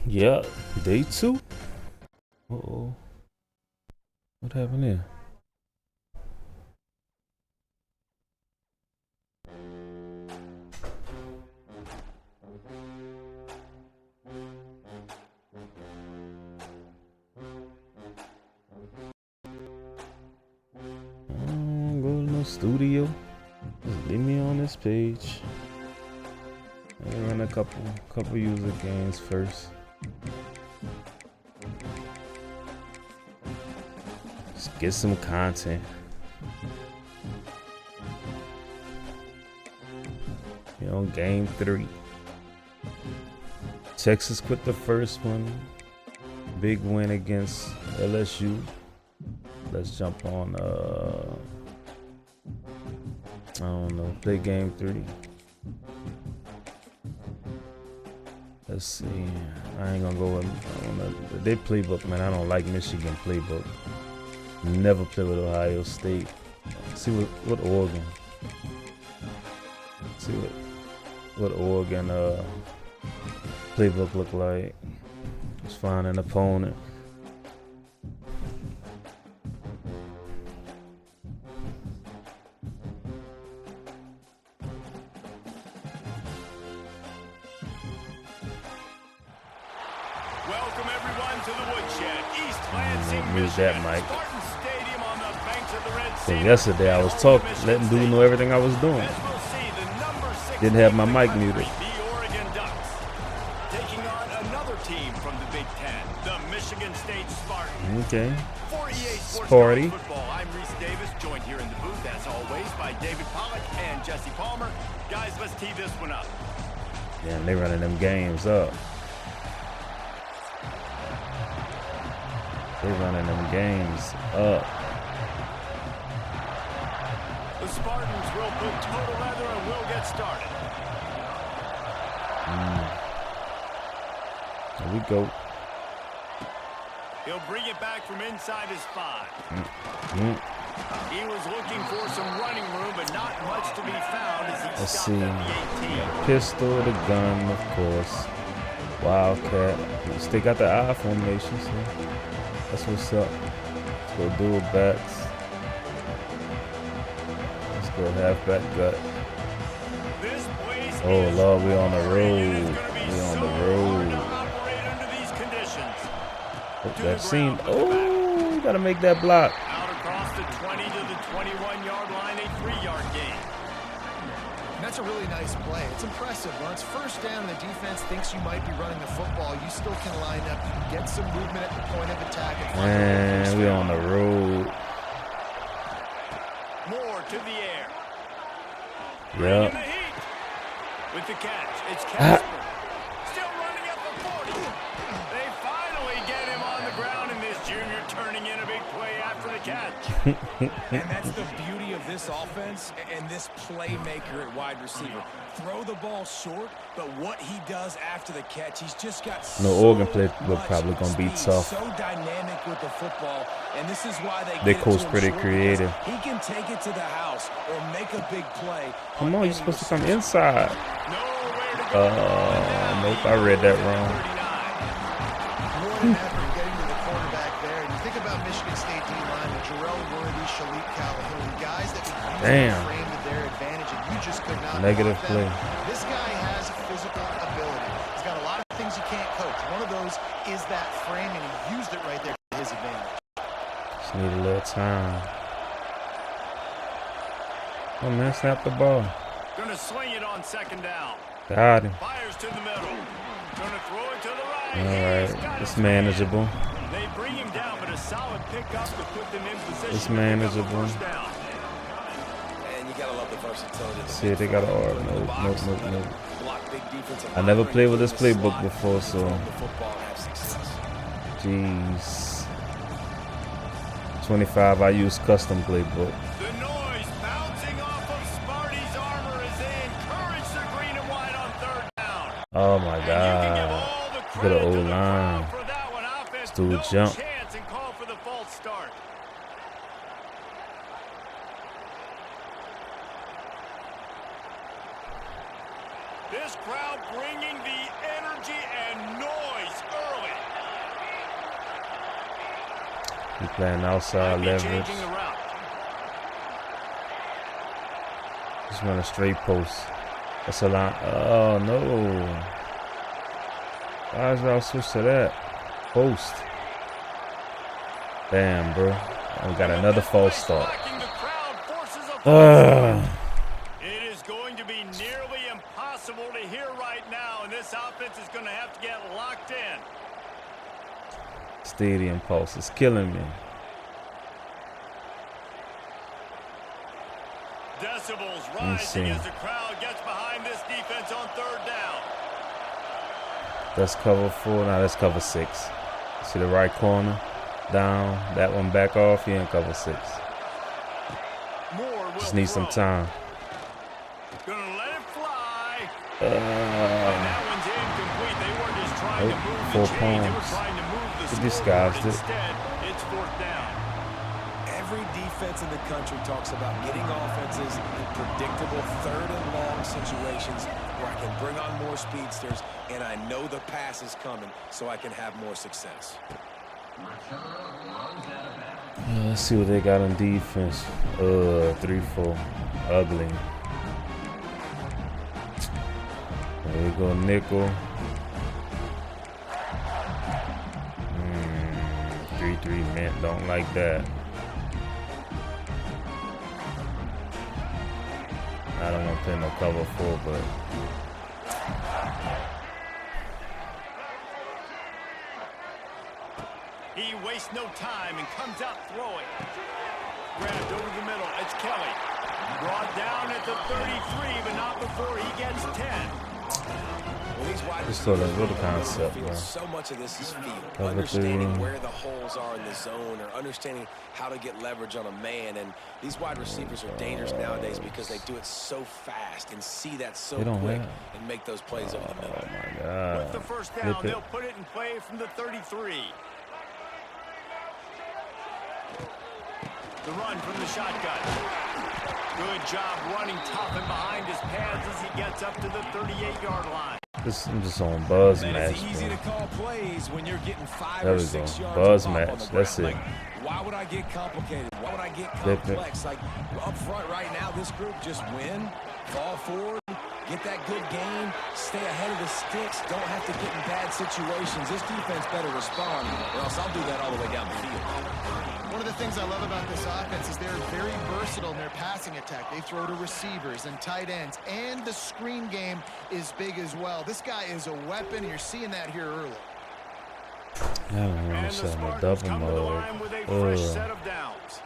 Yeah, day 2. Uh-oh. What happened there? Go to no studio. Just leave me on this page. Let me run a couple user games first. Just get some content. You know, game 3. Texas quit the first one. Big win against LSU. Let's jump on I don't know, play game 3. Let's see. I ain't gonna go with their playbook, man. I don't like Michigan playbook. Never play with Ohio State. See what Oregon. See what Oregon playbook look like. Let's find an opponent. Welcome everyone to the Woodshed, East Lansing, Use that Michigan. mic. Spartan Stadium on the banks of the Red So Sea. yesterday I was talking, letting dude know everything I was doing. As we'll see, the number 6 Didn't have my team in mic the country, muted. The Oregon Ducks, taking on another team from the Big Ten, the Michigan State Spartans. Okay. 48 Sports Sparty. College Football. I'm Reese Davis, joined here in the booth, as always, by David Pollack and Jesse Palmer. Guys, let's tee this one up. Damn, they running them games up. They running them games up. The Spartans will put total leather and will get started. Here we go. He'll bring it back from inside his 5. He was looking for some running room, but not much to be found as he Let's stopped see. at the 18. Pistol, the gun, of course. Wildcat. Still got the I formation, so that's what's up. Let's go dual backs. Let's go halfback gut. This place Oh is Lord, we on the hard, and it's road. gonna be We on so the hard road. to operate under these conditions. Hope To that the seam. ground with the back. Oh, you gotta make that block. Out across the 20 to the 21-yard line, a 3-yard gain. And that's a really nice play. It's impressive. When it's first down and the defense thinks you might be running the football, you still can line up, you can get some movement at the point of attack. Man, we on the road. Moore to the air. In Yep. the heat. With the catch, it's Casper. Still running at the 40. They finally get him on the ground, and this junior turning in a big play after the catch. And that's the beauty of this offense and this playmaker at wide receiver. Throw the ball short, but what he does after the catch, he's just got No, so Oregon play look much probably gonna be speed, tough. So dynamic with the football, and this is why they They get it coach to him pretty short, creative. because he can take it to the house or make a big play. Come on, any you're supposed to come reception. inside. Nowhere to go. Nope, I read that wrong. 39. More than ever, getting to the quarterback there. And you think about Michigan State D-line with Jarrell Worthy, Shalik Calhoun, guys that could use Damn. the frame to their advantage, and you just could not Negative block them. play. This guy has physical ability. He's got a lot of things you can't coach. One of those is that frame, and he used it right there to his advantage. Just need a little time. Oh man, snap the ball. Gonna swing it on 2nd down. Got him. Fires to the middle. Gonna throw it to the right. All He's right, got it's his manageable. man. They bring him down, but a solid pickup to put them in position. It's to pick up a manageable. first down. And you gotta love the versatility. of the See, they got an midfield. arm. From the Nope, box, nope, nope. block big defensive I never linemen, played with this put in the playbook slot, before, so throw the football and have success. jeez. 25, I use custom playbook. The noise bouncing off of Sparty's armor as they encourage the green and white on 3rd down. Oh my And you can give God. all the Look at credit the to the O-line. crowd for that one. Offense, Dude, no jump. chance, and call for the false start. This crowd bringing the energy and noise He playing outside Might be leverage. changing the route. Just run a straight post. That's a line. Oh no! Why is y'all switch to that post? Damn, bro. We got another false start. Lacking, the crowd forces a false start. It is going to be nearly impossible to hear right now, and this offense is going to have to get locked in. Stadium pulse is killing me. Decibels me rising see. as the crowd gets behind this defense on third down. That's cover 4. Now that's cover 6. See the right corner down. That one back off. He in cover 6. Moore will Just need some throw. time. Gonna let it fly. Uh, And that one's incomplete. They weren't just trying to Nope, move the 4 chains. They were points. trying to move the They scoreboard. disguised it. Instead, it's fourth down. Every defense in the country talks about getting offenses in predictable third and long situations where I can bring on more speedsters and I know the pass is coming so I can have more success. let's see what they got on defense. 3-4. Ugly. There we go, nickel. 3-3 man, don't like that. I don't want to play no cover 4, but He wastes no time and comes out throwing. Grabbed over the middle. It's Kelly. Brought down at the 33, but not before he gets 10. Well, these wide Just sort of receivers little on the concept, field, bro. so much of this is feel. Cover Understanding 3. where the holes are in the zone or understanding how to get leverage on a man. And these wide receivers are dangerous nowadays because they do it so fast and see that so They don't quick have. and make those plays over the Oh middle. my With the God. first Flip down, it. they'll put it in play from the 33. The run from the shotgun. Good job running tough and behind his pads as he gets up to the 38-yard line. I'm just on buzz Man, match, it's easy bro. to call plays when you're getting 5 There or we 6 go. yards Buzz of bump on match. the That's ground. it. Like, why would I get complicated? Why would I get Flip it. complex? Like, up front right now, this group just win, fall forward, get that good game, stay ahead of the sticks, don't have to get in bad situations. This defense better respond, or else I'll do that all the way down the field. One of the things I love about this offense is they're very versatile in their passing attack. They throw to receivers and tight ends, and the screen game is big as well. This guy is a weapon. You're seeing that here early. I don't want And to the set my Spartans double come to the mode. line with a fresh set of downs.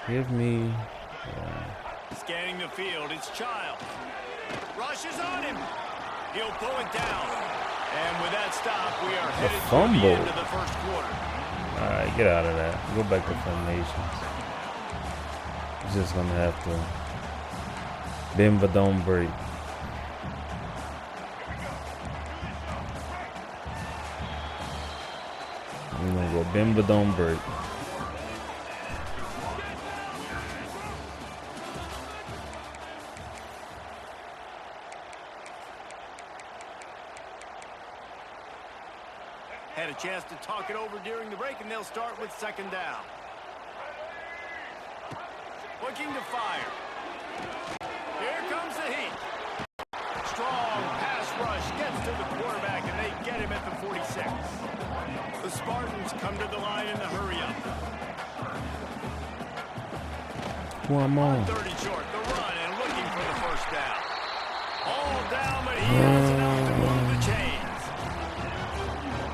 Give me. Scanning the field, it's Childs. Rushes on him. He'll pull it down. And with that stop, we are headed to the fumble. end of the first quarter. All right, get out of that. Go back to formations. You're just gonna have to bend but don't break. We're gonna go bend but don't break. Had a chance to talk it over during the break, and they'll start with second down. Looking to fire. Here comes the heat. Strong pass rush gets to the quarterback, and they get him at the 46. The Spartans come to the line in the hurry-up. Who I'm on? 30 short, the run, and looking for the first down. All down, but he has enough to move the chains.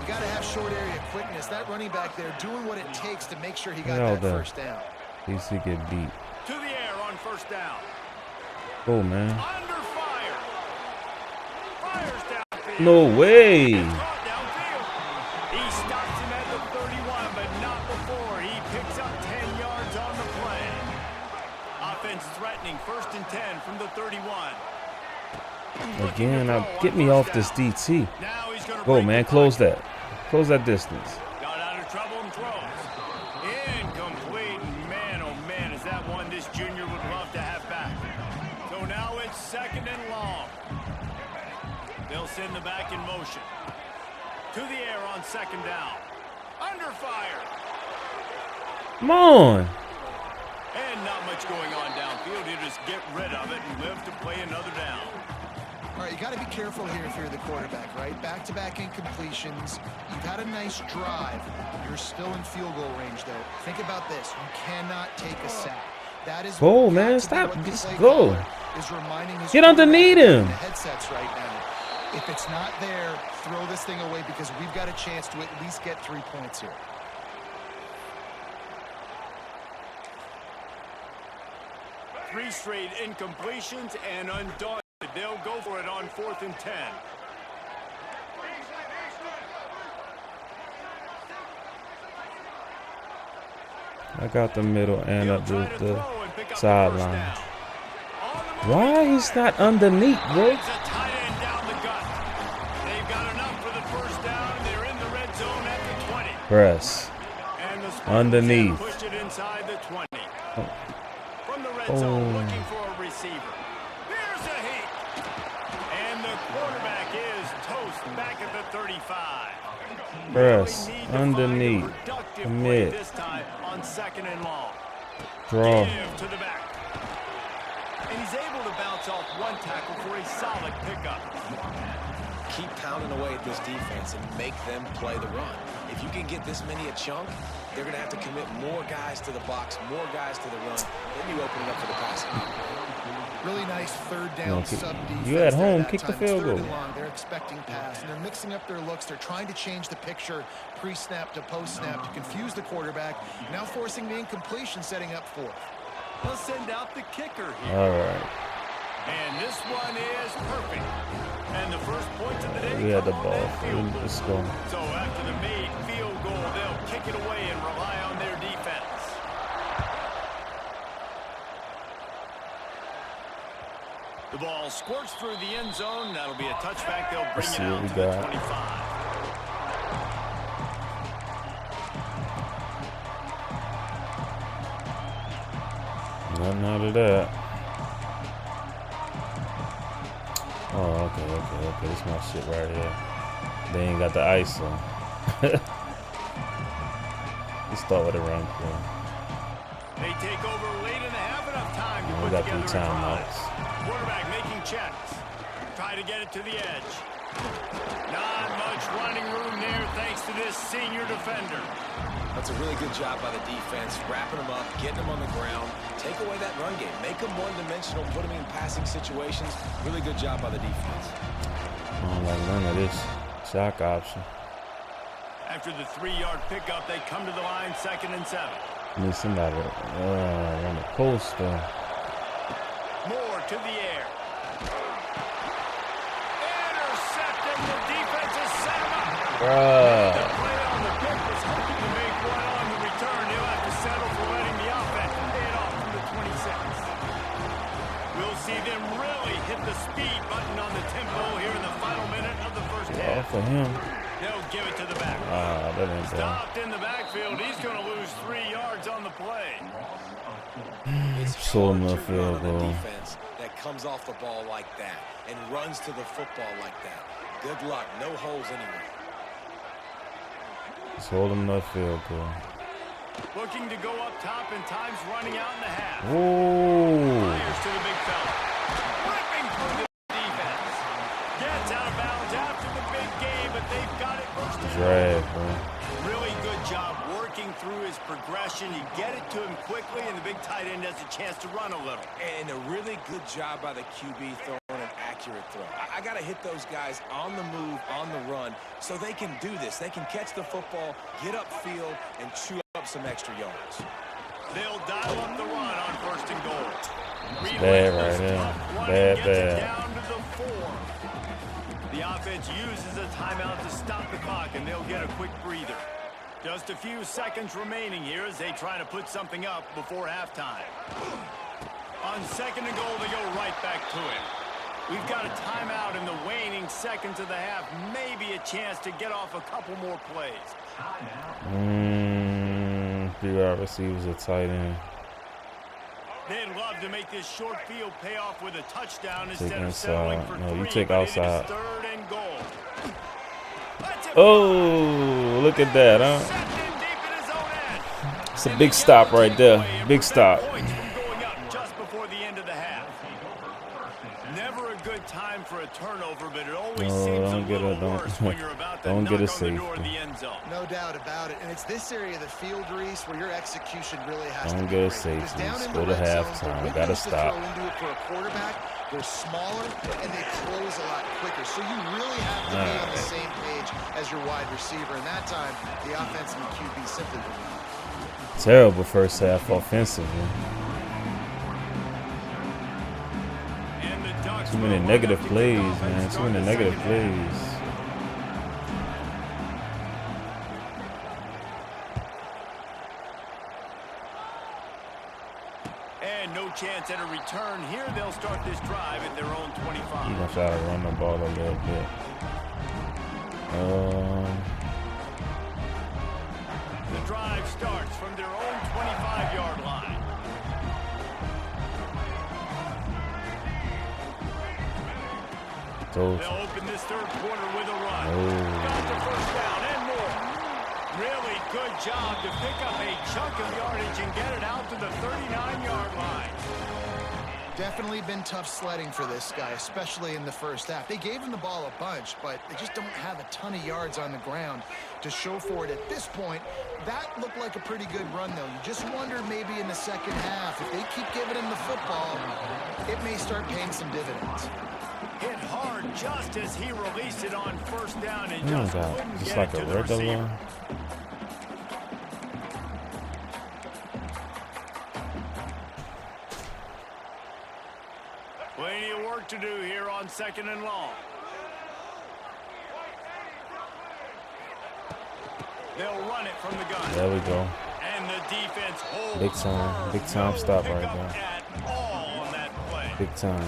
You got to have short area quickness. That running back there doing what it takes to make sure he got Hell that no. first down. DC get beat. To the air on first down. Go, man. Under fire. Fires downfield. No way. Caught downfield. He stops him at the 31, but not before he picks up 10 yards on the play. Offense threatening, first and 10 from the 31. Again, get me off this DT. Now he's gonna Go, break man. the Close pocket. that. Close that distance. Got out of trouble and throws. Incomplete. Man, oh man, is that one this junior would love to have back. So now it's second and long. They'll send the back in motion. To the air on second down. Under fire. Come on. And not much going on downfield. You just get rid of it and live to play another down. All right, you got to be careful here if you're the quarterback, right? Back-to-back incompletions. You've had a nice drive. You're still in field goal range, though. Think about this. You cannot take a sack. That is Go, man. Stop. Just go. Is reminding his Get underneath him. the headsets right now. If it's not there, throw this thing away because we've got a chance to at least get 3 points here. Three straight incompletions and undaunted. They'll go for it on 4th and 10. I got the middle and up the sideline. Why he's not underneath, bro? It's a tight end down the gut. They've got enough for the first down. They're in the red zone at the 20. Press. And the Spartans Underneath. push it inside the 20. From the red Oh. zone, looking for a receiver. There's a hit. And the quarterback is toast back at the 35. Press. Really need to find a Underneath. productive play Commit. this time on 2nd and long. Draw. Give to the back. And he's able to bounce off one tackle for a solid pickup. Keep pounding away at this defense and make them play the run. If you can get this many a chunk, they're going to have to commit more guys to the box, more guys to the run. Then you open it up for the passing. Really nice third down sub-defense. You at there home, that kick the time. field It's third goal. and long. They're expecting pass, and they're mixing up their looks. They're trying to change the picture pre-snap to post-snap to confuse the quarterback. Now forcing the incompletion, setting up 4th. They'll send out the kicker here. All right. And this one is perfect. And the first points of the day We had the come on ball. that field goal. Let's go. So after the made field goal, they'll kick it away and rely on their defense. The ball squirts through the end zone. That'll be a touchback. They'll bring Let's it see what out we to the got. 25. Nothing out of that. Oh, okay. This my shit right here. They ain't got the ISO. Let's start with a run play. They take over late in the half, enough time to We put got together 3 a drive. timeouts. Quarterback making checks. Try to get it to the edge. Not much running room there thanks to this senior defender. That's a really good job by the defense, wrapping them up, getting them on the ground. Take away that run game. Make them one-dimensional, put them in passing situations. Really good job by the defense. I don't like none of this shock option. After the 3-yard pickup, they come to the line 2nd and 7. Need somebody on the post though. Moore to the air. Intercepted. The defense has set him up. The play on the pick was hoping to make one on the return. He'll have to settle for letting the offense pay it off from the 26. We'll see them really hit the speed button on the tempo here in the final minute of the first All half. for him. They'll give it to the back. That ain't bad. Stopped in the backfield. He's going to lose 3 yards on the play. It's So hard enough to run field on goal. a defense that comes off the ball like that and runs to the football like that. Good luck. No holes anywhere. Just hold him enough field goal. Looking to go up top, and time's running out in the half. Whoa. Fires to the big fella. Ripping through the defense. Gets out of bounds after the big game, but they've got it first and Drag, bro. Really good job working through his progression. You get it to him quickly, and the big tight end has a chance to run a little. And a really good job by the QB throwing an accurate throw. I got to hit those guys on the move, on the run, so they can do this. They can catch the football, get upfield, and chew up some extra yards. They'll dial up the run on 1st and goal. Bad right there. Bad, Gets it bad. down to the 4. The offense uses a timeout to stop the clock, and they'll get a quick breather. Just a few seconds remaining here as they try to put something up before halftime. On 2nd and goal, they go right back to it. We've got a timeout in the waning seconds of the half. Maybe a chance to get off a couple more plays. 3 wide receivers, a tight end. They'd love to make this short field pay off with a touchdown Take instead of settling inside. for No, 3. you take but it is outside. 3rd and goal. That's it Oh, look at that, huh? Second deep in his own end. It's a big stop right there. Big stop. Points from going up just before the end of the half. Never a good time for a turnover, but it always No, seems a don't get little it, don't- worse when you're about to don't knock get a on the door of safety. the end zone. No doubt about it. And it's this area of the field, Reese, where your execution really has Don't to be get a great. safety. Because down Just in go the to red zone, halftime. the Gotta windows to stop. throw into it for a quarterback, they're smaller and they close a lot quicker. So you really have to be on the same page as your wide receiver. And that time, the offense and the QB simply were not. Terrible first half offensively. And the Ducks Too many will negative look up to plays, kick off and man. Too start many the negative second half. plays. And no chance at a return here. They'll start this drive at their own 25. You're gonna try to run the ball a little bit. The drive starts from their own 25-yard line. Told They'll you. open this third quarter with a run. Oh. Got the first down and more. Really good job to pick up a chunk of yardage and get it out to the 39-yard line. Definitely been tough sledding for this guy, especially in the first half. They gave him the ball a bunch, but they just don't have a ton of yards on the ground to show for it at this point. That looked like a pretty good run, though. You just wonder maybe in the second half, if they keep giving him the football, it may start paying some dividends. Hit hard just as he released it on first down and Oh just God, couldn't just get like it a to the receiver. regular. Plenty of work to do here on second and long. They'll run it from the gun. There we go. And the defense holds Big time. firm. Big time No stop right pickup there. at all on that play. Big time.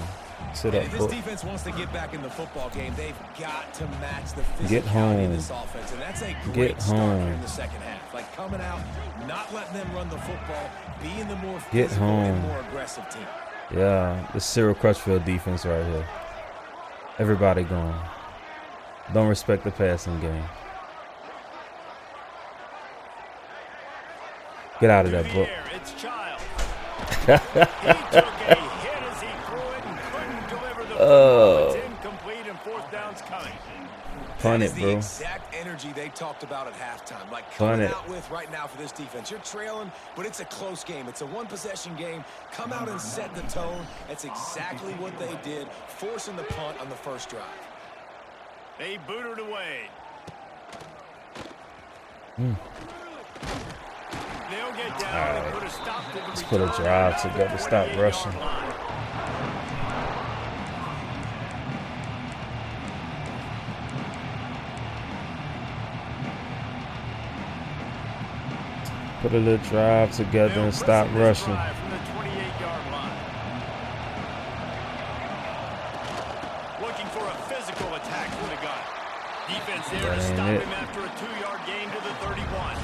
Sit And up, if this foot. defense wants to get back in the football game, they've got to match the physicality Get home. of this offense. And that's a Get great start home. here in the second half. Like coming out, not letting them run the football, being the more Get physical and home. more aggressive team. Yeah, the Cyril Crutchfield defense right here. Everybody gone. Don't respect the passing game. Get out of Through that the book. air, it's Child. He took a hit as he threw it and couldn't deliver the football. It's incomplete and fourth down's coming. Punt That it, is the bro. exact energy they talked about at halftime. Like Punt coming it. out with right now for this defense. You're trailing, but it's a close game. It's a one-possession game. Come out and set the tone. That's exactly what they did, forcing the punt on the first drive. They booted away. They'll get down and Alright. put a stop to the Let's put a return drive at the together. Stop 28-yard rushing. line. Put a little drive together They'll and stop press this rushing. drive from the 28-yard line. Looking for a physical attack from the gun. Defense there to That ain't stop it. him after a 2-yard gain to the 31.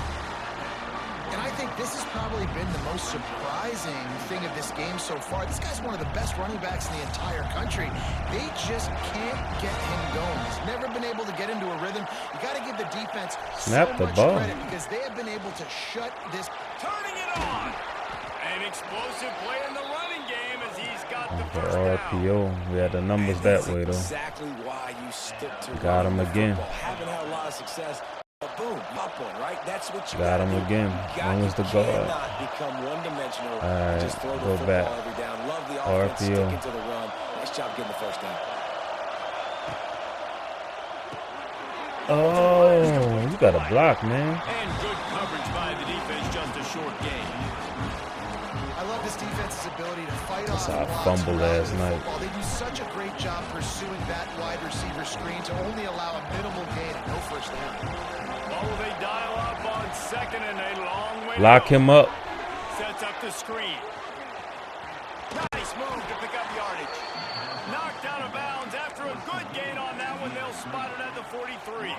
And I think this has probably been the most surprising thing of this game so far. This guy's one of the best running backs in the entire country. They just can't get him going. He's never been able to get into a rhythm. You got to give the defense Snap so the much ball. credit because they have been able to shut this. Turning it on. An explosive play in the running game as he's got the The first down. RPO. We had the numbers And that that's way, though. exactly why you stick to Got running him the again. football. Haven't had a lot of success. But boom, up one, right? That's what you Got gotta him do. again. You Long as the guard. cannot become one-dimensional and Alright, just throw the go football back. every down. Love the offense RPO. sticking to the run. Nice job getting the first down. Oh, you got a block, man. And good coverage by the defense, just a short gain. I love this defense's ability to fight That's off how I blocks fumbled around last the night. football. They do such a great job pursuing that wide receiver screen to only allow a minimal gain and no first down. Oh, they dial up on second and a long way to Lock go. him up. Sets up the screen. Nice move to pick up yardage. Knocked out of bounds after a good gain on that one. They'll spot it at the 43.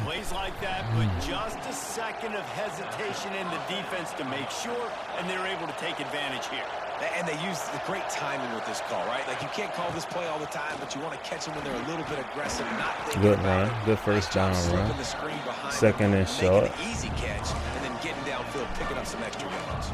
Plays like that, but just a second of hesitation in the defense to make sure, and they're able to take advantage here. And they use the great timing with this call, right? Like, you can't call this play all the time, but you want to catch them when they're a little bit aggressive, not thinking Good about run. it. Good first down run. The screen behind Second them, and short. making an easy catch, and then getting downfield, picking up some extra yards.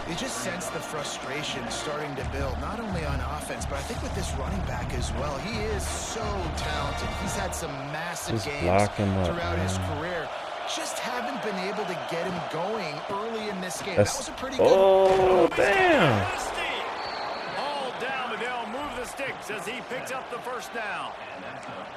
You just sense the frustration starting to build, not only on offense, but I think with this running back as well. He is so talented. He's had some massive Just games block him up, throughout his man. career. Just haven't been able to get him going early in this game. That's, That was a pretty good... oh, damn. All down, but they'll move the sticks as he picks up the first down.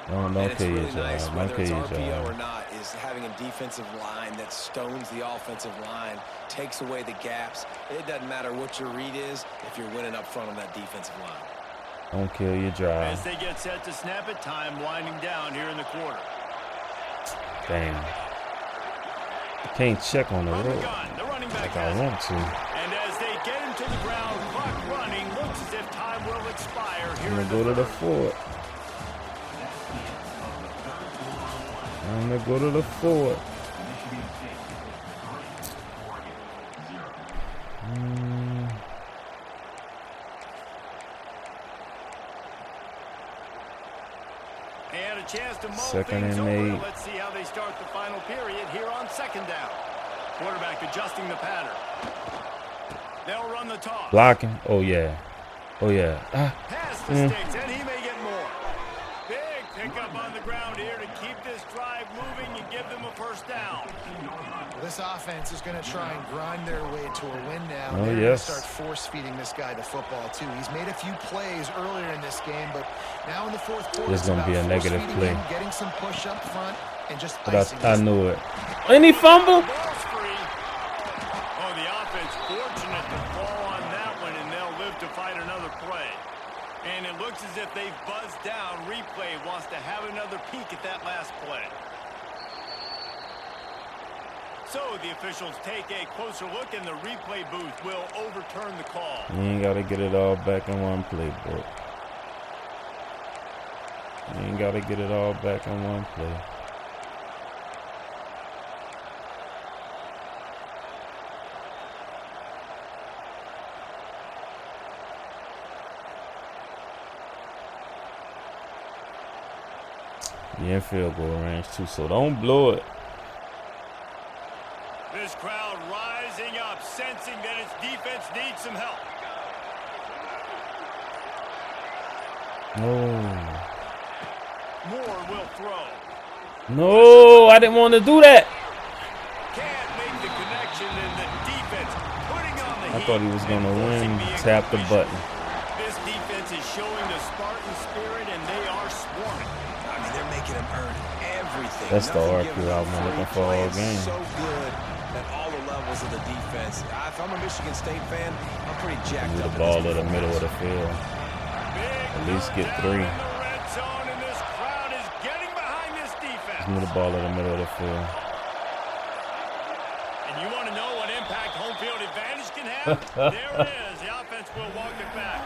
Don't And it's kill your really nice, job. Don't whether kill it's your RPO or job. not, is having a defensive line that stones the offensive line, takes away the gaps. It doesn't matter what your read is if you're winning up front on that defensive line. Don't kill your drive. As they get set to snap it, time winding down here in the quarter. Damn. Can't check on the From the road gun, the running back like I has it. want to. And as they get him to the ground, clock running, looks as if time will expire here I'm in gonna go to the third. fort. I'm gonna go to the fort. And a chance to mull Second things and over. 8. Let's see how they start the final period here on second down. Quarterback adjusting the pattern. They'll run the toss. Blocking. Oh yeah. Oh yeah. Ah. Pass the sticks, and he may get more. Big pickup on the ground here to keep this drive moving and give them a first down. This offense is going to try and grind their way to a win now. Oh, They're going to yes. start force-feeding this guy the football, too. He's made a few plays earlier in this game, but now in the fourth quarter, This it's gonna be about a negative force-feeding play. him, getting some push up front, and just But icing I this. knew it. Any fumble? Ball's free. Oh, the offense fortunate to fall on that one, and they'll live to fight another play. And it looks as if they've buzzed down. Replay wants to have another peek at that last play. So the officials take a closer look, and the replay booth will overturn the call. You ain't gotta get it all back in one play, bro. You ain't gotta get it all back in one play. You're in field goal range too, so don't blow it. This crowd rising up, sensing that its defense needs some help. No. Moore will throw. No, I didn't want to do that. Can't make the connection, and the defense putting on the I heat thought he was and gonna forcing win. the Tap the incompletion. button. This defense is showing the Spartan spirit, and they are swarming. I mean, they're making him earn everything. That's the Nothing RQ given I've been free. looking for all Playing game. So good at all the levels of the defense. If I'm a Michigan State fan, I'm pretty jacked Give up. the ball to the middle of the field. Big At least third get down 3. in the red zone, and this crowd is getting behind this defense. Give me the ball to the middle of the field. And you want to know what impact home field advantage can have? There it is. The offense will walk it back.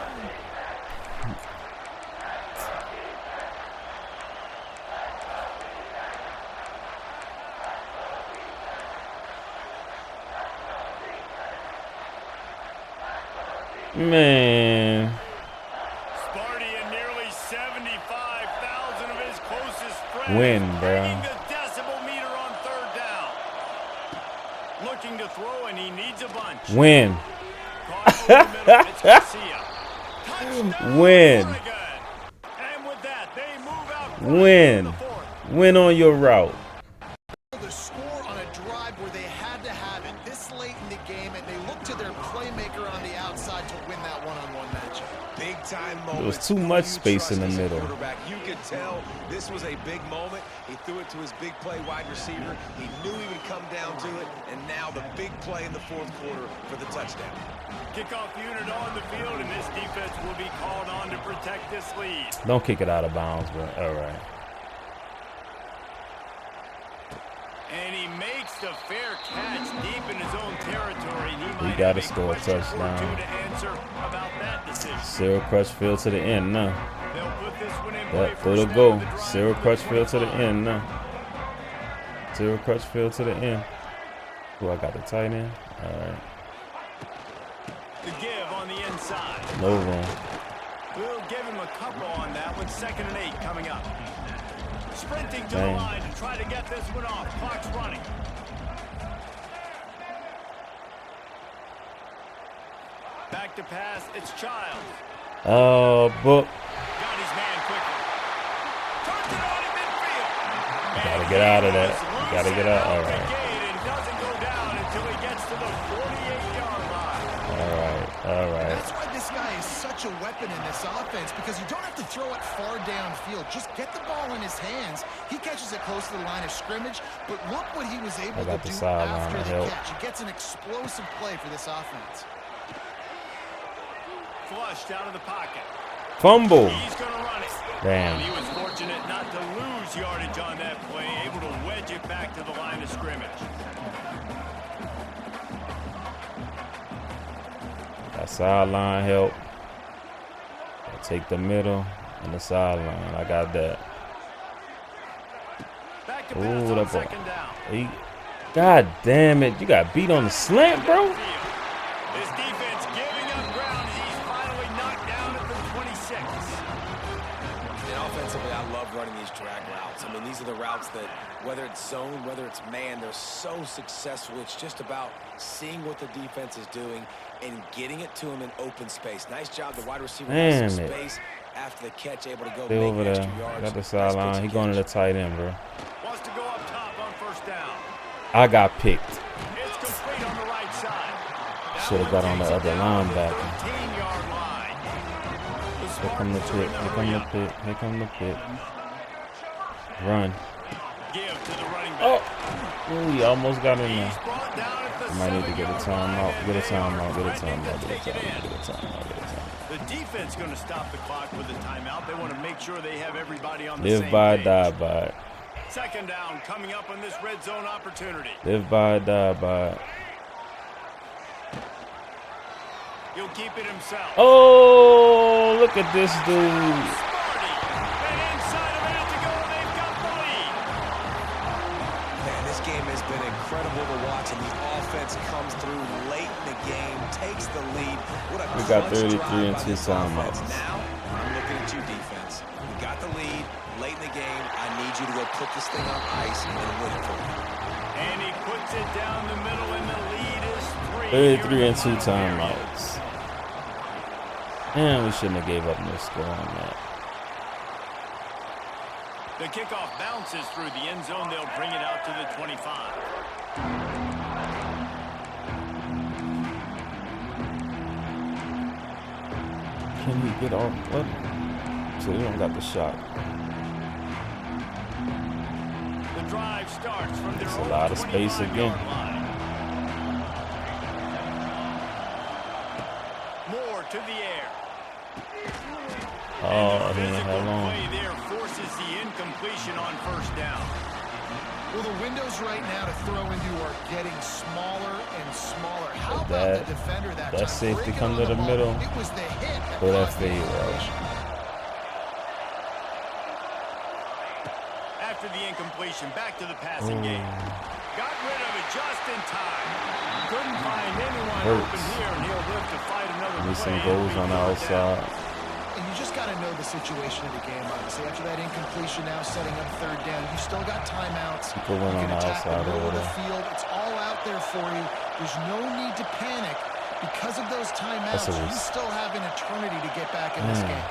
Man. Sparty and nearly 75,000 of his closest friends Win, bro. bringing the decibel meter on third down. Looking to throw, and he needs a bunch. Win. Caught over the middle, it's Garcia. Touchdown, Win. Oregon. And with that, they move out front Win. in the fourth. Win on your route. The score on a drive where they had to have it this late in the game, and they looked to their playmaker on the outside to win that one-on-one matchup. Big time moment. There was too much space in the middle. You could tell this was a big moment. He threw it to his big play wide receiver. He knew he would come down to it, and now the big play in the fourth quarter for the touchdown. Kickoff unit on the field, and this defense will be called on to protect this lead. Don't kick it out of bounds, but all right. And he makes the fair catch deep in his own territory. And he might gotta have a score a question or touchdown. two to answer about that decision. Cyril Crutchfield to the end now. They'll put this one in play Yep, for go to snap go. of the drive Cyril with Crutchfield to the 25. end now. Cyril Crutchfield to the end. Who I got the tight end? All right. The give on the inside. No room. We'll give him a couple on that one. 2nd and 8 coming up. Sprinting to the Dang. line to try to get this one off. Clock's running. Back to pass. It's Childs. Oh, book. Got his man quickly. Turns it on in midfield. Gotta get out of that. Gotta get out. All right. And doesn't go down until he gets to the 48-yard line. All right. All right. That's why this guy is such a weapon in this offense, because you don't have to throw it far downfield. Just get the ball in his hands. He catches it close to the line of scrimmage, but look what he was able to got the do sideline after to the help. catch. He gets an explosive play for this offense. Flushed out of the pocket. Fumble. He's going to run it. Damn. He was fortunate not to lose yardage on that play, able to wedge it back to the line of scrimmage. Got sideline help. I'll take the middle and the sideline. I got that. Back to Ooh, pass on that ball. 2nd down. God damn it. You got beat on the slant, bro. This defense giving up ground as he's finally knocked down at the 26. And offensively, I love running these drag routes. I mean, these are the routes that, whether it's zone, whether it's man, they're so successful. It's just about seeing what the defense is doing and getting it to him in open space. Nice job. The wide receiver has some Damn it. space after the catch, able to go Stay over make there. extra yards. Got the Nice sideline. pitch He and going to the catch. tight end, bro. Wants to go up top on 1st down. I got picked. It's complete on the right side. That Should have got one on the takes it other down to the linebacker. 13-yard line. Here come the pick. Here come the pick. Here come the pick. Run. Give to the running back. Oh. Ooh, he almost got in there. He's brought down at the I might need to get a 7-yard line, timeout. Get a and they timeout. are Get a right timeout. there to Get a take it timeout. in. Get a timeout. Get a timeout. The defense going to stop the clock with a timeout. They want to make sure they have everybody on the Live same by, page. die by. 2nd down coming up on this red zone opportunity. Live by, die by. He'll keep it himself. Oh, look at this dude. Sparty. And inside a minute to go, they've got the lead. Man, this game has been incredible to watch, and the offense comes through late in the game, takes the lead. What a We got clutch 33 drive and by 2 this timeouts. offense. Now, I'm looking at you, defense. We got the lead late in the game. I need you to go put this thing on ice and win it for me. And he puts it down the middle, and the lead is 3. 33 and 2 timeouts. And we shouldn't have gave up no score on that. The kickoff bounces through the end zone. They'll bring it out to the 25. Can we get off? What? So we don't got the shot. The drive starts from their It's a own lot of space 25-yard again. line. Moore to the air. Oh, he The didn't physical have long. play there forces the incompletion on 1st down. Well, the windows right now to throw into are getting smaller and smaller. How about That- the defender that that time? safety Breaking come on to the ball. middle. It was the hit that Throw that caused the fade route. incompletion. After the incompletion, back to the passing game. Got rid of it just in time. Couldn't find anyone Hurts. open here, and he'll live to fight another Need some play. goals on the outside. And you just got to know the situation of the game, obviously. After that incompletion, now setting up 3rd down, you still got timeouts. You could win You on can the attack the outside middle over of the there. field. It's all out there for you. There's no need to panic. Because of those timeouts, That's a you risk. still have an eternity to get back in this game.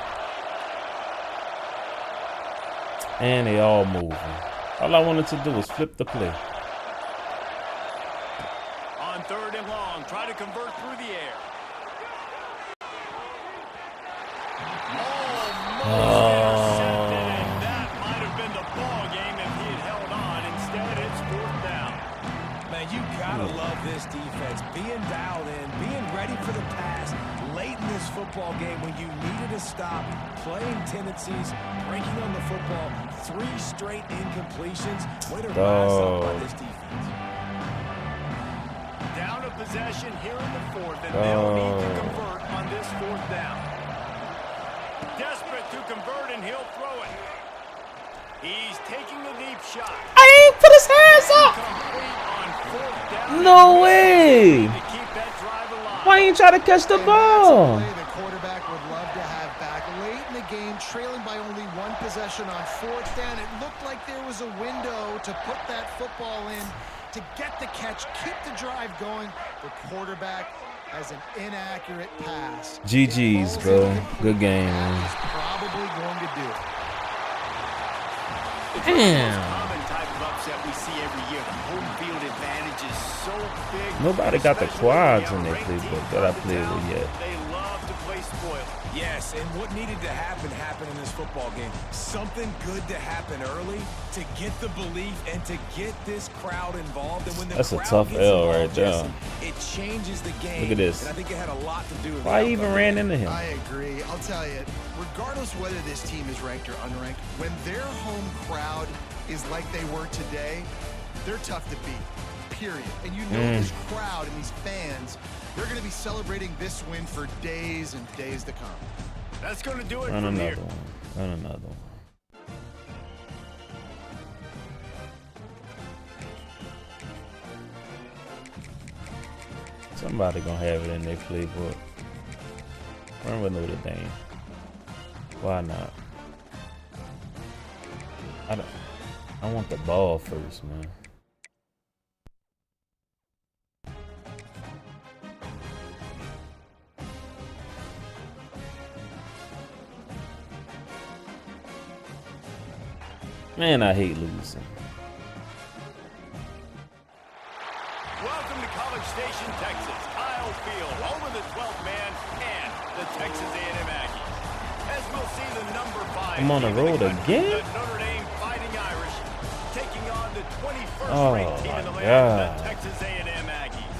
And they all moving. All I wanted to do was flip the play. On 3rd and long, try to convert through the air. Intercepted, and that might have been the ball game if he had held on. Instead, it's 4th down. Man, you gotta love this defense. Being dialed in, being ready for the pass late in this football game when you needed to stop, playing tendencies, breaking on the football, 3 straight incompletions. Way to rise up by this defense. Down a possession here in the 4th, and they'll need to Oh. convert on this 4th down. Desperate to convert, and he'll throw it. He's taking a deep shot. I put his hands up. Complete on 4th down. No way. To keep that drive alive. Why ain't try to catch the And that's a ball? play the trailing by only one possession on fourth down. It looked like there was a window to put that football in, to get the catch, keep the drive going. The quarterback has an inaccurate pass. GG's, bro. Good game, man. He's probably going to do it. Damn. Common type of upset we see every year. The home field advantage is so big. Nobody got the especially quads when in the their ranked playbook teams that I on the played town. with yet. They love to play spoiler. Yes, and what needed to happen happened in this football game. Something good to happen early to get the belief and to get this crowd involved. And when the That's a crowd tough gets L involved, right there. Jesse, it changes the game. Look at this. And I think it had a lot to do with Why the he even outcome. ran into him? I agree. I'll tell you, regardless whether this team is ranked or unranked, when their home crowd is like they were today, they're tough to beat, period. And you know this crowd and these fans, they're going to be celebrating this win for days and days to come. That's going to do it Run from another here. one. Run another one. Somebody gonna have it in their playbook. Run with Notre Dame. Why not? I want the ball first, man. Man, I hate losing. Welcome to College Station, Texas. Kyle Field, home of the 12th man and the Texas A&M Aggies. As we'll see, the number 5 I'm on the team in road country, again? the Notre Dame Fighting Irish, taking on the 21st Oh, ranked team in the my land, God. the Texas A&M Aggies.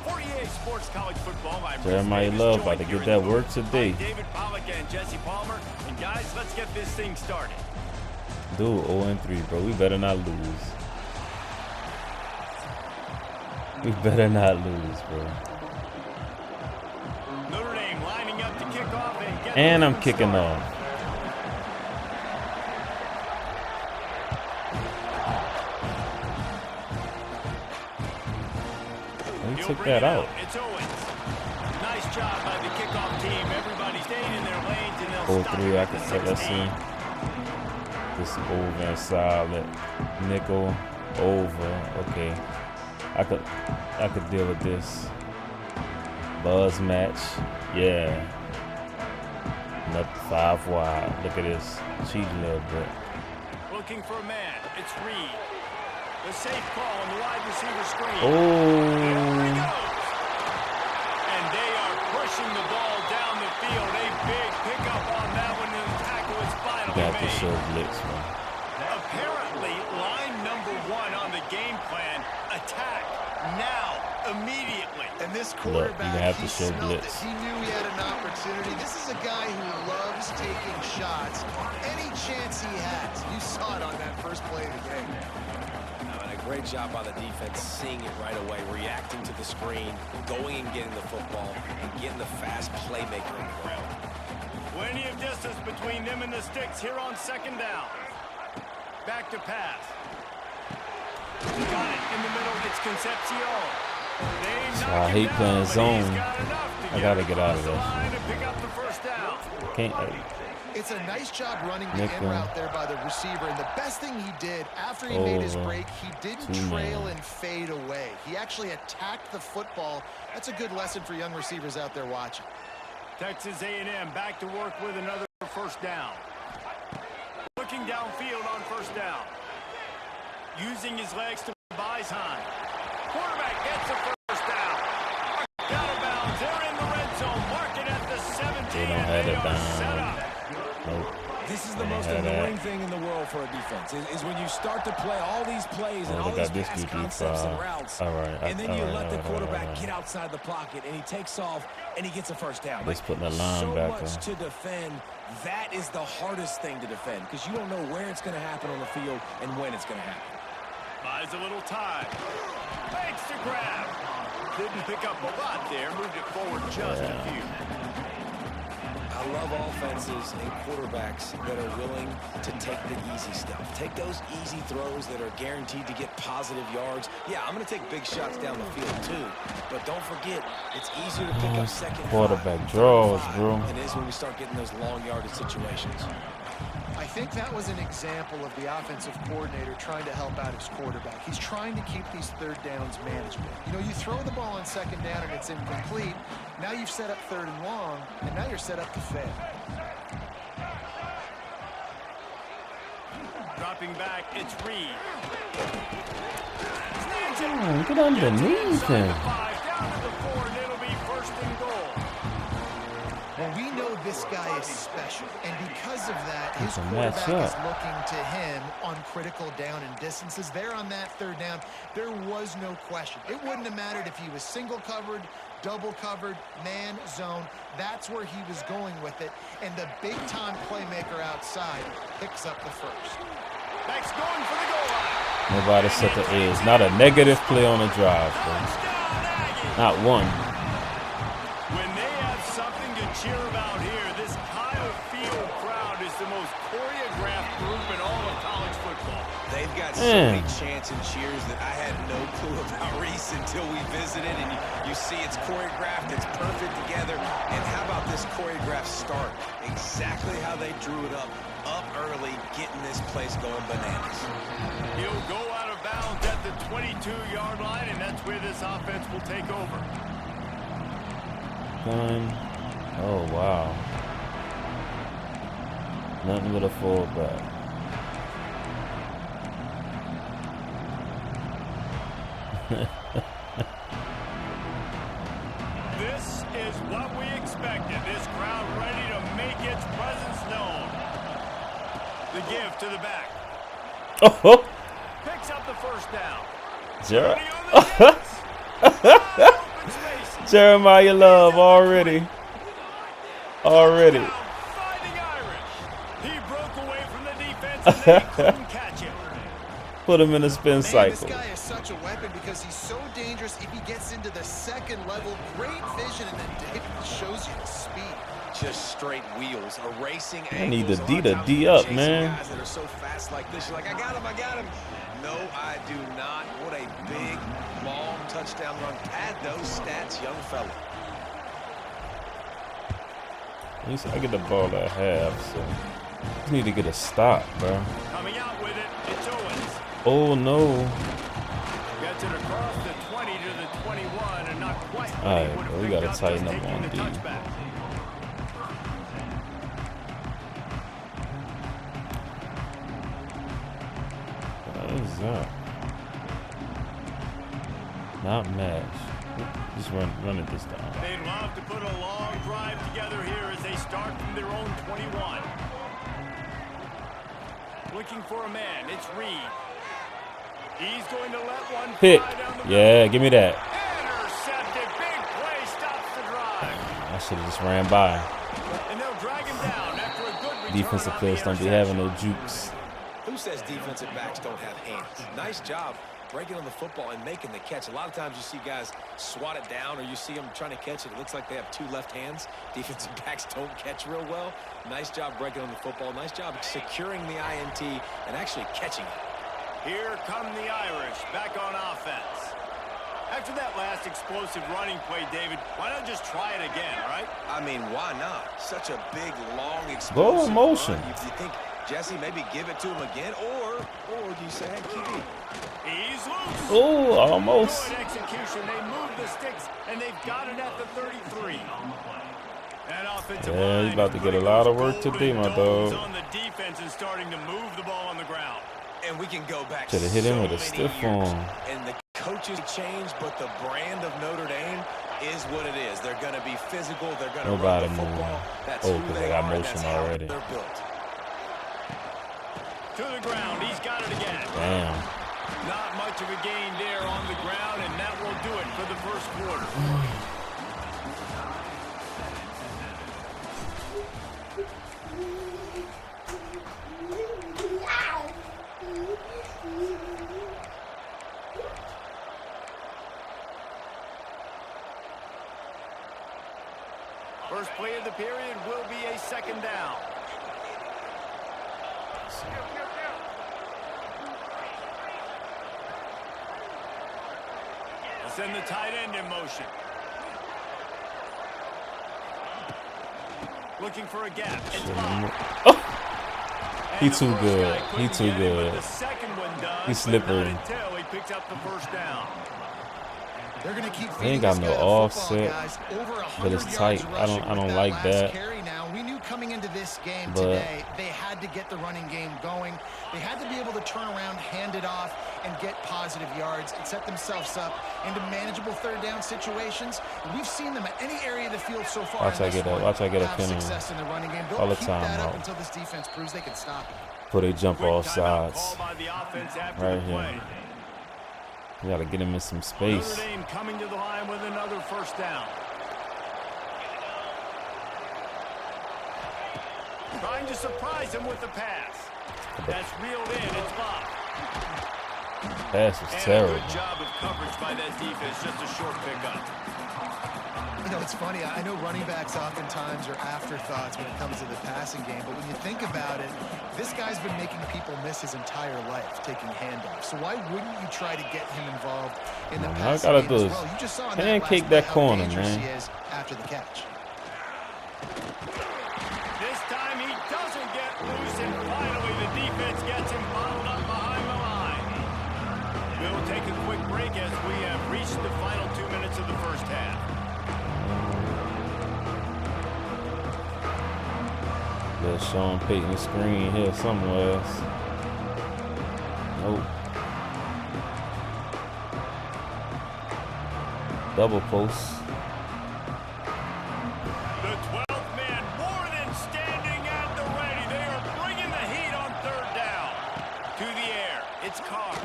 48 Sports College Football. I'm Bruce Jeremiah Davis, Love joined about to here get in that the work booth today. by David Pollack and Jesse Palmer. And guys, let's get this thing started. Dude, 0-3, bro. We better not lose. We better not lose, bro. Notre Dame lining up to kick off and get And this I'm one kicking started. off. He He'll took bring that it out. It's Owens. Nice job by the kickoff team. Everybody stayed in their lanes and they'll stop 0-3, I at can the set us 16. in. This over and solid. Nickel over. Okay. I could deal with this. Buzz match. Yeah. Another 5 wide. Look at this. Cheating a little bit. Looking for a man. It's Reed. The safe call on the wide receiver screen. Oh. There he goes. And they are pushing the ball down the field. A big pickup on that one, and the tackle is finally Got to made. show blitz, man. Apparently, line number 1 on the game plan, attack now, immediately. And this Look, you quarterback, have to he show smelled blitz. it. He knew he had an opportunity. This is a guy who loves taking shots any chance he has. You saw it on that first play of the game. And a great job by the defense, seeing it right away, reacting to the screen, going and getting the football, and getting the fast playmaker on the ground. Plenty of distance between them and the sticks here on second down. Back to pass. Got it in the middle. It's Concepcion. They knock I him hate down, playing but zone. he's got enough to I gotta him get out of across the that line shit. and pick up the first down. Can't. It's a nice job running the Nickel. in route there by the receiver. And the best thing he did after he made his Over. break, he didn't 2 trail man. and fade away. He actually attacked the football. That's a good lesson for young receivers out there watching. Texas A&M back to work with another first down. Looking downfield on first down. Using his legs to Bisheim. Quarterback gets the first down. Out of bounds. They're in the red zone. Mark it at the 17. They don't and have they it are down. set up. Nope. This is They the don't most have that. annoying thing in the world for a defense, is when you start to play all these plays and Oh, all they these got this pass dude concepts and deep, routes, all right, and then you all right, let the all right, quarterback all right. get outside the pocket, and he takes off, and he gets a first down. Let's put the so linebacker. much to defend. That is the hardest thing to defend, because you don't know where it's going to happen on the field and when it's going to happen. Buys a little time. Fakes to grab. Didn't pick up a lot there. Moved it forward just a few. I love offenses and quarterbacks that are willing to take the easy stuff. Take those easy throws that are guaranteed to get positive yards. Yeah, I'm going to take big shots down the field too. But don't forget, it's easier to pick up second quarterback five, draws, third bro. five, than it is when we start getting those long yardage situations. I think that was an example of the offensive coordinator trying to help out his quarterback. He's trying to keep these third downs manageable. You know, you throw the ball on second down and it's incomplete. Now you've set up third and long, and now you're set up to fail. Dropping back, it's Reed. Oh, get underneath him. Down to the 4, and it'll be first and goal. Well, we know this guy is special, and because of that, his That's a quarterback matchup. is looking to him on critical down and distances. There on that third down, there was no question. It wouldn't have mattered if he was single covered, double covered, man, zone. That's where he was going with it, and the big-time playmaker outside picks up the first. Back's going for the goal line. Nobody set the edge. Not a negative play on the drive, bro. Touchdown, Aggies. Not one. When they have something to cheer about here, this Kyle Field crowd is the most choreographed group in all of college football. They've got so many chants and cheers that I had no clue about Reese until we visited, and you see it's choreographed, it's perfect together. And how about this choreographed start? Exactly how they drew it up early, getting this place going bananas. He'll go out of bounds at the 22-yard line, and that's where this offense will take over. Gun. Oh, wow. Nothing but a fullback. This is what we expected. This crowd ready to make its presence known. The give to the back. Oh, Picks up the first down. Jer- 30 on the hits. Open spaces. Jeremiah Love already. Already. Finding Irish. He broke away from the defense and they couldn't catch him. Put him in a spin Man, this cycle. guy is such a weapon because he's so dangerous if he gets into the second level. Great vision, and then David shows you the speed. Just straight wheels, erasing I need angles. the A D lot to of times D when up, you're man. chasing guys that are so fast like this, you're like, I got him. No, I do not. What a big, long touchdown run. Pad those stats, young fella. At least I get the ball at half, so just need to get a stop, bro. Coming out with it, it's Owens. Oh no. Gets it across the 20 to the 21 and not quite. what he Alright, would have well, we picked gotta up tighten just up taking on the D. touchback. What is that? Not match. Just run it this time. They'd love to put a long drive together here as they start from their own 21. Looking for a man, it's Reed. He's going to let one Pick. fly down the Yeah, give me that. intercepted. Big play stops the drive. I should have just ran by. And they'll drag him down after a good return Defensive on players the don't be having no jukes. Who says defensive backs don't have hands? Nice job breaking on the football and making the catch. A lot of times you see guys swat it down or you see them trying to catch it. It looks like they have two left hands. Defensive backs don't catch real well. Nice job breaking on the football. Nice job securing the INT and actually catching it. Here come the Irish back on offense. After that last explosive running play, David, why not just try it again, right? I mean, why not? Such a big, long, Go explosive in motion. run. You think, Jesse, maybe give it to him again? Or do you say, hey, QB? He's loose. Oh, almost. Good execution. They move the sticks, and they've got it at the 33. That offensive Yeah, line he's about to get a putting lot of those work today, my golden domes dog. on the defense and starting to move the ball on the ground. And we can go back Shoulda hit him so with a many stiff years. arm. And the coaches change, but the brand of Notre Dame is what it is. They're going to be physical. They're going to Nobody run the football. moving. That's Oh, who 'cause they they got are, and motion that's how already. they're built. To the ground. He's got it again. Damn. Not much of a gain there on the ground, and that will do it for the first quarter. First play of the period will be a Send the tight end in motion. Looking for a gap. It's blocked. Oh, he And the too first good. guy He couldn't too get him, but good. the second one does, He's but not slippery. until he picks up the first down. They're going to keep He ain't got feeding no this guy the football, offset, guys. Over but 100 it's yards tight. I rushing don't with like last that. carry. Now, we knew coming into this game But- today, they had to get the running game going. They had to be able to turn around, hand it off, and get positive yards and set themselves up into manageable third down situations. And we've seen them at any area of the field so far. Watch I get a have penalty success in the running game. all They'll the keep time that up out. until this defense proves they can stop it. Before they jump Quick off timeout sides. called by the offense after Right the here. play. You gotta get him in some Notre space. Dame coming to the line with another first down. Trying to surprise him with the pass. That's reeled in. It's blocked. Pass was And a terrible. good job of coverage by that defense. Just a short pickup. You know, it's funny. I know running backs oftentimes are afterthoughts when it comes to the passing game, but when you think about it, this guy's been making people miss his entire life taking handoffs. So why wouldn't you try to get him involved in the Man, all I passing gotta game do as is well? You just saw in pancake last that play how corner, dangerous man. he is after the catch. This time he doesn't get loose, and finally the defense gets him bottled up behind the line. We'll take a quick break as we have reached the final 2 minutes of the first half. There's Sean Payton screen here somewhere. Nope. Double post. The 12th man more than standing at the ready. They are bringing the heat on third down. To the air. It's Carr.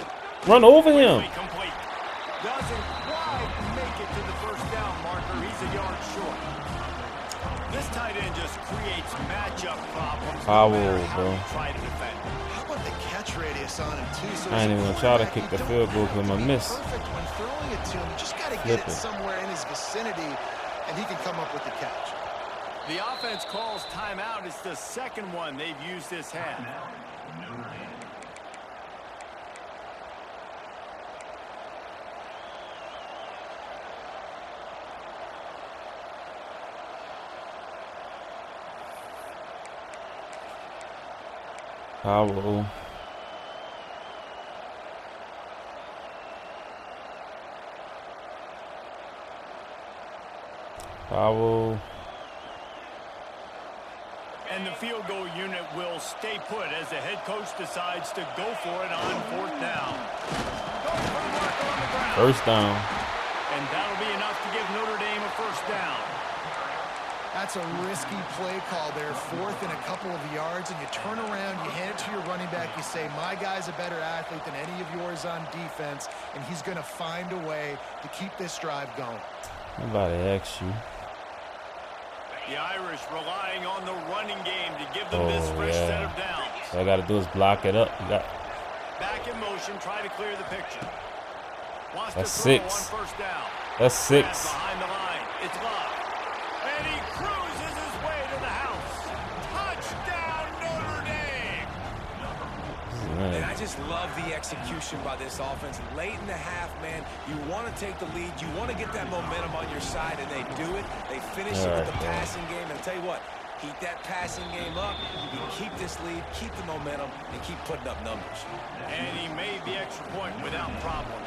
Run over him. Complete. Doesn't quite make it to the first down marker. He's a yard short. This tight end just creates matchup problems. Foul, no matter how bro. you try to defend. How about the catch radius on him, too? So I ain't as a even gonna try to quarterback, kick you the don't field goal have 'cause to I be miss. perfect when throwing it to him. You just got to Flip get it it. somewhere in his vicinity, and he can come up with the catch. The offense calls timeout. It's the second one they've used this half. Foul. Foul. And the field goal unit will stay put as the head coach decides to go for it on fourth down. Going for the marker on the ground. First down. And that'll be enough to give Notre Dame a first down. That's a risky play call there, fourth and a couple of yards, and you turn around, you hand it to your running back, you say, my guy's a better athlete than any of yours on defense, and he's going to find a way to keep this drive going. Nobody asked you. The Irish relying on the running game to give them this fresh set of downs. All I gotta do is block it up. You got Back in motion, try to clear the picture. Wants That's to throw 6. on first down. that's Pass 6. behind the line. It's blocked. And he cruises his way to the house. Touchdown, Notre Dame. And I just love the execution by this offense. Late in the half, man, you want to take the lead. You want to get that momentum on your side, and they do it. They finish it with the passing game. And I'll tell you what, keep that passing game up. You can keep this lead, keep the momentum, and keep putting up numbers. And he made the extra point without problem.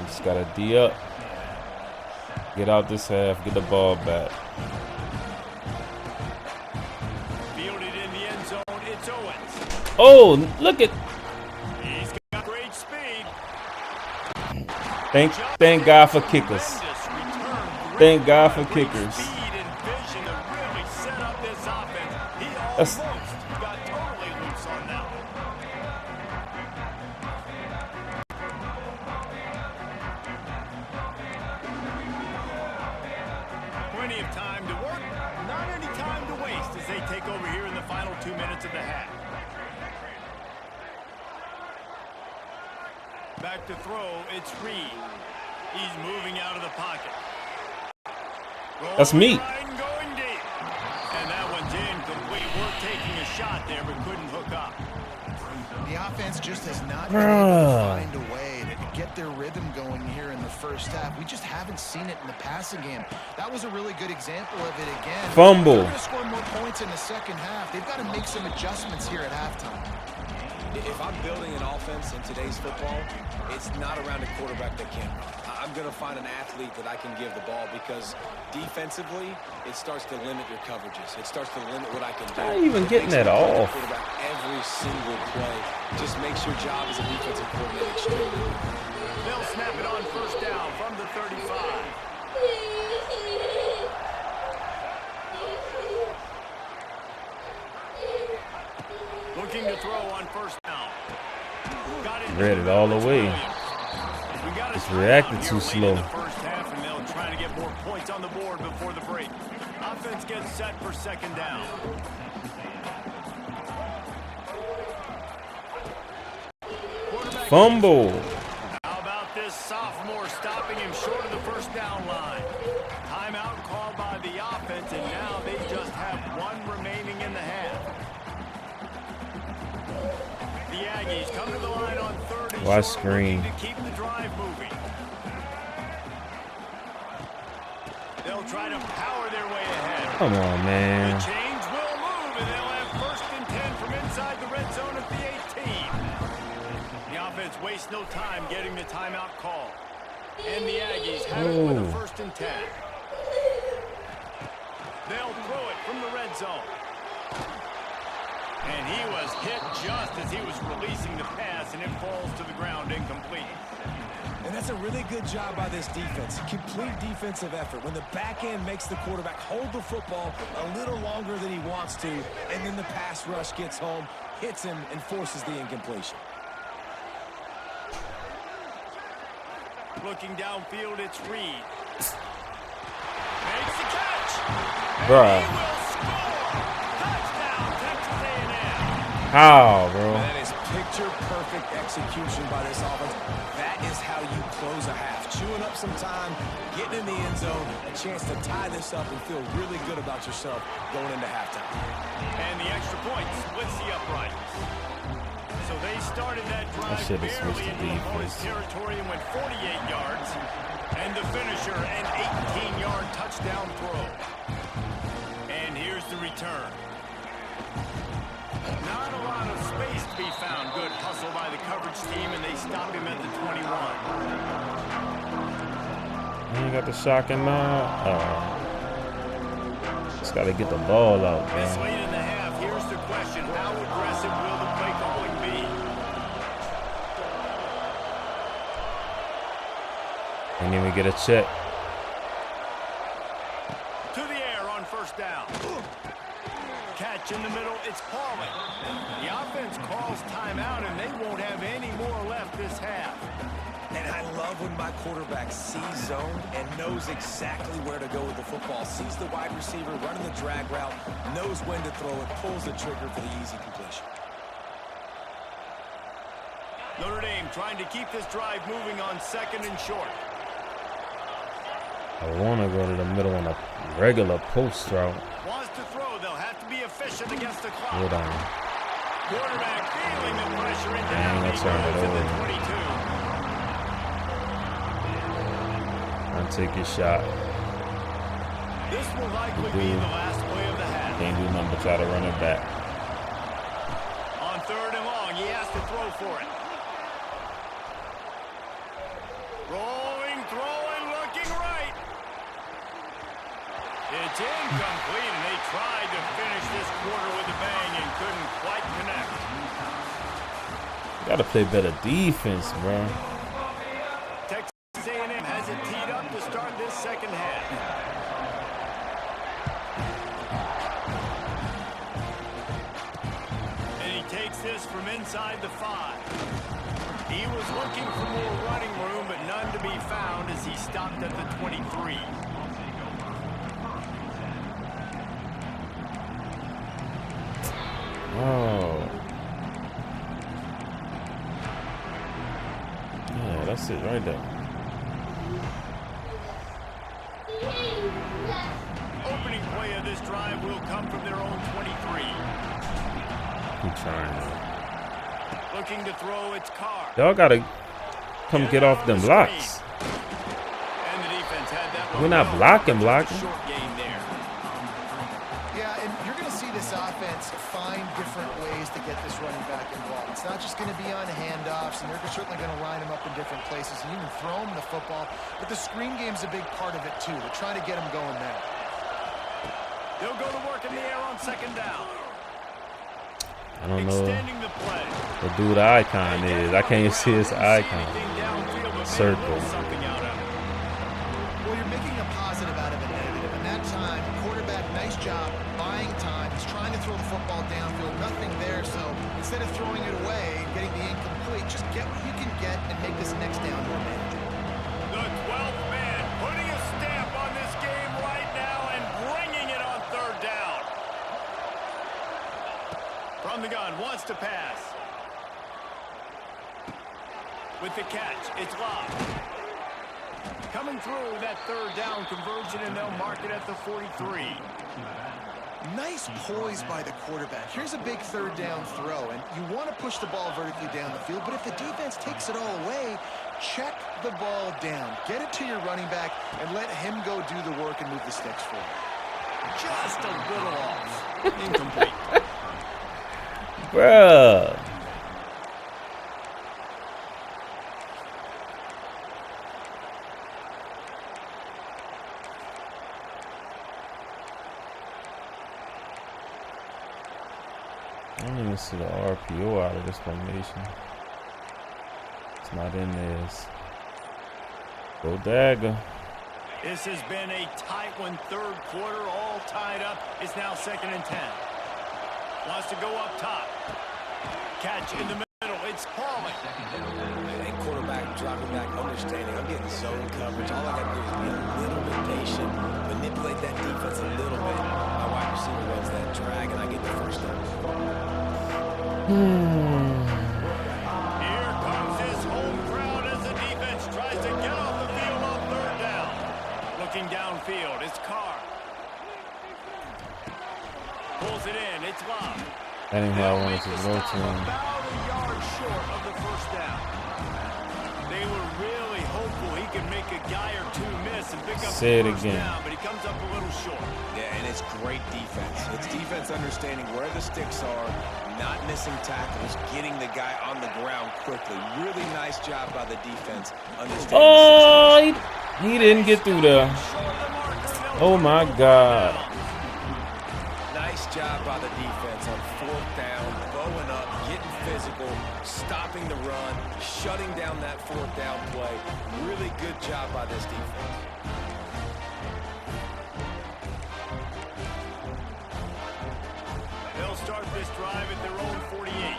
You just gotta D up. Get out this half. Get the ball back. Fielded in the end zone, it's Owens. Oh, look at. He's got great speed. Thank God for kickers. Tremendous return. Great Thank God for great kickers. Speed and vision to really set up this offense. He That's- almost got totally loose on that one. Plenty of time to work, not any time to waste as they take over here in the final 2 minutes of the half. Back to throw, it's Reed. He's moving out of the pocket. That's me. Going going deep. And that one's incomplete. We're taking a shot there, but couldn't hook up. offense just has not been able to find a way to get their rhythm going here in the first half. We just haven't seen it in the passing game. That was a really good example of it again. Fumble. They're going to score more points in the second half. They've got to make some adjustments here at halftime. If I'm building an offense in today's football, it's not around a quarterback that can run. I'm going to find an athlete that I can give the ball because defensively, it starts to limit your coverages. It starts to limit what I can do. Not even getting that off. Quarterback every single play just makes your job as a defensive coordinator extremely easy. They'll snap it on first down from the 35. Looking to throw on first down. Got it. Read it all the way. It's reacted too slow. The first half, and they'll try to get more points on the board before the break. Offense gets set for second down. Fumble. How about this sophomore stopping him short of the first down line? Timeout called by the offense, and now they just have one remaining in the half. The Aggies come to the line on third and Why short, screen? looking to keep the drive moving. They'll try to power their way ahead. Come on, The man. chains will move, and they'll have first and 10 from inside the red zone at the 18. The offense wastes no time getting the timeout call. And the Aggies have it with a first and 10. They'll throw it from the red zone. And he was hit just as he was releasing the pass, and it falls to the ground incomplete. And that's a really good job by this defense. Complete defensive effort. When the back end makes the quarterback hold the football a little longer than he wants to, and then the pass rush gets home, hits him, and forces the incompletion. Looking downfield, it's Reed. Makes the catch. Bruh. And he will score. Touchdown, Texas A&M. How, bro? That is picture-perfect execution by this offense. That is how you close a half. Chewing up some time, getting in the end zone, a chance to tie this up and feel really good about yourself going into halftime. And the extra point splits the uprights. So they started that drive should have switched barely to into opponent's defense. territory and went 48 yards. And the finisher, an 18-yard touchdown throw. And here's the return. Not a lot of space to be found. Good hustle by the coverage team, and they stop him at the 21. You got the shocking now. Just got to get the ball out, This man. late in the half, here's the question. How aggressive will the play calling be? Didn't even get a check. To the air on first down. Catch in the middle, it's Pauling. The offense calls timeout, and they won't have any more left this half. And I love when my quarterback sees zone and knows exactly where to go with the football. Sees the wide receiver running the drag route, knows when to throw it, pulls the trigger for the easy completion. Notre Dame trying to keep this drive moving on second and short. I want to go to the middle on a regular post route. Wants to throw, they'll have to be efficient against the clock. Hold on. Quarterback feeling the pressure and Yeah, down I'm he gonna turn it goes at the over. 22. I'll take your shot. This will likely be the last play of the half. Can't do nothing but try to run it back. On third and long, he has to throw for it. Rolling, throwing, looking right. It's incomplete, and they tried to finish this quarter with a bang and couldn't quite connect. Gotta play better defense, bro. Texas A&M has it teed up to start this second half. And he takes this from inside the 5. He was looking for more running room, but none to be found as he stopped at the 23. Oh. Yeah, that's it right there. Opening play of this drive will come from their own 23. Keep trying. Looking to throw, it's Carr. Y'all gotta come get off them blocks. And the defense had that one. We're not well. blocking. Short game there. Yeah, and you're going to see this offense find different ways to get this running back involved. It's not just going to be on handoffs, and they're certainly going to line him up in different places and even throw him the football. But the screen game's a big part of it, too. They're trying to get him going there. They'll go to work in the air on second down. I don't know Extending the play. what dude the icon is. I can't see his icon. Circle. Something out of it. Well, you're making a positive out of a negative. And that time, quarterback, nice job buying time. He's trying to throw the football downfield. Nothing there. So instead of throwing it away and getting the incomplete, just get what you can get and make this next down more manageable. The 12th man putting a stamp on this game right now and bringing it on third down. From the gun, wants to pass. With the catch, it's Love. Coming through that third down conversion, and they'll mark it at the 43. Nice poise by the quarterback. Here's a big third down throw, and you want to push the ball vertically down the field, but if the defense takes it all away, check the ball down. Get it to your running back and let him go do the work and move the sticks for you. Just a little off. Incomplete. Bruh. I don't even see the RPO out of this formation. It's not in this. Go dagger. This has been a tight one, third quarter, all tied up. It's now 2nd and 10. Wants to go up top. Catch in the middle. It's Hurley. And quarterback dropping back, understanding I'm getting zone coverage. All I got to do is be a little bit patient, manipulate that defense a little bit. My wide receiver runs that drag, and I get the first down. Here comes his home crowd as the defense tries to get off the field on third down. Looking downfield, it's Carr. Pulls it in, it's Love. That ain't how I wanted to go to him. About a yard short of the first down. They were really hopeful he could make a guy or two miss and pick up Say the it first again. down, but he comes up a little short. Yeah, and it's great defense. It's defense understanding where the sticks are, not missing tackles, getting the guy on the ground quickly. Really nice job by the defense. Understanding Oh, he didn't get through there. Oh my God. Nice job by the defense on fourth down, bowing up, getting physical, stopping the run, shutting down that fourth down play. Really good job by this defense. They'll start this drive at their own 48.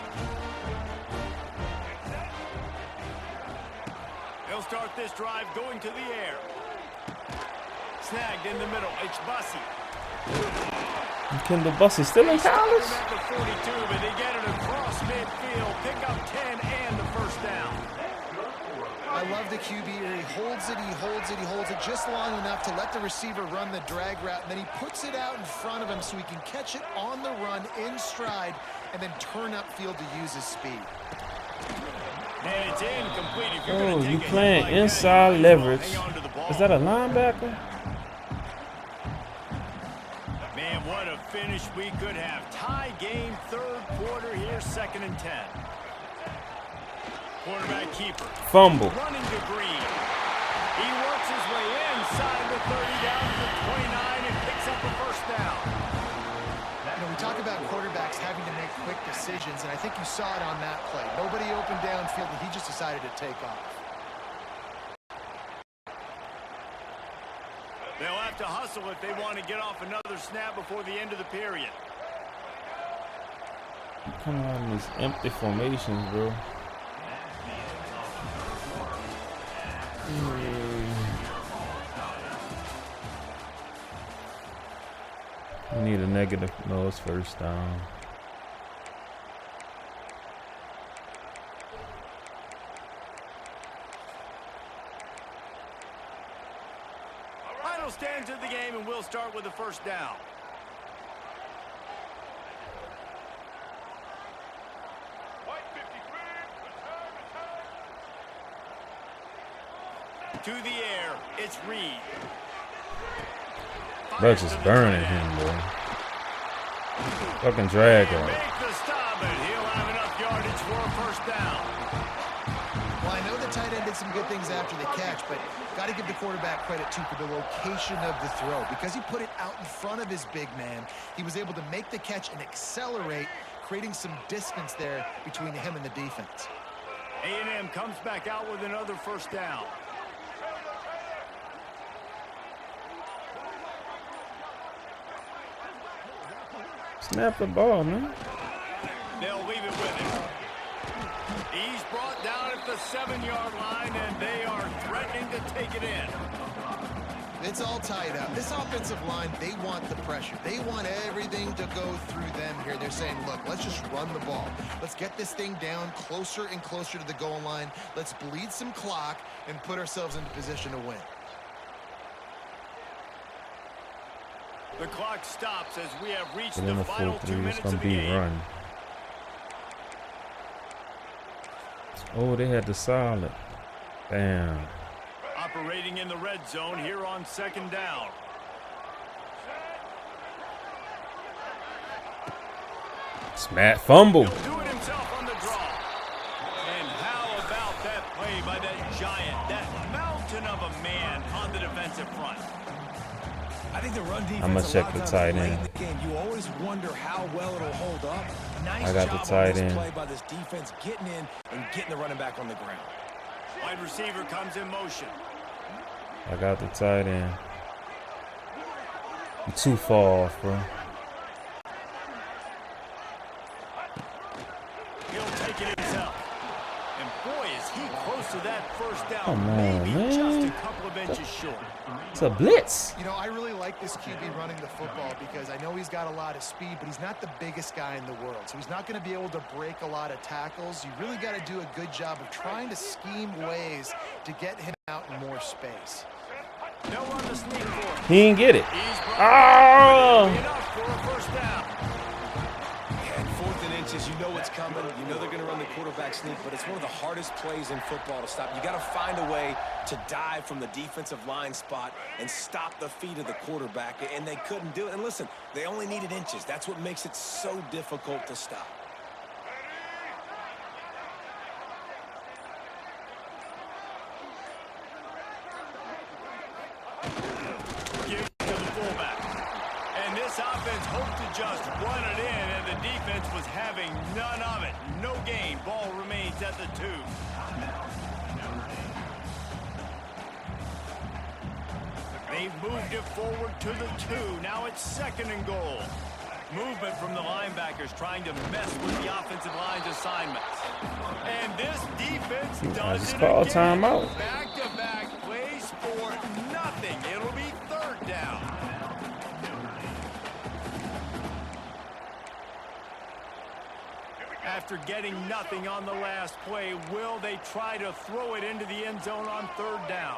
They'll start this drive going to the air. Snagged in the middle. It's Bussey. Kendall Bussey still in college? At the 42, but they get it across midfield. Pick up 10 and the first down. I love the QB here. He holds it, he holds it, he holds it just long enough to let the receiver run the drag route, and then he puts it out in front of him so he can catch it on the run in stride and then turn upfield to use his speed. And it's incomplete. If you're Oh, gonna take you a hit playing like that, inside you might as well leverage. hang on to the ball. Is that a linebacker? Man, what a finish we could have. Tie game, third quarter here, 2nd and 10. Quarterback keeper. Fumble. Running to Green. He works his way inside the 30 down to the 29 and picks up a first down. You know, we talk about quarterbacks having to make quick decisions, and I think you saw it on that play. Nobody opened downfield, and he just decided to take off. They'll have to hustle if they want to get off another snap before the end of the period. Coming out in these empty formations, bro. We need a negative. No, it's first down. Final stands of the game, and we'll start with the first down. To the air, it's Reed. Bro, just burning him, bro. Fucking drag And out. make the stop, and he'll have enough yardage for a first down. Well, I know the tight end did some good things after the catch, but got to give the quarterback credit, too, for the location of the throw. Because he put it out in front of his big man, he was able to make the catch and accelerate, creating some distance there between him and the defense. A&M comes back out with another first down. Snap the ball, man. They'll leave it with him. He's brought down at the 7-yard line, and they are threatening to take it in. It's all tied up. This offensive line, they want the pressure. They want everything to go through them here. They're saying, look, let's just run the ball. Let's get this thing down closer and closer to the goal line. Let's bleed some clock and put ourselves into position to win. The clock stops as we have reached But in the the final 2 4-3, it's minutes gonna of the be game. run. Oh, they had the solid. Damn. Operating in the red zone here on 2nd down. Smack fumble. He'll do it himself on the draw. And how about that play by that giant, that mountain of a man on the defensive front? I think the run defense, I'ma a lot check of the times tight late end. in the game, you always wonder how well it'll hold up. Nice I got the job tight on this end. play by this defense, getting in and getting the running back on the ground. Wide receiver comes in motion. I got the tight end. You too far off, bro. He'll take it himself. And boy, is he close to that first down. Come on, Maybe man. just a couple of inches short. It's a blitz. You know, I really like this QB running the football because I know he's got a lot of speed, but he's not the biggest guy in the world. So he's not going to be able to break a lot of tackles. You really got to do a good job of trying to scheme ways to get him out in more space. No run to sneak for him. He didn't get it. He's Oh! enough for a first down. And 4th and inches, you know what's coming. You know they're going to run the quarterback sneak, but it's one of the hardest plays in football to stop. You got to find a way to dive from the defensive line spot and stop the feet of the quarterback, and they couldn't do it. And listen, they only needed inches. That's what makes it so difficult to stop. Give to the fullback. And this offense hoped to just run it in, and the defense was having none of it. No gain. Ball remains at the 2. They've moved it forward to the 2. Now it's 2nd and goal. Movement from the linebackers trying to mess with the offensive line's assignments. And this defense does just it called again. timeout. Back-to-back plays for nothing. It'll be 3rd down. After getting nothing on the last play, will they try to throw it into the end zone on 3rd down?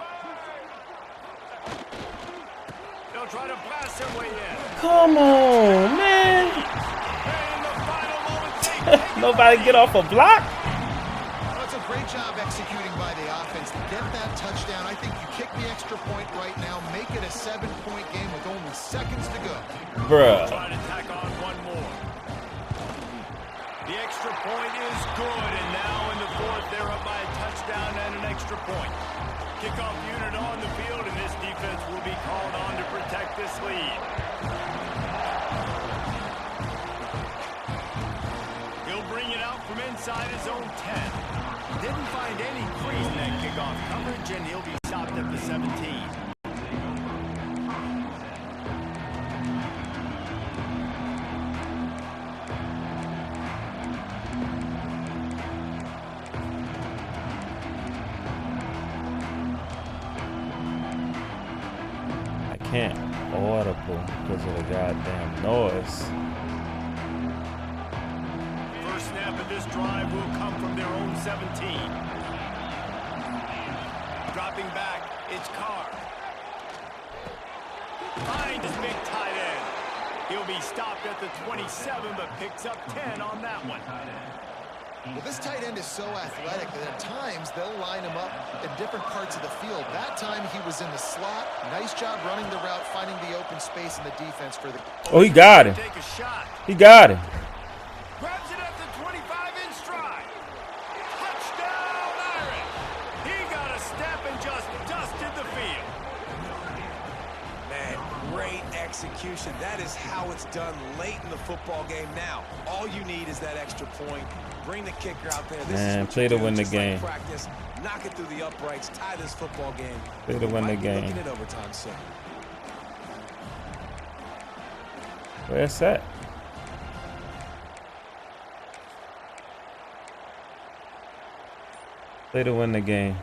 They'll try to blast their way in. Come on, man. And in the final moments, they take it Nobody away. get off a block. Well, it's a great job executing by the offense to get that touchdown. I think you kick the extra point right now, make it a 7-point game with only seconds to go. Bruh. Trying to tack on one more. The extra point is good, and now in the 4th, they're up by a touchdown and an extra point. Kickoff unit on the field, and this defense will be called on to protect this lead. He'll bring it out from inside his own 10. Didn't find any crease in that kickoff coverage, and he'll be stopped at the 17. I can't audible because of the goddamn noise. First snap of this drive will come from their own 17. Dropping back, it's Carr. Finds his big tight end. He'll be stopped at the 27, but picks up 10 on that one. Well, this tight end is so athletic that at times they'll line him up in different parts of the field. That time he was in the slot. Nice job running the route, finding the open space in the defense for the... Oh, he got him. Take a shot. He got him. Grabs it at the 25 in stride. Touchdown, Irish. He got a step and just dusted the field. Man, great execution. That is how it's done late in the football game now. All you need is that extra point. Bring the kicker out there. This Man, is what play you to do, win the just like game. practice. Knock it through the uprights. Tie this football game. Play to win the Might be looking game. at overtime soon. Where's that? Play to win the game.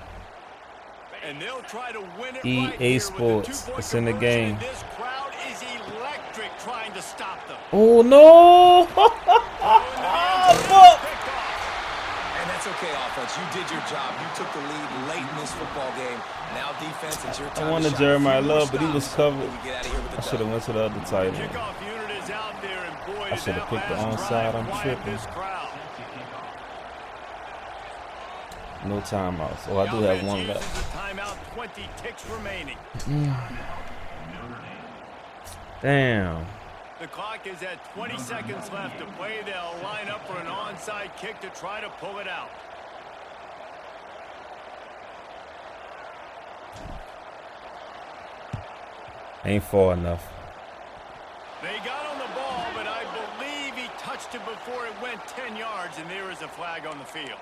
And they'll try to win it EA right here with Sports. the two-point It's in the conversion, game. and this crowd is electric trying to stop them. Oh no! And that's okay, offense. You did your job. You took the lead late in this football game. Now defense, it's your time. I wanted to shine. Jeremiah A few more Love, but he was stops covered. before we get out of here with the I should have dub. went to the other tight end. Kickoff unit is out there, and boy, I did should have that picked the last onside. drive I'm quiet tripping. this crowd. No timeouts. Oh, I do The have offense one uses left. a timeout, 20 ticks remaining. Damn. The clock is at 20 seconds left to play. They'll line up for an onside kick to try to pull it out. Ain't far enough. They got on the ball, but I believe he touched it before it went 10 yards, and there is a flag on the field.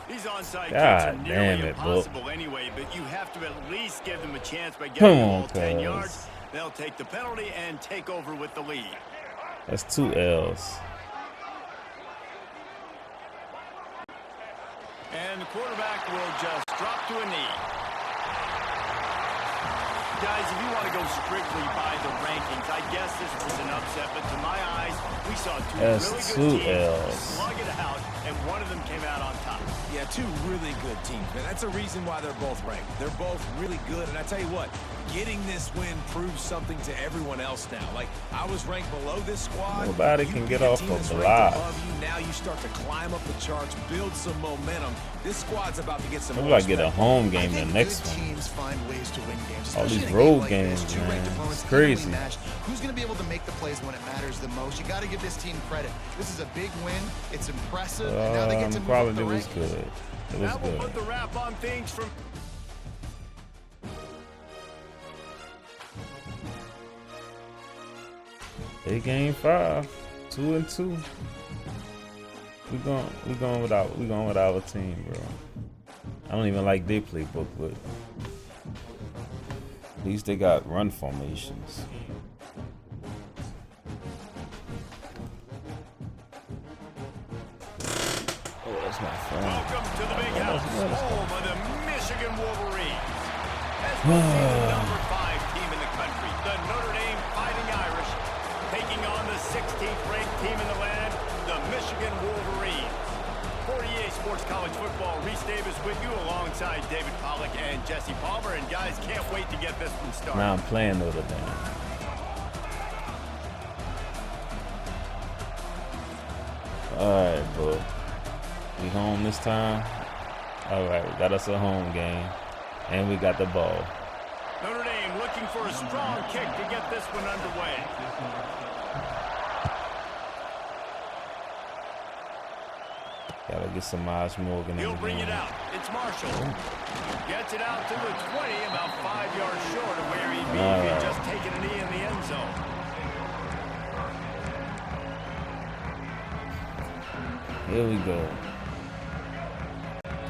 These onside kicks are God nearly damn it, Book. impossible anyway, but you have to at least give them a chance by Come getting the on, ball 10 cuz. yards. They'll take the penalty and take over with the lead. That's 2 L's. And the quarterback will just drop to a knee. Guys, if you want to go strictly by the rankings, I guess this was an upset, but to my eyes, we saw two That's really good 2 teams L's. slug it out, and one of them came out on top. Yeah, two really good teams, man. That's a reason why they're both ranked. They're both really good, and I tell you what, getting this win proves something to everyone else now. Like, I was ranked below this squad. Nobody You can beat get a off team of that's the ranked lie. above you. Now you start to climb up the charts, build some momentum. This squad's about to get some Maybe more I get a respect. home I game the think next good one. teams find ways to win games. All especially these in a road game like this. games, Two ranked man. opponents, It's crazy. evenly matched. Who's going to be able to make the plays when it matters the most? You got to give this team credit. This is a big win. It's impressive. And now they get to move up the Quality was rankings. good. It was That will good. put the wrap on things from... They game 5, 2-2. We going with our team, bro. I don't even like their playbook, but at least they got run formations. Oh, that's my phone. Welcome to the big house, what is home of the Michigan Wolverines. As we see the number 5 team in the country, the Notre Dame Fighting Irish, taking on the 16th ranked team in the land, the Michigan Wolverines. 48 Sports College Football, Reese Davis with you alongside David Pollack and Jesse Palmer. And guys, can't wait to get this one started. Now I'm playing Notre Dame. Alright, bro. We home this time? Alright, we got us a home game. And we got the ball. Notre Dame looking for a strong kick to get this one underway. Gotta get some Miles Morgan in He'll the bring game. it out. It's Marshall. Gets it out to the 20, about 5 yards short of where he'd be if he had just taken a knee in the end zone. Here we go.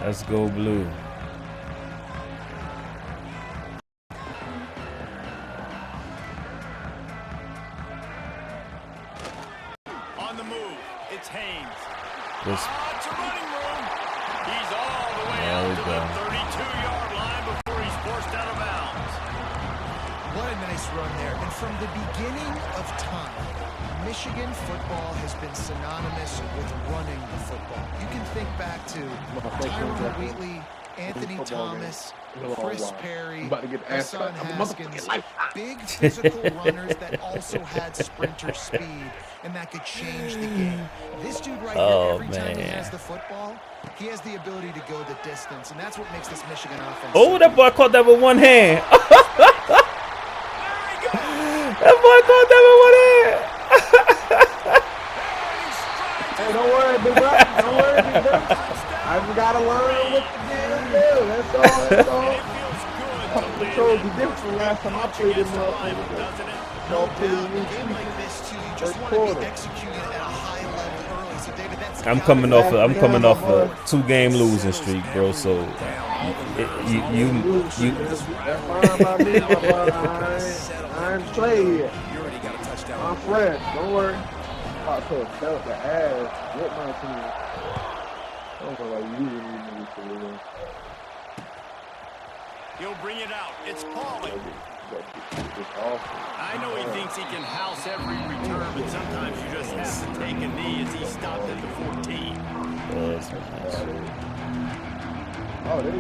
Let's go blue. On the move, it's Haynes. This It's a running room. He's all the way There out we to go. the 32-yard line before he's forced out of bounds. What a nice run there. And from the beginning of time, Michigan football has been synonymous with running the football. You can think back to Tyrone Wheatley, Anthony football game. Thomas, In a long Chris while. Perry, I'm about to get asked. Hassan I'm a Haskins, motherfucking life. big physical runners that also had sprinter speed, and that could change the game. This dude right here, every time he has the football, he has the ability to go the distance, and that's what makes this Michigan offense. Oh, that boy caught that with one hand. That boy caught that with one hand. Hey, don't worry, big bro. Don't worry, big bro. I just gotta learn what the damn do. That's all. That's all. Controls are different from last time I played this motherfucker. No doubt, a game like this too, you just want to be executing at a high level early. So David, that's I'm coming off a 2-game losing streak, bro. So you That's fine by me, my brother. I ain't play yet. You already got a touchdown. I'm fresh. Don't worry. I'm about to belt the ass with my team. I don't know like you really for real. He'll bring it out. It's Pauly. It's awful. I know he thinks he can house every return, but sometimes you just have to take a knee as he stopped at the 14. that's nice. Oh, okay.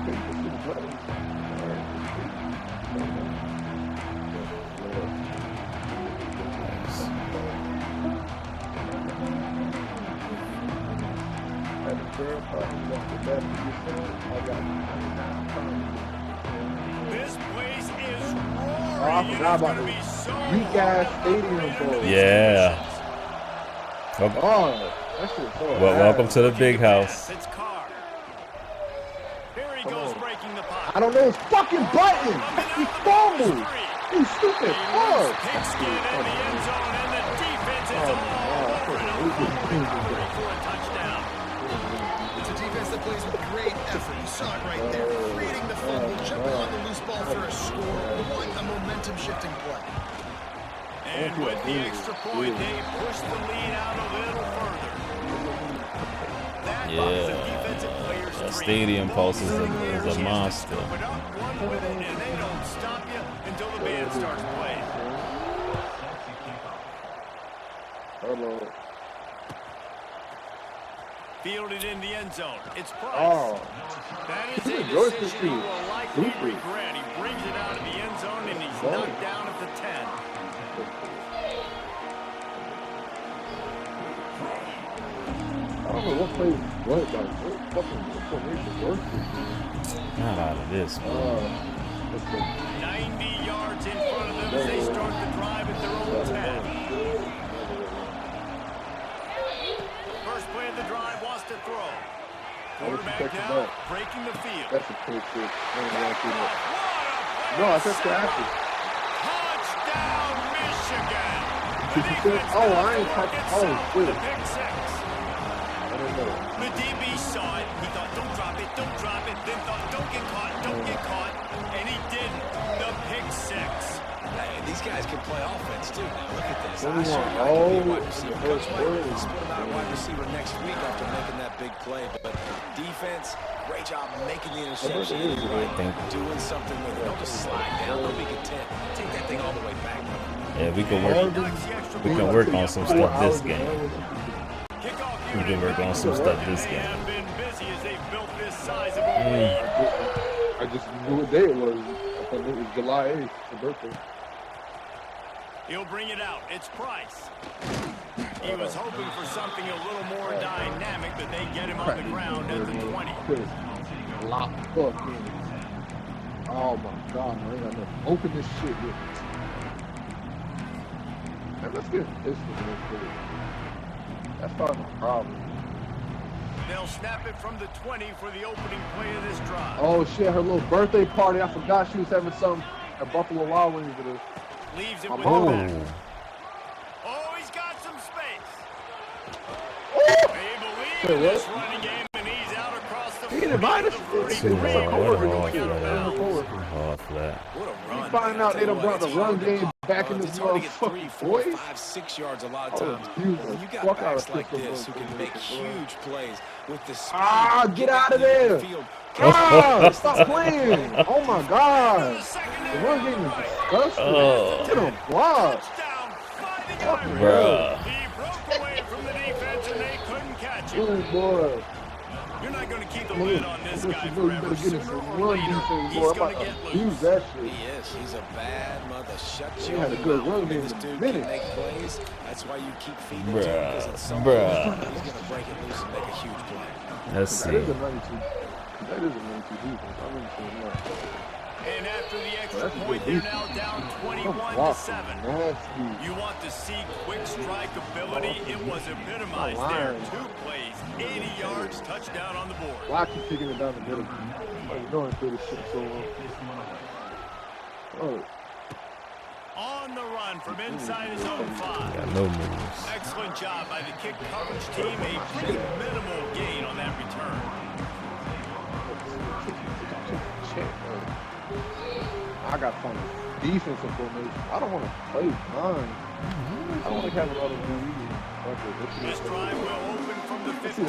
This is great. This place is Oh, I roaring. forgot about this weak ass stadium, bro. Yeah. Oh, that shit's so Well, bad. welcome to the big house. It's Carr. Here he goes, breaking the pocket. I don't know his fucking button. He fumbled. You stupid fuck. Pigskin in the end zone, and the defense is all over it. A recovery for a touchdown. It's a defense that plays with great effort. You saw it right there, creating the fumble, jumping on the loose ball for a score. What a momentum-shifting play. And with the extra point, they push the lead out a little further. That is a defensive player's That dream. stadium pulse is Those a players monster. just open up, one with it, and they don't stop you until the band starts playing. Hello. Fielded in the end zone. It's Price. Oh, That is a George decision he will likely regret. He brings it out of the end zone, and he's knocked down at the 10. I don't know what play what fucking formation works. Not out of this, man. 90 yards in front of them as they start the drive at their own 10. First play of the drive wants to throw. Quarterback now breaking the field. That's a pretty shit. No, No, I said after. touchdown, Michigan. Did you say? Oh, I ain't touching. Oh, shit. Pick six. I don't know. The DB saw it. He thought, don't drop it, don't drop it. Then thought, don't get caught, don't get caught. And he didn't. The pick six. Hey, these guys can play offense too. Now look at this. What do you I want? sure like to be a wide Oh, receiver. the Coach first might word. split him out wide receiver next week after making that big play. But defense, great job making the interception. Right, doing something with it. Don't just slide down. Don't be content. Take that thing all the way back. Yeah, we can work on some stuff this game. We can work on some stuff this game. Have been busy as they built this sizable lead. I just knew what day it was. I thought it was July 8th, the birthday. He'll bring it out. It's Price. He was hoping for something a little more dynamic, but they get him on the ground at the 20. Lock fuck in. Oh my god, man. I ain't got nothing. Open this shit with. Man, let's get this one real quick. That's starting a problem. They'll snap it from the 20 for the opening play of this drive. Oh shit, her little birthday party. I forgot she was having something at Buffalo Wild Wings with us. Leaves it My with ball. the back. Oh, he's got some space. They believe in this running game, and he's out across the He didn't invite us. Too hard. What a hard Forward. flat. Hard flat. What a run. Find out they done brought the run game back in this It's hard to get 3, motherfucking 4, boys. 5, 6 yards a lot of Oh, times. Jesus. When you got Fuck out backs of like football this who can for make the huge plays with the speed. Ah, get out of the open there. field. God, stop playing. Oh my god. The run game is disgusting. Oh. Get him blocked. Touchdown, fighting Fucking Irish. Bruh. He broke away from the defense, and they couldn't catch him. Good boy. You're not going to keep the Look, lid on this look, guy you know you forever. better get in Sooner some or run later, defense, he's boy. I'm going to about get to use loose. that shit. He is. He's a bad mother. Shut He your had a good mouth. run I mean, game this in a dude minute. can make plays. That's why you keep feeding it to him, because at some Bruh. point, he's going to break it loose and make a huge play. Let's That see. is a 92. That is a 92 defense. I'm gonna say that. And after the extra That's a point, good they're now down Come 21-7. nasty. You want to see quick strike ability? It was epitomized there. 2 plays, 80 yards, touchdown on the board. Why I keep kicking it down the middle? Like, knowing through this shit so long. Oh, On the run from inside his own 5. Got no moves. Excellent job by the kick coverage team. A pretty minimal gain on that return. I got fun. Defensive formation. I don't want to play mine. I don't want to have a lot of This drive will open from the 15.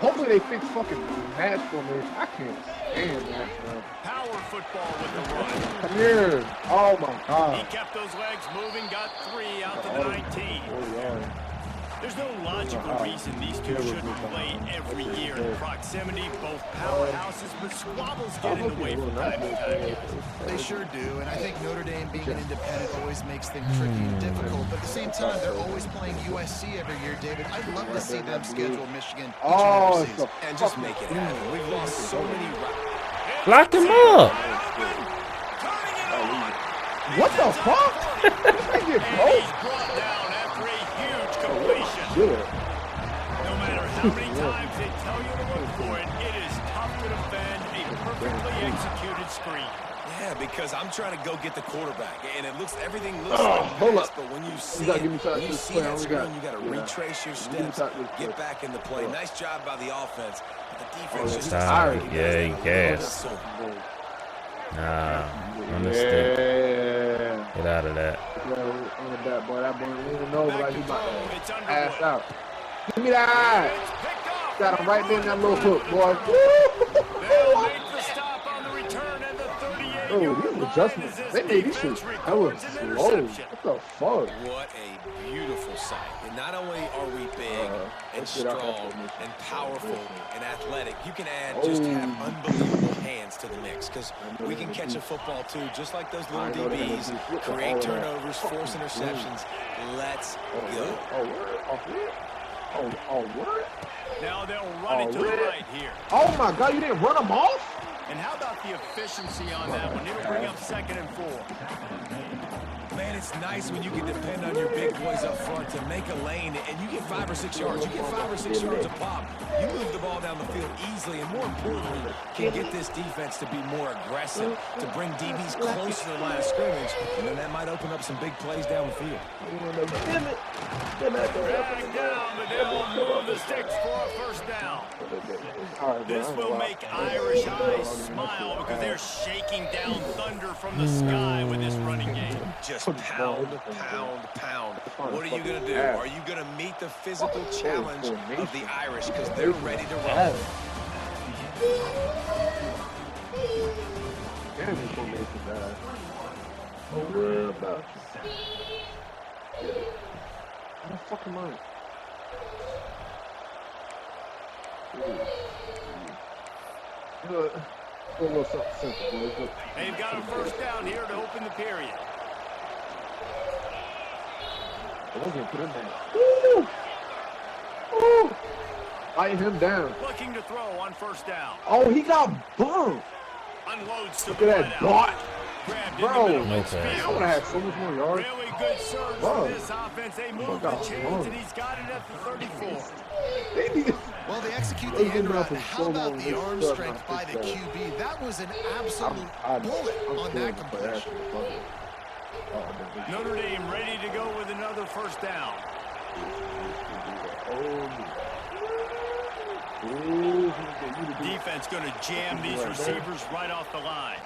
Hopefully they fix fucking match formation. I can't stand that, man. Power football with the run. Come here. Oh my He god. kept those legs moving, got 3 out to the 19. Oh, yeah. There's no logical reason these two shouldn't play every year in proximity. Both powerhouses, but squabbles get in the way from time to time. They sure do, and I think Notre Dame being an independent always makes things tricky and difficult. But at the same time, they're always playing USC every year, David. I'd love to see them schedule Michigan each and Oh, every it's season. a And just fucking make it happen. We've lost so many rounds. Lock him up. Turning it on. What the fuck? They get And broke? he's brought down after a huge completion. Shit. No matter how many times they tell you to look for it, it is tough to defend a perfectly executed screen. Yeah, because I'm trying to go get the quarterback, and everything looks Oh, like hold pass, up. but when you see gotta it, give me time when to you just see play. that We screen, got- you got to yeah. retrace your Give me steps, time to get play. back in the play. Yeah. Nice job by the offense, but the defense Oh, just Sorry. doesn't Yeah, he get gassed. so Nah. Understand. Yeah. Get out of that. Yeah, on the back, boy. That boy didn't even know Back like to he about throw. It's to underway. ass out. Give me that. It's picked off. Got him right there in that little hook, boy. They'll Woo! make the stop on the return and the 38-yard Oh, line these as adjustments. this They made these defense shit hella records an slow. interception. What the fuck? What a beautiful sight. And not only are we big and let's get out that strong formation. and powerful and athletic, you can add just have unbelievable hands to the mix, because we can catch a football too, just like those little I know they're gonna DBs, do all create that. turnovers, force interceptions. Let's go. Oh, word? Oh, word? Oh, word? Now they'll run it to the really? right here. Oh my God, you didn't run them off? And how about the efficiency on that one? It'll bring up 2nd and 4. Man, it's nice when you can depend on your big boys up front to make a lane, and you get 5 or 6 yards. You get 5 or 6 yards a pop. You move the ball down the field easily, and more importantly, can get this defense to be more aggressive, to bring DBs close to the line of scrimmage, and then that might open up some big plays down the field. Damn it. Drag down, but they'll move the sticks for a first down. All right, bro, This I ain't will gonna make lie. Irish eyes smile because they're shaking down thunder from the sky with this running game. Just pound, pound, pound. What are you going to do? Are you going to meet the physical challenge of the Irish, because they're ready to roll? Damn, this formation bad. Don't worry about you. What the fuck am I? A little something simple, boys. Look. They've got a first down here to open the period. I was gonna put him down. Woo! Woo! Light him down. Looking to throw on first down. Oh, he got bumped. Unloads to Look the at right that out. dot. Grabbed in Bro, the middle no of the pass. I field. would have had so much more yards. Really good surge Bro. from this offense. They move the got chains, blown. and he's got it at the 34. They need Well, they execute Those the end didn't route. happen How so about long, the they arm still strength not by the fixed QB? That was an absolute I'm bullet on scared that to play that completion. shit. Fuck it. Oh, man. Notre Dame ready to go with another first down. Defense going to jam these receivers right off the line.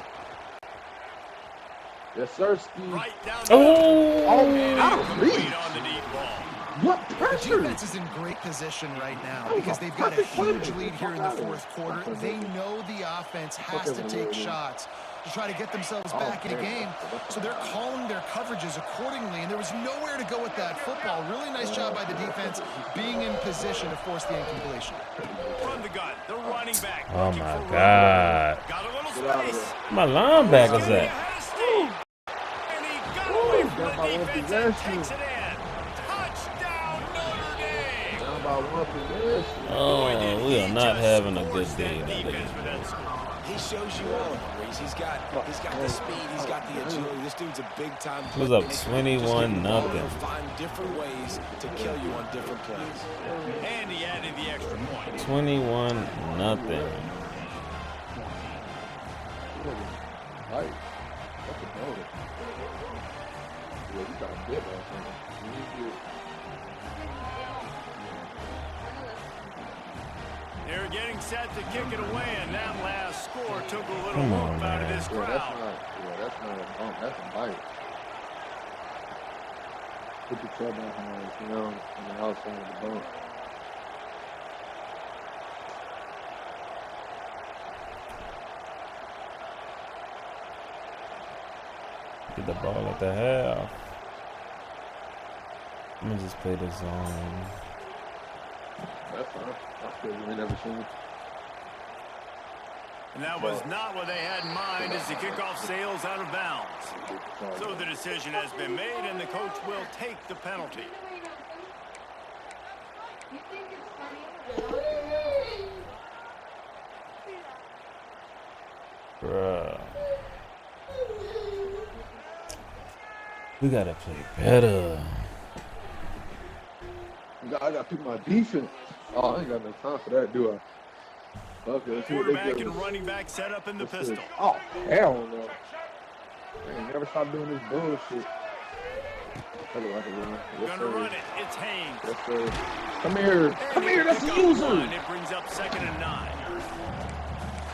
Yes, sir, Steve. Right down the Oh, and out of incomplete reach. on the deep ball. What The pressure? defense is in great position right now because they've got a huge lead here in the fourth quarter. They know the offense has to take shots to try to get themselves back in a game. So they're calling their coverages accordingly, and there was nowhere to go with that football. Really nice job by the defense being in position to force the incompletion. From the gun, the running back. Oh looking my for God. room. Got a little space. My linebacker's Getting at. ahead of steam. And he got away from That's my the one defense and possession. takes it in. Touchdown, Notre Dame. Down by one possession. Oh, we are not having a good day today. Defense for that score. He shows you all, Reese. He's got the speed, he's got the agility. This dude's a big-time Who's player. up Just 21-0? he'll find different ways to kill you on different plays. And he added the extra point. 21-0. Right. That's a bonus. Yeah, you got a bit on something. They're getting set to kick it away, and that last score took a little Come on, oomph out of man. this Yeah, crowd. that's not a bump. That's a bite. Put the tread behind, you know, on the outside of the bump. Get the ball at the half. Let me just play this zone. That's fine. I still ain't never seen it. And that was not what they had in mind as the kickoff sails out of bounds. So the decision has been made, and the coach will take the penalty. Bruh. We gotta play better. I got to pick my defense. Oh, I ain't got no time for that, do I? Okay, let's see what they Quarterback give and us. running back set up in the What's this? pistol. Oh, hell no. Man, never stop doing this bullshit. That look like a run. Yes, Gonna sir. run it. It's Haynes. Yes, sir. Come here. Come here. That's a Pick up loser. one. It brings up 2nd and 9.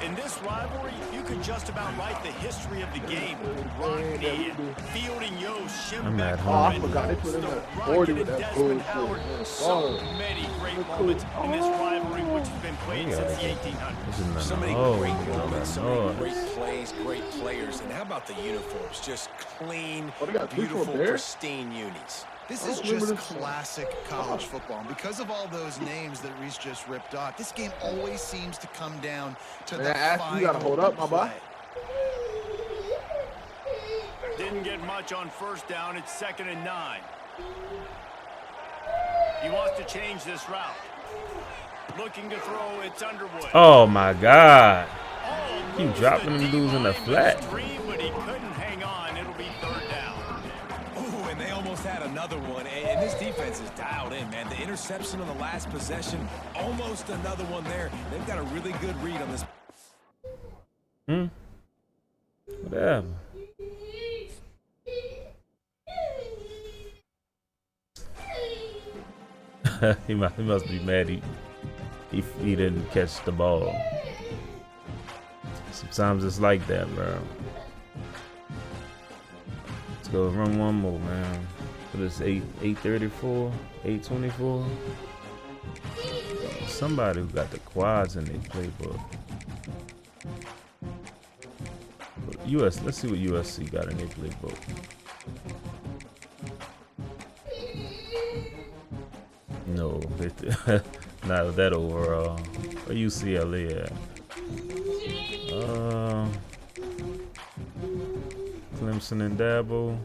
In this rivalry, you could just about write the history of the game. Rockney and Fielding Yost, I'm at Schimbeck, home. Oh, I and forgot they put in the that Rocket 40 and with that Desmond bullshit. Howard. Man, So fuck. many great Look moments cool. in this rivalry, which has been played We since gotta the get 1800s. this in the So many hole. great All moments, that so many noise. great plays, great players. And how about the uniforms? Just clean, Oh, they got beautiful, people there? pristine unis. This I is don't remember just this one. classic college football. And because of all those names that Reese just ripped off, this game always seems to come down to Man, the Ash, final you gotta hold up, my boy. play. Didn't get much on 1st down. It's 2nd and 9. He wants to change this route. Looking to throw. It's Underwood. Oh my God. Almost Keep dropping them dudes in the D-line flat. was dream, but he couldn't hang on. It'll be 3rd down. Ooh, and they almost had another one. And this defense is dialed in, man. The interception on the last possession, almost another one there. They've got a really good read on this. Whatever. he must be mad he didn't catch the ball. Sometimes it's like that, bro. Let's go run one more, man. What is 8:34, 8:24? Somebody who got the quads in their playbook. Let's see what USC got in their playbook. No, not that overall. Where UCLA at? Clemson and Dabo.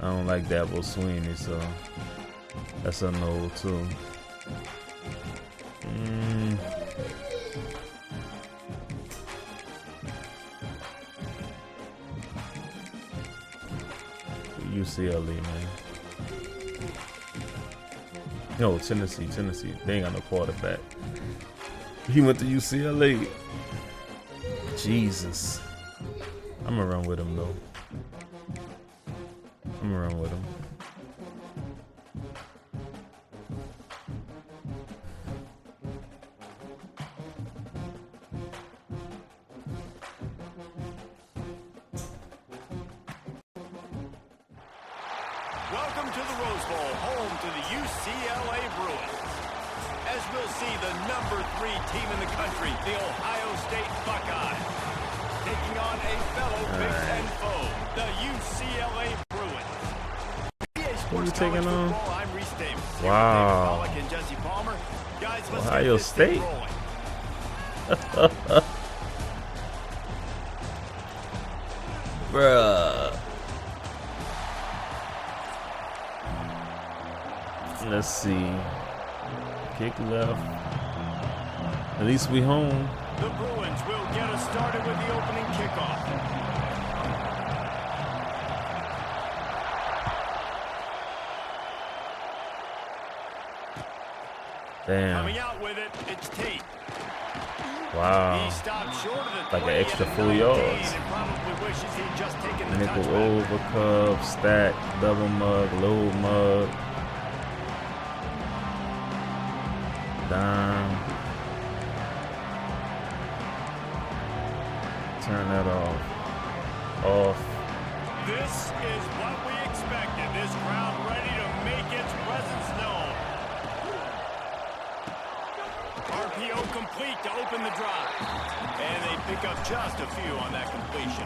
I don't like Dabo Sweeney, so that's a no too. UCLA, man. No, Tennessee. They ain't got no quarterback. He went to UCLA. Jesus. I'm gonna run with him though. I'm gonna run with him. Welcome to the Rose Bowl, home to the UCLA Bruins. As we'll see the #3 team in the country, the Ohio State Buckeyes, taking on a fellow Big Ten foe, the UCLA Bruins. Who are you taking on? I'm Reese Davis. Wow. And Jesse Palmer. Guys, let's Ohio get this thing State. rolling. Bruh. Let's see. Kick left. At least we home. The Bruins will get us started with the opening kickoff. Damn. Coming out with it, it's Tate. Wow. He stopped short of the Like an 20 extra and 4 19 yards. and probably wishes he'd just taken the Nickel touchback. over cup, stack, double mug, low mug. Dime. Turn that off. Off. This is what we expected. This crowd ready to make its presence known. RPO complete to open the drive. And they pick up just a few on that completion.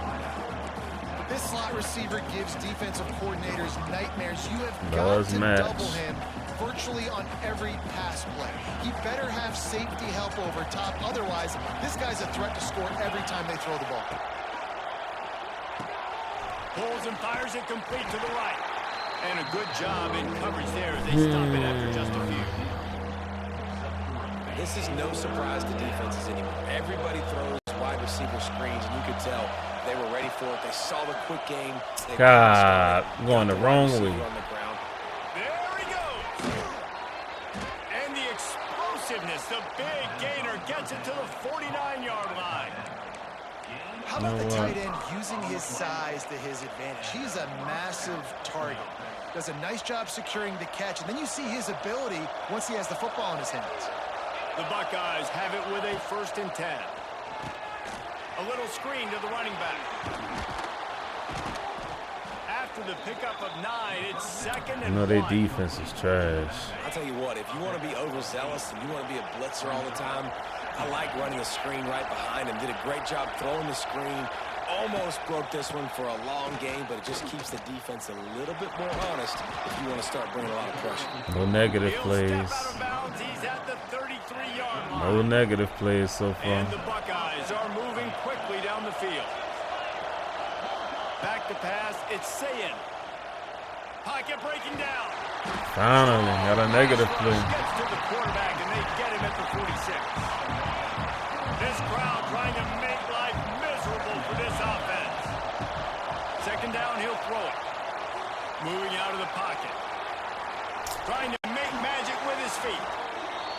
This slot receiver gives defensive coordinators nightmares. You have Does got to match. double him virtually on every pass play. He better have safety help over top. Otherwise, this guy's a threat to score every time they throw the ball. Pulls and fires it complete to the right. And a good job in coverage there as they stop it after just a few. This is no surprise to defenses anymore. Everybody throws wide receiver screens, and you could tell they were ready for it. They saw the quick game. They God, got going the wide wrong receiver way. on the ground. There he goes. And the explosiveness, the big gainer gets it to the 49-yard line. How about You know the what? tight end using his size to his advantage? He's a massive target. Does a nice job securing the catch. And then you see his ability once he has the football in his hands. The Buckeyes have it with a 1st and 10. A little screen to the running back. After the pickup of 9, it's 2nd You and know their 1. defense is trash. I'll tell you what, if you want to be overzealous and you want to be a blitzer all the time, I like running a screen right behind him. Did a great job throwing the screen. Almost broke this one for a long game, but it just keeps the defense a little bit more honest if you want to start bringing a lot of pressure. No negative He'll plays. step out of bounds. He's at the 33-yard line. No negative plays so far. And the Buckeyes are moving quickly down the field. Back to pass, it's Sayin. Pocket breaking down. Finally, got a negative play. Gets to the quarterback, and they get him at the 46. This crowd trying to make life miserable for this offense. 2nd down, he'll throw it. Moving out of the pocket. Trying to make magic with his feet.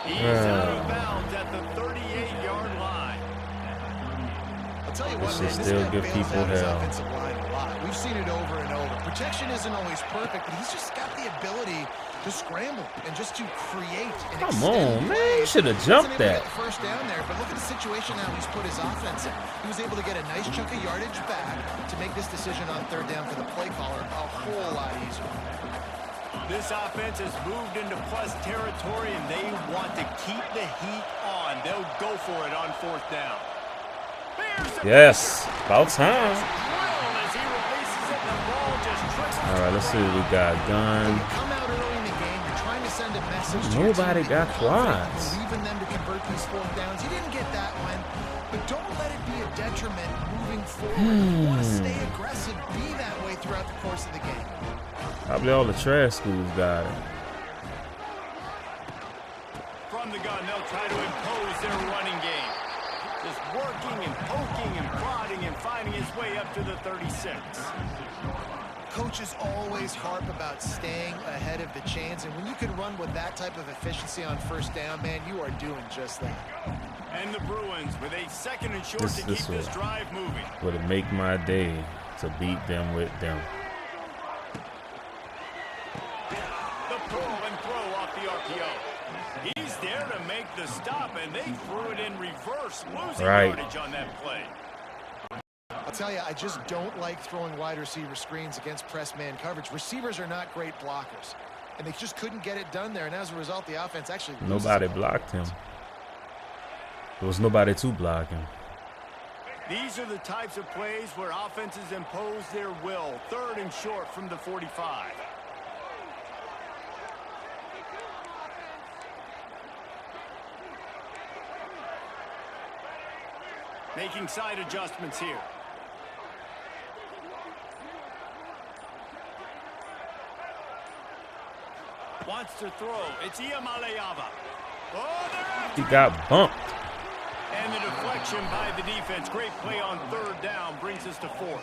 He's out of bounds at the 38-yard line. I'll tell you This what, man, should this still guy give bails people out his hell. offensive line a lot. We've seen it over and over. Protection isn't always perfect, but he's just got the ability to scramble and just to create and Come extend on, man. plays. You should have He jumped wasn't able to that. get the first down there, but look at the situation now he's put his offense in. He was able to get a nice chunk of yardage back to make this decision on 3rd down for the play caller a whole lot easier. This offense has moved into plus territory, and they want to keep the heat on. They'll go for it on 4th down. Yes, about time. Drilled as he releases it, and the ball just trickles. All right, let's see what we got. Gun. You come out early in the game, you're trying to send a message to your Nobody team got that you're confident, quads. believe in them to convert these 4th downs. You didn't get that one, but don't let it be a detriment moving forward. You want to stay aggressive, be that way throughout the course of the game. Probably all the trash schools got it. From the gun, they'll try to impose their running game. Just working and poking and prodding and finding his way up to the 36. Coaches always harp about staying ahead of the chains, and when you can run with that type of efficiency on 1st down, man, you are doing just that. And the Bruins with a 2nd and short This- to keep this this one. drive moving. Would it make my day to beat them with them? The pull and throw off the RPO. He's there to make the stop, and they threw it in reverse, losing Right. yardage on that play. I'll tell you, I just don't like throwing wide receiver screens against press man coverage. Receivers are not great blockers. and they just couldn't get it done there. And as a result, the offense actually Nobody blocked him. There was nobody to block him. These are the types of plays where offenses impose their will. 3rd and short from the 45. Making side adjustments here. Wants to throw. It's Iamaleava. Oh, they're after He got bumped. And the deflection by the defense. Great play on 3rd down brings us to 4th.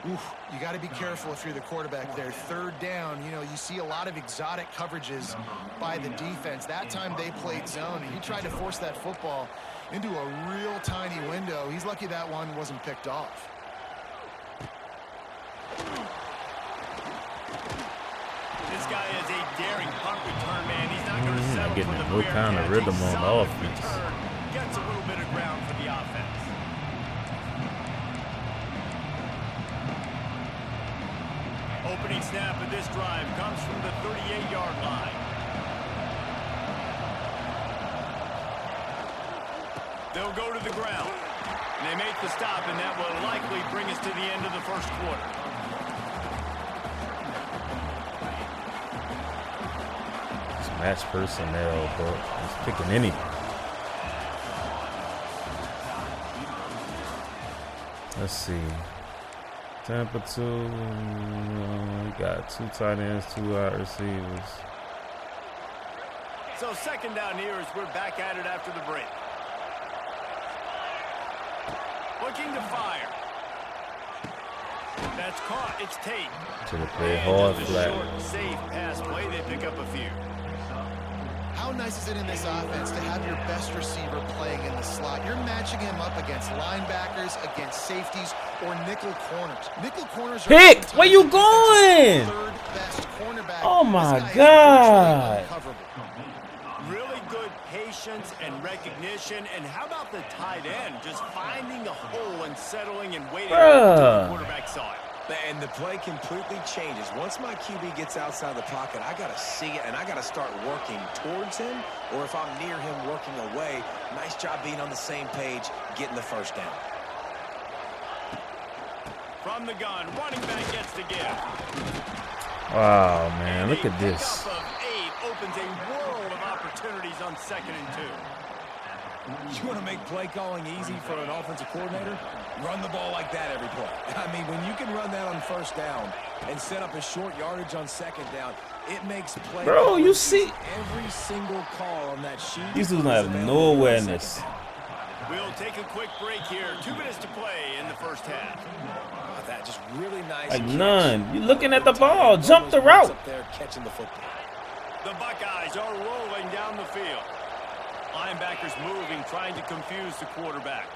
Oof, you got to be careful if you're the quarterback there. 3rd down, you know, you see a lot of exotic coverages by the defense. That time they played zone, and he tried to force that football into a real tiny window. He's lucky that one wasn't picked off. This guy is a daring punt return, man. He's not going to settle getting for the no bare kind of catch. rhythm A on the solid offense. return. Gets a little bit of ground for the offense. Opening snap of this drive comes from the 38-yard line. They'll go to the ground. And they make the stop, and that will likely bring us to the end of the first quarter. It's match personnel, but he's picking anybody. Let's see. Tampa 2. We got 2 tight ends, 2 wide receivers. So 2nd down here as we're back at it after the break. Looking to fire. That's caught. It's Tate. To the play And hard the flat. short, safe pass play. They pick up a few. How nice is it in this offense to have your best receiver playing in the slot? You're matching him up against linebackers, against safeties, or nickel corners. Nickel corners are Pick! sometimes Where you the going? third best cornerback. Oh This my guy is God. virtually uncoverable. Really good patience and recognition. And how about the tight end just finding a hole and settling and waiting until the quarterback saw it? And the play completely changes. Once my QB gets outside the pocket, I got to see it, and I got to start working towards him, or if I'm near him, working away. Nice job being on the same page, getting the first down. From the gun, running back gets to give. Wow, man, And look a at this. pickup of 8 opens a world of opportunities on 2nd and 2. You want to make play calling easy for an offensive coordinator? Run the ball like that every play. I mean, when you can run that on 1st down and set up a short yardage on 2nd down, it makes play. Bro, you calling see- easy. Every single call on that sheet. These dudes is have available no on awareness. 2nd down. We'll take a quick break here. 2 minutes to play in the first half. Oh, that just really nice. Like catch. none. You looking at the ball. Jump the route. Up there catching the football. The Buckeyes are rolling down the field. Linebackers moving, trying to confuse the quarterback.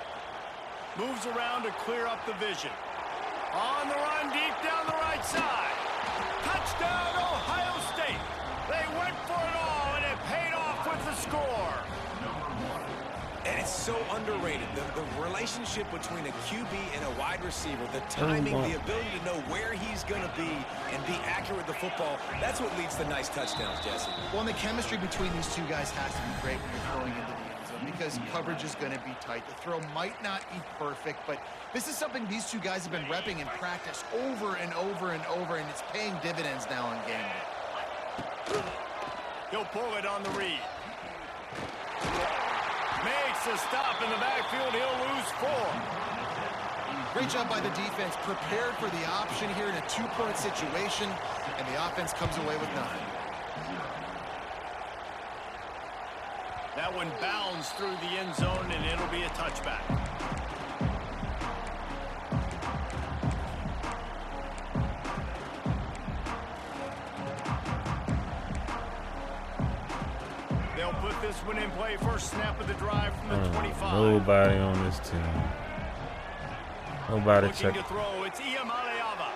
Moves around to clear up the vision. On the run, deep down the right side. Touchdown, Ohio State. They went for it all, and it paid off with the score. And it's so underrated. The relationship between a QB and a wide receiver, the timing, the ability to know where he's going to be and be accurate with the football, that's what leads to nice touchdowns, Jesse. Well, and the chemistry between these two guys has to be great when you're throwing into the end zone because coverage is going to be tight. The throw might not be perfect, but this is something these two guys have been repping in practice over and over and over, and it's paying dividends now on game day. He'll pull it on the read. Makes a stop in the backfield. He'll lose 4. Great job by the defense, prepared for the option here in a 2-point situation, and the offense comes away with nothing. That one bounds through the end zone, and it'll be a touchback. They'll put this one in play. First snap of the drive from the 25. Nobody on this team. Nobody Looking check. to throw. It's Iamaleava.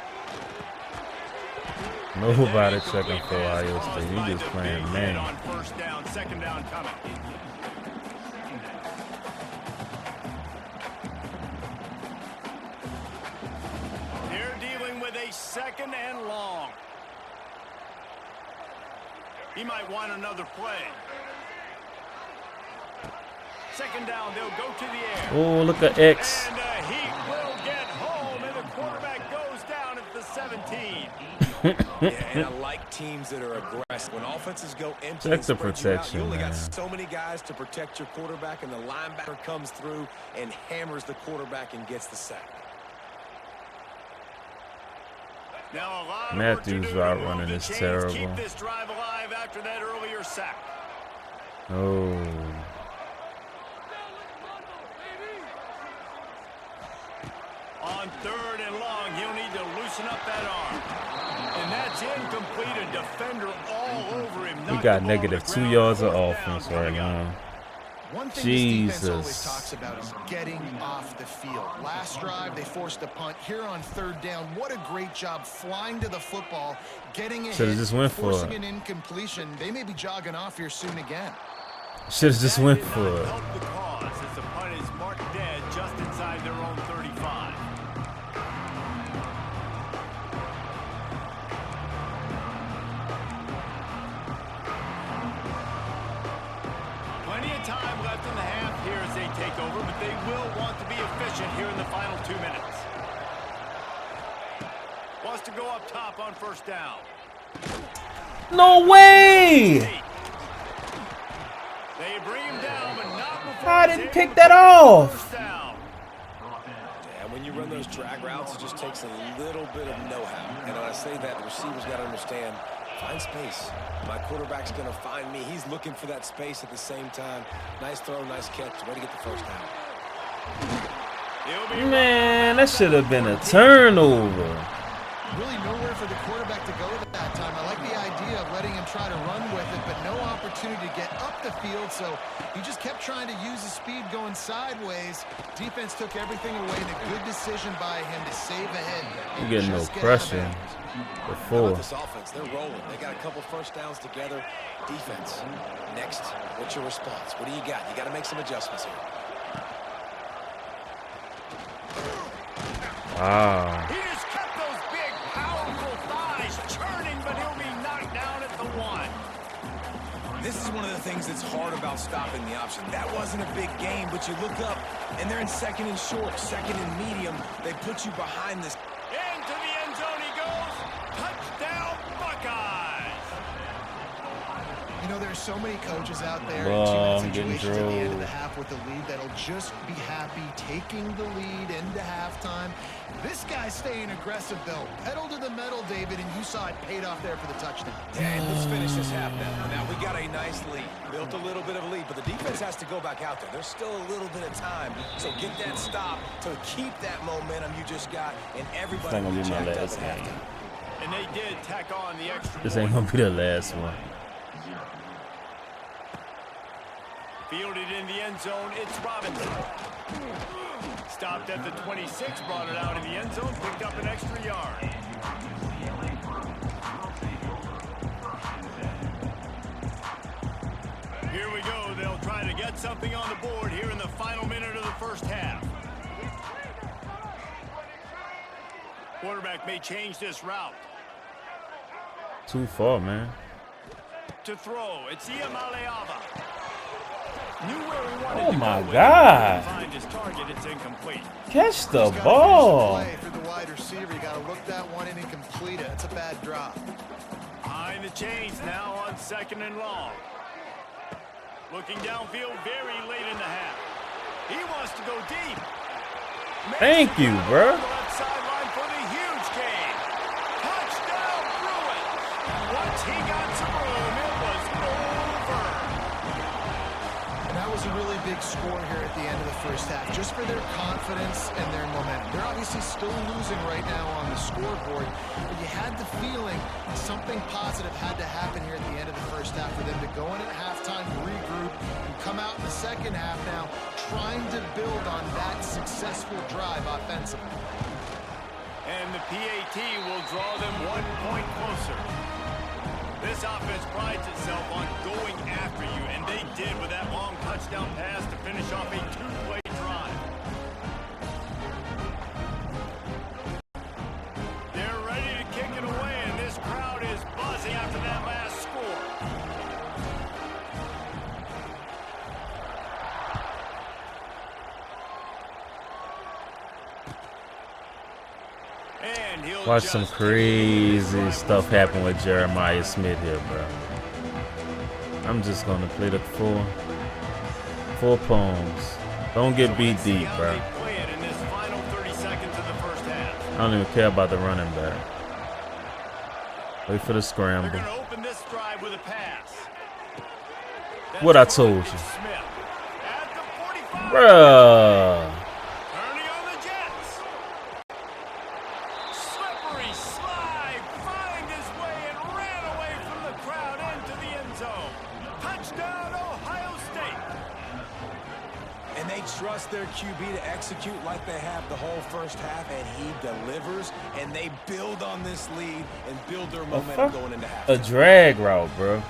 Nobody checking for Ohio State. He just playing man. On 1st down, 2nd down coming. They're dealing with a 2nd and long. He might want another play. Second down, they'll go to the air. Oh, look at X. And he will get home, and the quarterback goes down at the 17. Yeah, and I like teams that are aggressive. When offenses go empty, Check the and spread you out, protection, you only man. got so many guys to protect your quarterback, and the linebacker comes through and hammers the quarterback and gets the sack. Now a lot of Matthews' work to do route to running move is the chains, terrible. Keep this drive alive after that earlier sack. Oh. On third and long, he'll need to loosen up that arm. And that's incomplete. A defender all over him. We got negative -2 yards of offense right now. One thing this defense always Jesus. talks about is getting off the field. Last drive, they forced a punt. Here on third down, what a great job flying to the football, getting a Should've hit, just went for forcing it. an incompletion. They may be jogging off here soon again. Should've just That went did for not it. help the cause as the punt is marked dead just inside their own 35. Plenty of time left in the half here as they take over, but they will want to be efficient here in the final 2 minutes. Wants to go up top on first down. No way! They bring him down, but not before I he's didn't able pick to that pick up off. first down. And when you run those drag routes, it just takes a little bit of know-how. And when I say that, the receiver's got to understand, find space. My quarterback's going to find me. He's looking for that space at the same time. Nice throw, nice catch. Way to get the first down. He'll be Man, that should have been a turnover. Really nowhere for the quarterback to go at that time. I like the idea of letting him try to run with it, but no opportunity to get up the field, so he just kept trying to use his speed going sideways. Defense took everything away, and a good decision by him to save ahead. You get no Just get out of pressure bounds. How before. about this offense? They're rolling. They got a couple first downs together. Defense. Next, what's your response? What do you got? You got to make some adjustments here. Wow. He just kept those big, powerful thighs churning, but he'll be knocked down at the 1. This is one of the things that's hard about stopping the option. That wasn't a big game, but you look up, and they're in second and short, second and medium. They put you behind this. Into the end zone he goes. Touchdown, Buckeyes. You know, there's so many coaches out there Well, in I'm getting situations at the end of drove. the half with the lead that'll just be happy taking the lead into halftime. This guy's staying aggressive, though. Pedal to the metal, David, and you saw it paid off there for the touchdown. And let's finish this half now. Now, we got a nice lead. Built a little bit of a lead, but the defense has to go back out there. There's still a little bit of time. So get that stop to keep that momentum you just got, and everybody This ain't gonna be my jacked up last at game. halftime. And they did tack on the extra This point. ain't gonna be the last one. Fielded in the end zone, it's Robinson. Stopped at the 26, brought it out in the end zone, picked up an extra yard. Here we go. They'll try to get something on the board here in the final minute of the first half. Quarterback may change this route. Too far, man. To throw, it's Iamaleava. Knew where he wanted Oh to my go. God. Find his target, it's incomplete. Catch the He's gotta ball. finish the play for the wide receiver. You got to look that one in and complete it. It's a bad drop. Behind the chains now on second and long. Looking downfield very late in the half. He wants to go deep. Thank you, bro. Left sideline for the huge gain. Touchdown, Bruins. Once he got some room, it was over. And that was a really big score here at the end of the first half, just for their confidence and their momentum. They're obviously still losing right now on the scoreboard, but you had the feeling something positive had to happen here at the end of the first half for them to go in at halftime, regroup, and come out in the second half now trying to build on that successful drive offensively. And the PAT will draw them 1 point closer. This offense prides itself on going after you, and they did with that long touchdown pass to finish off a 2-play drive. They're ready to kick it away, and this crowd is buzzing after that last score. Watch some crazy stuff happen with Jeremiah Smith here, bro. I'm just gonna play the four poems. Don't get beat deep, bro. I don't even care about the running back. Wait for the scramble. They're gonna open this drive with a pass. What I told you. Smith at the 45. Bruh. Turning on the Jets. Slippery slide, find his way and ran away from the crowd into the end zone. Touchdown, Ohio State. And they trust their QB to execute like they have the whole first half, and he delivers, and they build on this lead and build their momentum going into half. A drag route, bro.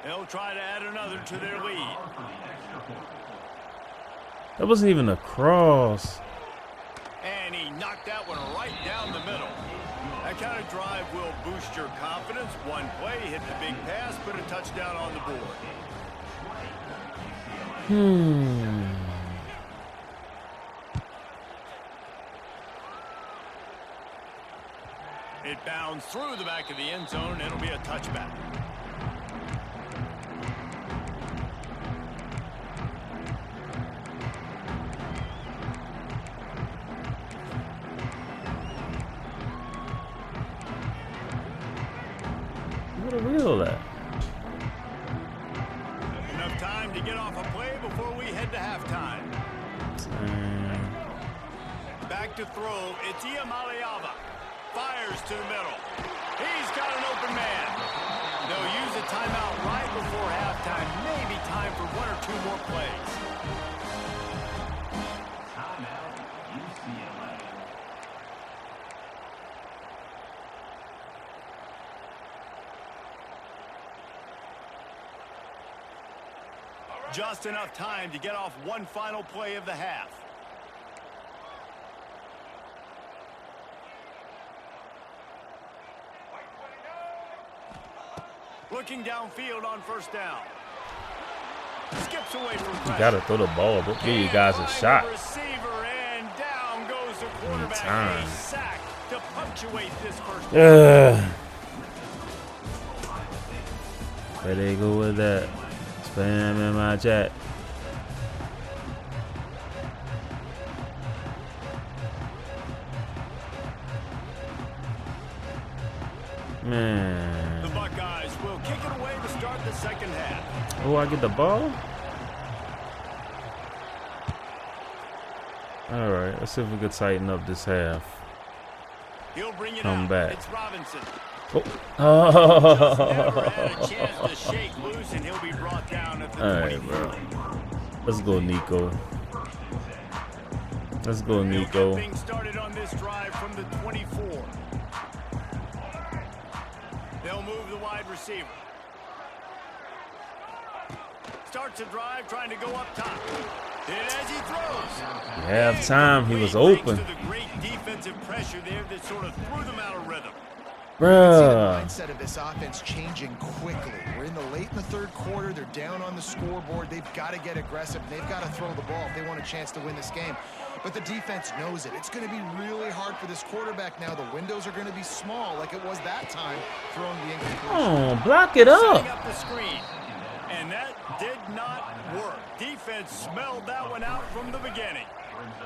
They'll try to add another to their lead. That wasn't even a cross. And he knocked that one right down the middle. That kind of drive will boost your confidence. One play, hit the big pass, put a touchdown on the board. It bounds through the back of the end zone. It'll be a touchback. What a wheel at? Enough time to get off a play before we head to halftime. Back to throw. It's Iamaleava. Fires to the middle. He's got an open man. They'll use a timeout right before halftime. Maybe time for one or two more plays. Just enough time to get off one final play of the half. Looking downfield on first down. Skips away from pressure. You gotta throw the ball. Don't give you guys a shot. Receiver, and down goes the quarterback. Anytime. A sack to punctuate this first down. Where they go with that? Spam in my chat. Man. The Buckeyes will kick it away to start the second half. Oh, I get the ball? All right, let's see if we can tighten up this half. He'll bring it Come out. back. It's Robinson. Oh. Never had a chance to shake loose, and he'll be brought down at the All 24. right, bro. Let's go, Nico. Let's go, He'll Nico. get things started on this drive from the 24. They'll move the wide receiver. Starts a drive trying to go up top. And as he throws. Half time, he was Thanks open. to the great defensive pressure there that sort of threw them out of rhythm. See the Bruh. mindset of this offense changing quickly. We're late in the third quarter. They're down on the scoreboard. They've got to get aggressive. They've got to throw the ball if they want a chance to win this game. But the defense knows it. It's going to be really hard for this quarterback now. The windows are going to be small like it was that time throwing the incompletion. Oh, block it Setting up. up the screen. And that did not work. Defense smelled that one out from the beginning.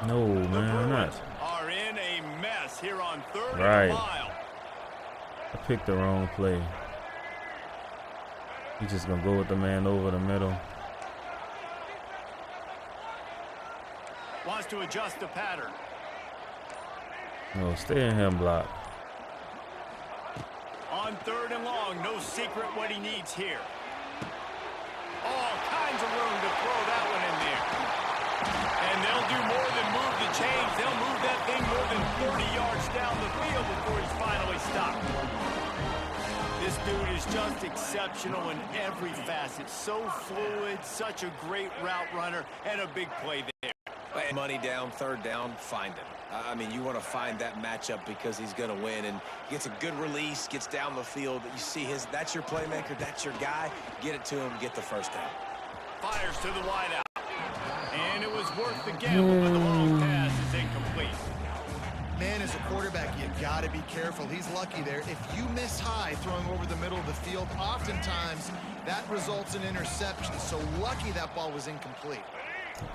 No, The man, I'm Bruins not. are in a mess here on third and Right. a mile. I picked the wrong play. He's just gonna go with the man over the middle. Wants to adjust the pattern. No, stay in him block. On third and long, no secret what he needs here. All kinds of room to throw that one in there. And they'll do more than move the chains. They'll move that thing more than 30 yards down the field before he's finally stopped. This dude is just exceptional in every facet. So fluid, such a great route runner, and a big play there. Money down, third down, find him. I mean, you want to find that matchup because he's going to win, and gets a good release, gets down the field. You see that's your playmaker, that's your guy. Get it to him, get the first down. Fires to the wideout. And it was worth the gamble, but the long pass is incomplete. Man, as a quarterback, you got to be careful. He's lucky there. If you miss high throwing over the middle of the field, oftentimes that results in interception. So lucky that ball was incomplete.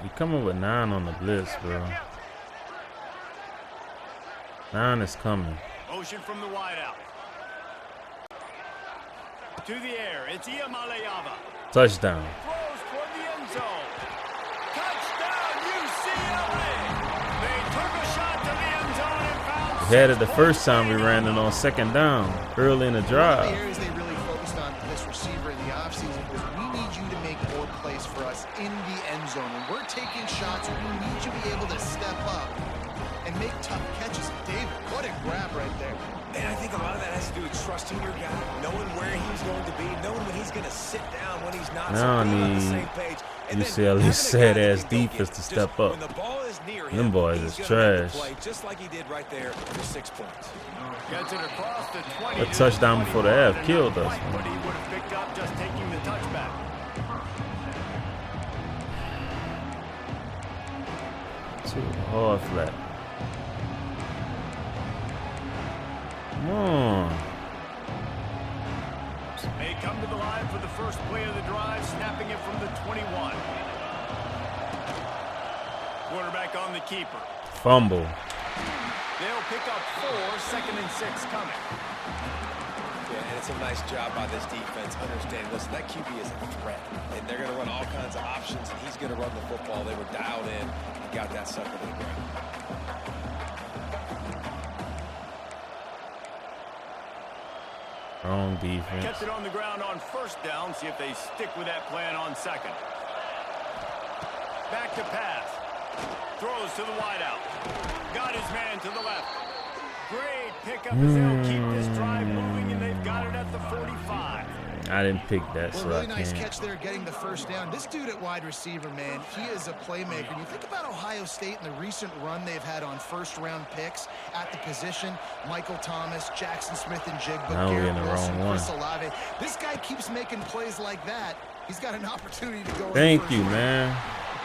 You coming with 9 on the blitz, bro. 9 is coming. Motion from the wideout. To the air, it's Iamaleava. Touchdown. Throws toward the end zone. Touchdown, UCLA! They took a shot to the end zone and found We had it the first time we ran it on 2nd down, early in the One of drive. the areas they really focused on this receiver in the offseason was we need you to make more plays for us in the end zone. When we're taking shots, we need you to be able to step up and make tough catches. David, what a grab right there. And I think a lot of that has to do with trusting your guy, knowing where he's going to be, knowing when he's going to sit down, when he's not. Now I so being on the need same page. And then UCLA's having a guy sad-ass that can go defense get to just step up. When the ball is near him, Them boys he's is gonna make the trash. play, just like he did right there for 6 points. Gets it across the 20. A touchdown before the half killed us, But he would have picked up just taking the touchback. Hard flat. Come on. They come to the line for the first play of the drive, snapping it from the 21. Quarterback on the keeper. Fumble. They'll pick up 4, 2nd and 6 coming. Yeah, and it's a nice job by this defense. Understand, listen, that QB is a threat, and they're going to run all kinds of options, and he's going to run the football. They were dialed in and got that sucker to the ground. Wrong defense. Kept it on the ground on 1st down. See if they stick with that plan on 2nd. Back to pass. Throws to the wideout. Got his man to the left. Great pickup as they'll keep this drive moving, and they've got it at the 45. I didn't pick that, Well, so really I nice can't. catch there getting the first down. This dude at wide receiver, man, he is a playmaker. And you think about Ohio State and the recent run they've had on first-round picks at the position. Michael Thomas, Jackson Smith and Jigba, Now we're in Garrett the Wilson, wrong Chris Olave. This guy keeps making plays like that. He's got an opportunity to go. Thank you, man.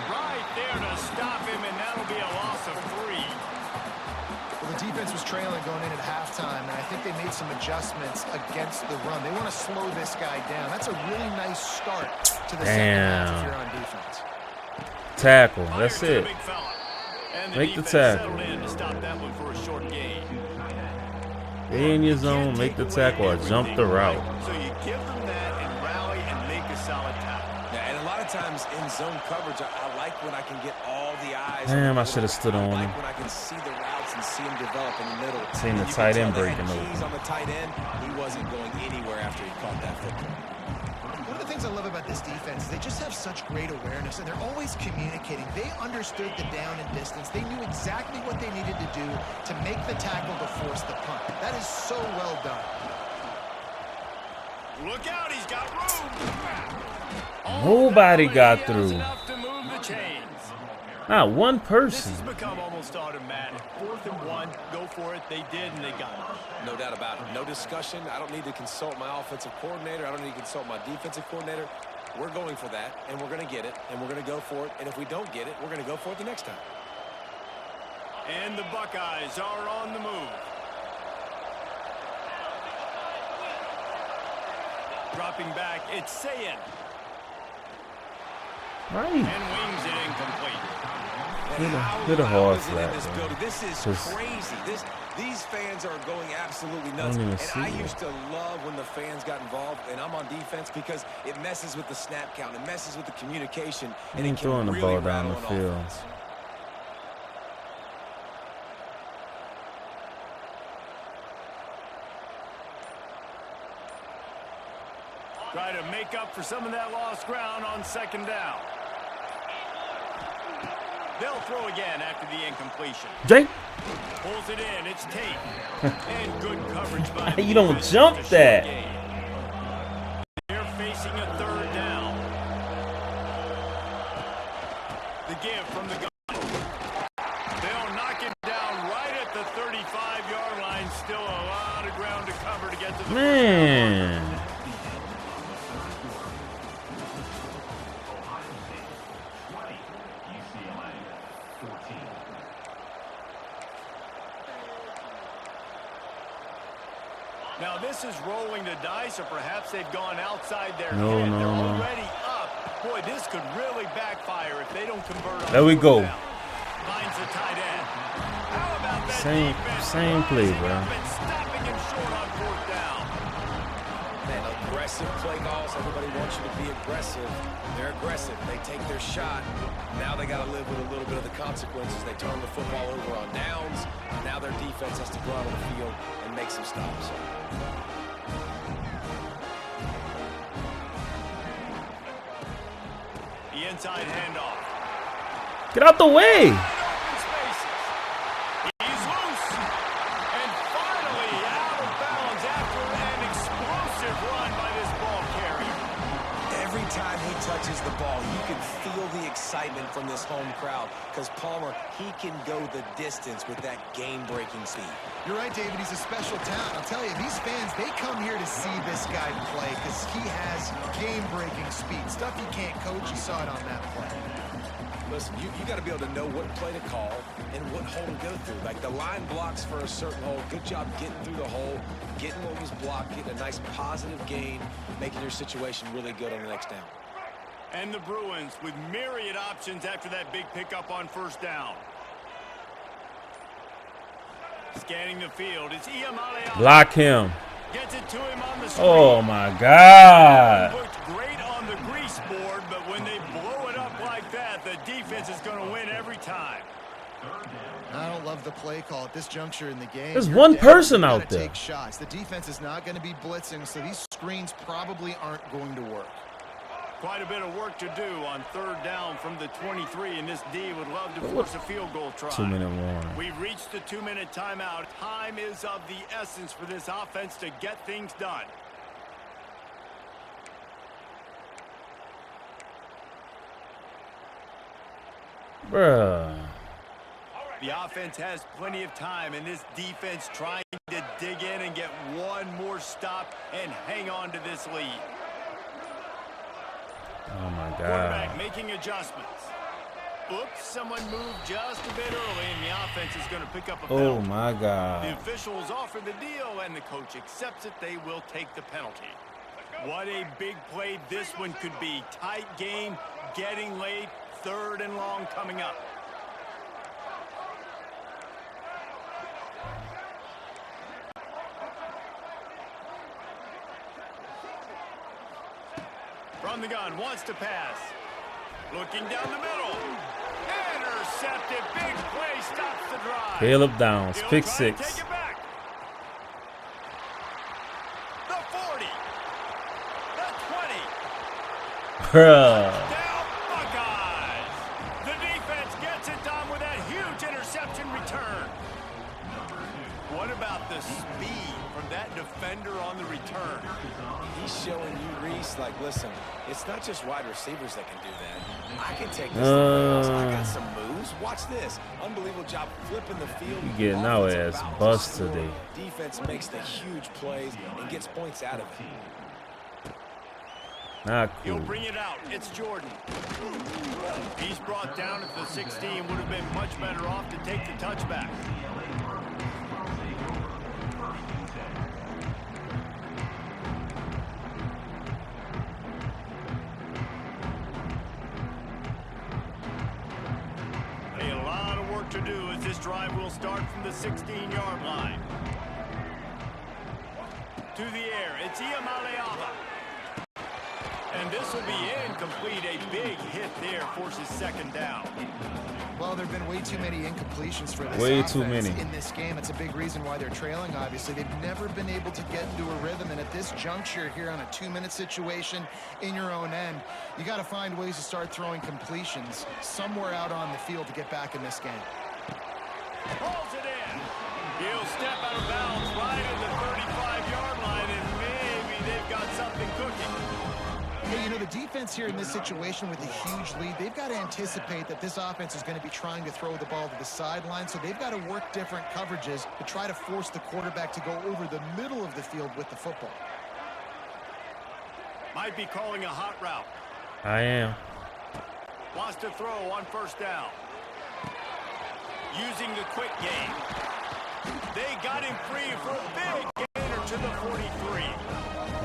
Right there to stop him, and that'll be a loss of 3. Well, the defense was trailing going in at halftime, and I think they made some adjustments against the run. They want to slow this guy down. That's a really nice start to the second half if you're on defense. Tackle. That's Fires to the it. big fella. And Make the defense tackle. settled in to stop that one for a short gain. Stay in your zone, make the tackle, or jump the route. So you give them that and rally and make a solid tackle. Yeah, and a lot of times in zone coverage, I like when I can get all the eyes. Damn, on I the should have stood quarterback. on I him. like when I can see the routes and see him develop in the middle. Seen the And you tight could end tell they breaking had keys open. on the tight end. He wasn't going anywhere after he caught that football. One of the things I love about this defense is they just have such great awareness, and they're always communicating. They understood the down and distance. They knew exactly what they needed to do to make the tackle to force the punt. That is so well done. Look out, he's got room. Nobody All got he has through. enough to move the chains. Not one This person. has become almost automatic. 4th and 1, go for it. They did, and they got it. No doubt about it. No discussion. I don't need to consult my offensive coordinator. I don't need to consult my defensive coordinator. We're going for that, and we're going to get it, and we're going to go for it. And if we don't get it, we're going to go for it the next time. And the Buckeyes are on the move. Dropping back, it's Sayin. Right. And wings it incomplete. Hit a hard This flat, this bro. building. This is Just- crazy. These fans are going absolutely I nuts. don't even And see I it. used to love when the fans got involved, and I'm on defense because it messes with the snap count. It messes with the communication, and He it ain't can throwing the really ball down rattle the an field. offense. Try to make up for some of that lost ground on 2nd down. They'll throw again after the incompletion. Jake, Pulls it in. It's Tate. And good coverage by the you don't defense. jump It's a short that. gain. They're facing a 3rd down. The give from the gun. They'll knock it down right at the 35-yard line. Still a lot of ground to cover to get to the man. this is rolling the dice, or perhaps they've gone outside their No, head. no, They're no. already up. Boy, this could really backfire if they don't convert on There we fourth go. down. Finds the tight end. How about that defense Same play, rising bro. up and stopping him short on fourth down? Man, aggressive play calls. Everybody wants you to be aggressive. They're aggressive. They take their shot. Now they got to live with a little bit of the consequences. They turn the football over on downs. Now their defense has to go out on the field and make some stops. The inside handoff. Get out the way. Open spaces. He's loose. And finally out of bounds after an explosive run by this ball carrier. Every time he touches the ball, you can feel the excitement from this home crowd because Palmer, he can go the distance with that game-breaking speed. You're right, David. He's a special talent. I'll tell you, these fans, they come here to see this guy play because he has game-breaking speed. Stuff you can't coach. You saw it on that play. Listen, you got to be able to know what play to call and what hole to go through. Like the line blocks for a certain hole. Good job getting through the hole, getting what was blocked, getting a nice positive gain, making your situation really good on the next down. And the Bruins with myriad options after that big pickup on first down. Scanning the field, it's Iamaleava. Block him. Gets it to him on the screen. Oh my God. Looked great on the grease board, but when they blow it up like that, the defense is going to win every time. I don't love the play call at this juncture in the game. There's You're one definitely person gotta out there. Take shots. The defense is not going to be blitzing, so these screens probably aren't going to work. Quite a bit of work to do on third down from the 23, and this D would love to force a field goal try. 2-minute warning. We've reached the 2-minute timeout. Time is of the essence for this offense to get things done. Bruh. The offense has plenty of time, and this defense trying to dig in and get one more stop and hang on to this lead. Oh my Quarterback God. making adjustments. Oops, someone moved just a bit early, and the offense is going to pick up a penalty. Oh my The God. officials offer the deal, and the coach accepts it. They will take the penalty. What a big play this one could be. Tight game, getting late, third and long coming up. From the gun, wants to pass. Looking down the middle. Intercepted. Big play stops the drive. Caleb Downs. He'll Pick try to 6. take it back. The 40. The 20. Bruh. Down Buckeyes. The defense gets it done with that huge interception return. What about the speed from that defender on the return? He's showing you, Reese, like, listen, it's not just wide receivers that can do that. I can take this somewhere else. I got some moves. Watch this. Unbelievable job flipping the field. You getting our Offensive ass bounce bust score. today. Defense makes the huge plays and gets points out of it. Not He'll cool. bring it out. It's Jordan. He's brought down at the 16. Would have been much better off to take the touchback. A lot of work to do as this drive will start from the 16-yard line. To the air, it's Iamaleava. And this will be incomplete. A big hit there forces second down. Well, there have been way too many incompletions for this Way offense too many. in this game. It's a big reason why they're trailing, obviously. They've never been able to get into a rhythm, and at this juncture here on a 2-minute situation in your own end, you got to find ways to start throwing completions somewhere out on the field to get back in this game. Pulls it in. He'll step out of bounds right at the 35-yard line, and maybe they've got something cooking. Hey, you know, the defense here in this situation with a huge lead, they've got to anticipate that this offense is going to be trying to throw the ball to the sideline, so they've got to work different coverages to try to force the quarterback to go over the middle of the field with the football. Might be calling a hot route. I am. Wants to throw on first down. Using the quick game. They got him free for a big gain or to the 43.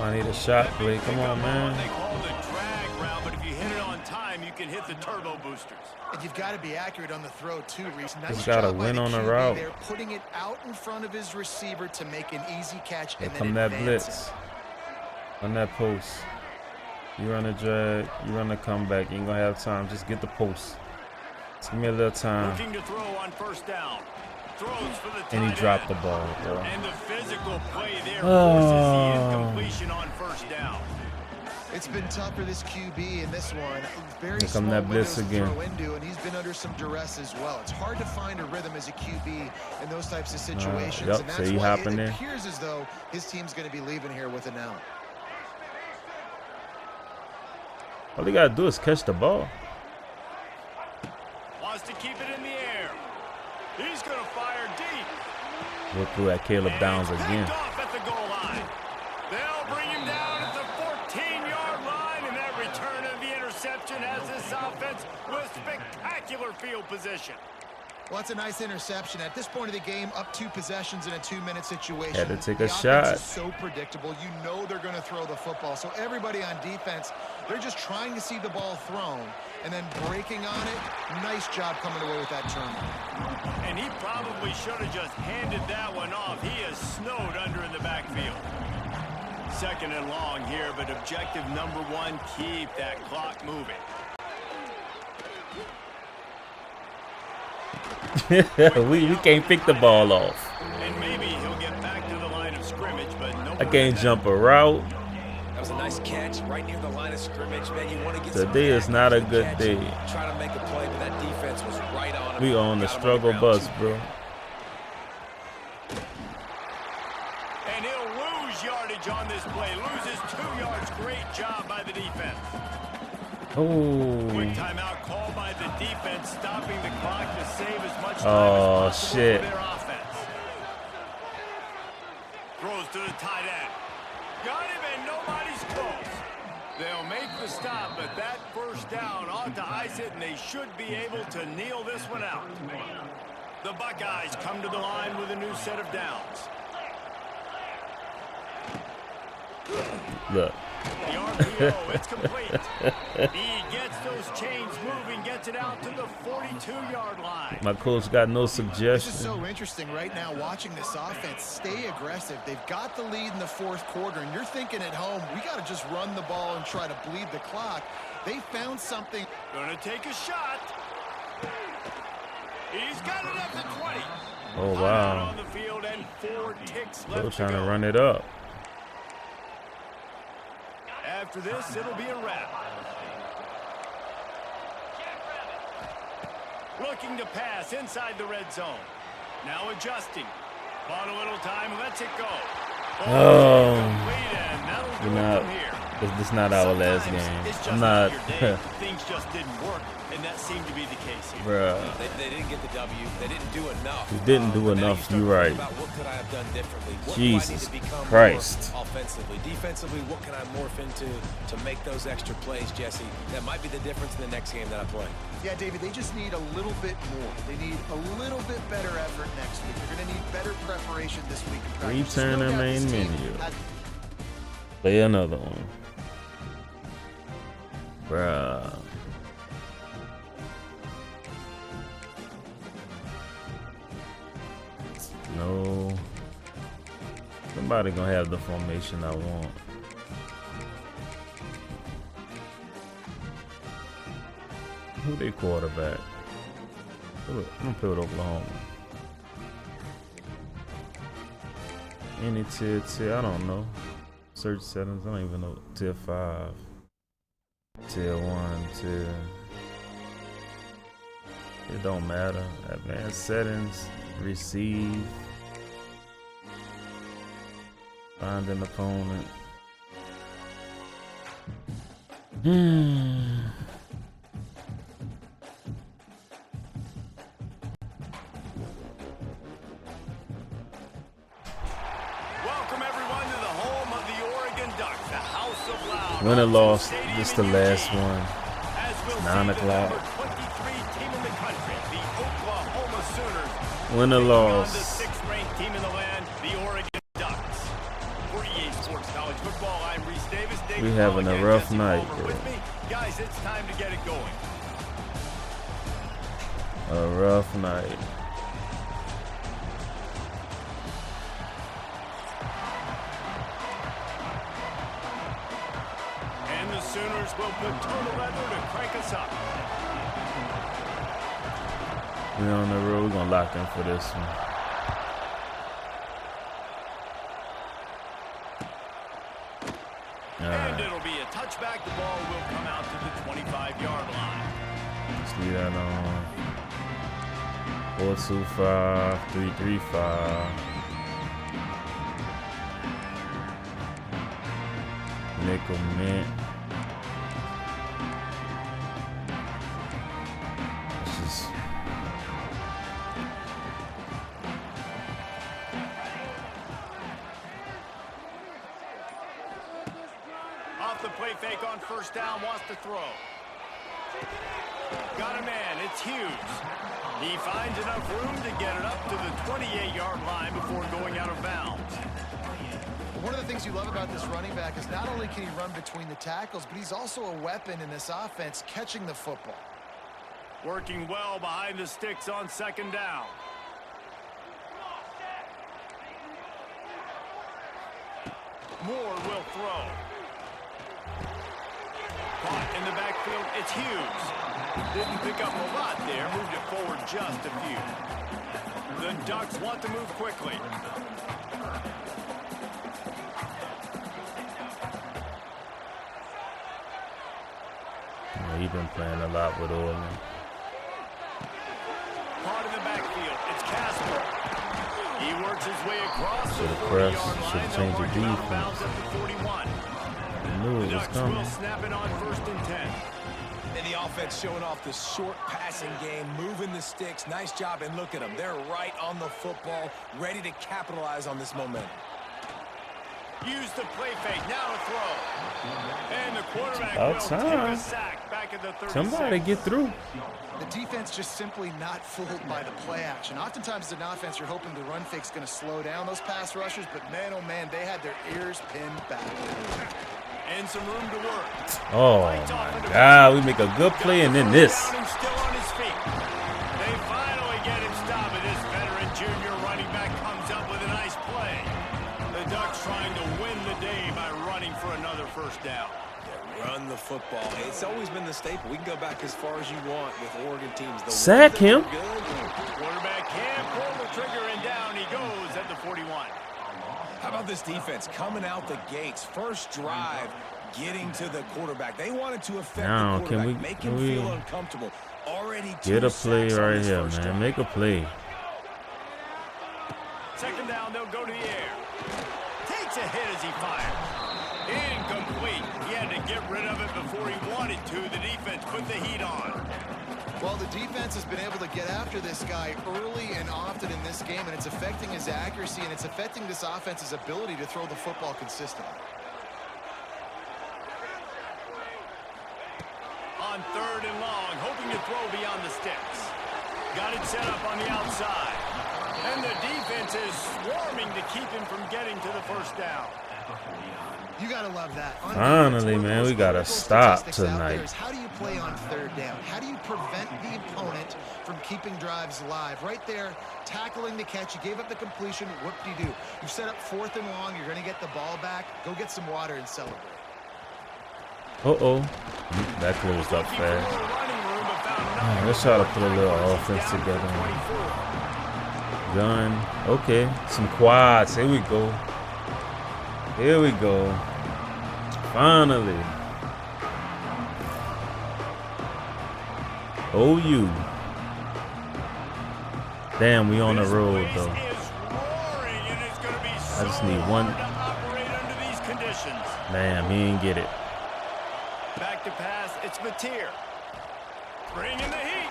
I need a shot, Blake. Come on, They man. call the drag route, but if you hit it on time, you can hit the turbo boosters. And you've got to be accurate on the throw, too, Reese. Nice He's gotta job by win the on the QB route. there, putting it out in front of his receiver to make an easy catch Here and come then that advance blitz. it. On that post. You run a drag, you run a comeback. You ain't gonna have time. Just get the post. Just give me a little time. Looking to throw on first down. Throws for the tight And he end. dropped the ball, bro. And the physical play there forces the incompletion on first down. It's been tough for this QB in this one. Very Here come small that blitz windows to again. throw into, and he's been under some duress as well. It's hard to find a rhythm as a QB in those types of situations, yup, and so that's he why hopping it there. appears as though his team's going to be leaving here with an out. All they gotta do is catch the ball. Wants to keep it in the air. He's going to fire deep. Look through at Caleb Downs And again. picked off at the goal line. They'll bring him down at the 14-yard line, and that return of the interception has this offense with spectacular field position. Well, that's a nice interception. At this point of the game, up 2 possessions in a 2-minute situation. Had to take The a offense shot. is so predictable. You know they're going to throw the football. So everybody on defense, they're just trying to see the ball thrown and then breaking on it. Nice job coming away with that turnover. And he probably should have just handed that one off. He is snowed under in the backfield. Second and long here, but objective number 1, keep that clock moving. we can't pick the ball off. And maybe he'll get back to the line of scrimmage, but no. I can't jump a route. That was a nice catch right near the line of scrimmage, man. You want to get Today some is not a good catch, day. Try to make a play, but that defense was right on him. We on the Got him struggle ground, bus, too. bro. And he'll lose yardage on this play. Loses 2 yards. Great job by the defense. Quick Oh, timeout call by the defense, stopping the clock to save as much time Oh, as possible shit. for their offense. Throws to the tight end. Got him and nobody's close. They'll make the stop, but that first down ought to ice it, and they should be able to kneel this one out. The Buckeyes come to the line with a new set of downs. look. The RPO, it's complete. He gets those chains moving, gets it out to the 42-yard line. My coach got no This is suggestion. so interesting right now watching this offense stay aggressive. They've got the lead in the 4th quarter, and you're thinking at home, we got to just run the ball and try to bleed the clock. They found something. Gonna take a shot. He's got it at the 20. Oh, Timeout wow. on the field and 4 ticks Still left trying to go. run it up. After this, it'll be a wrap. Looking to pass inside the red zone. Now adjusting. Bought a little time, lets it go. Oh. Complete, and that'll do We're it not. from here. This not our last Sometimes game. it's just I'm not. your day. Things just didn't work, and that seemed to be the case here. Bruh. They didn't get the W. They didn't do enough. We didn't do But now enough, you start you're thinking right. About what could I have done differently? What Jesus do I need to become Christ. more offensively? Defensively, what can I morph into to make those extra plays, Jesse? That might be the difference in the next game that I play. Yeah, David, they just need a little bit more. They need a little bit better effort next week. They're going to need better preparation this week in practice. There's Return no the doubt main this team menu. has- Play another one. Bruh. No. Somebody gonna have the formation I want. Who they quarterback? I'm gonna play with Oklahoma. Any tier, I don't know. Search settings, I don't even know. Tier 5. Tier 1, tier. It don't matter. Advanced settings, receive. Find an opponent. Welcome everyone to the home of the Oregon Ducks, the House of Loud. Win or loss, Stadium this in the last Eugene. one. As we'll 9 see o'clock. the number 23 team in the country, the Oklahoma Sooners. Win or taking on loss. the 6th-ranked team in the land, the Oregon Ducks. We having a rough night. Guys, it's time to get it going. A rough night. And the Sooners will put total leather to crank us up. We on the road. We're gonna lock in for this one. And it'll be a touchback. The ball will come out to the 25-yard line. Let's leave that on. 4-2-5, 3-3-5. Nickel mint. Let's just. Off the play fake on first down, wants to throw. Got a man, it's Hughes. He finds enough room to get it up to the 28-yard line before going out of bounds. One of the things you love about this running back is not only can he run between the tackles, but he's also a weapon in this offense catching the football. Working well behind the sticks on second down. Moore will throw. Caught in the backfield, it's Hughes. Didn't pick up a lot there, moved it forward just a few. The Ducks want to move quickly. Yeah, he's been playing a lot with Oregon. Caught in the backfield, it's Casper. He works his way across the Should've 40-yard pressed, line. should've They'll changed the mark him out of defense. bounds at the 41. I knew The it was Ducks coming. will snap it on 1st and 10. And the offense showing off the short passing game, moving the sticks. Nice job, and look at them. They're right on the football, ready to capitalize on this momentum. Use the play fake, now to throw. And the quarterback About will time. take a sack back at the 36. Somebody get through. The defense just simply not fooled by the play action. Oftentimes as an offense, you're hoping the run fake's going to slow down those pass rushers, but man, oh man, they had their ears pinned back. And some room to work. Oh my God, we make a good play and then this. Down and still on his feet. They finally get him stopped, and this veteran junior running back comes up with a nice play. The Ducks trying to win the day by running for another first down. Run the football. It's always been the staple. We can go back as far as you want with Oregon teams. The Sack him. Quarterback can't pull the trigger, and down he goes at the 41. How about this defense coming out the gates? First drive, getting to the quarterback. They wanted to affect Now, the quarterback, make him feel uncomfortable. Already Get a play sacks on right this here, first man. drive. Make a play. Second down, they'll go to the air. Takes a hit as he fires. Incomplete. He had to get rid of it before he wanted to. The defense put the heat on. Well, the defense has been able to get after this guy early and often in this game, and it's affecting his accuracy, and it's affecting this offense's ability to throw the football consistently. On 3rd and long, hoping to throw beyond the sticks. Got it set up on the outside. And the defense is swarming to keep him from getting to the first down. You gotta love that. On Finally, defense, one of the man, most we gotta critical stop statistics out there tonight. is how do you play on 3rd down? How do you prevent the opponent from keeping drives alive? Right there, tackling the catch. You gave up the completion. What do you do? You've set up 4th and long. You're gonna get the ball back. Go get some water and celebrate. Uh-oh. That closed up Looking for more fast. running room, but found All nothing. right, let's try to put a little offense Down to the together. 24. Gun. Okay. Some quads. Here we go. Here we go. Finally. OU. Damn, we on the This road place though. is roaring, and it's gonna be I just so need one. hard to operate under these conditions. Damn, he ain't get it. Back to pass, it's Mateer. Bringing the heat.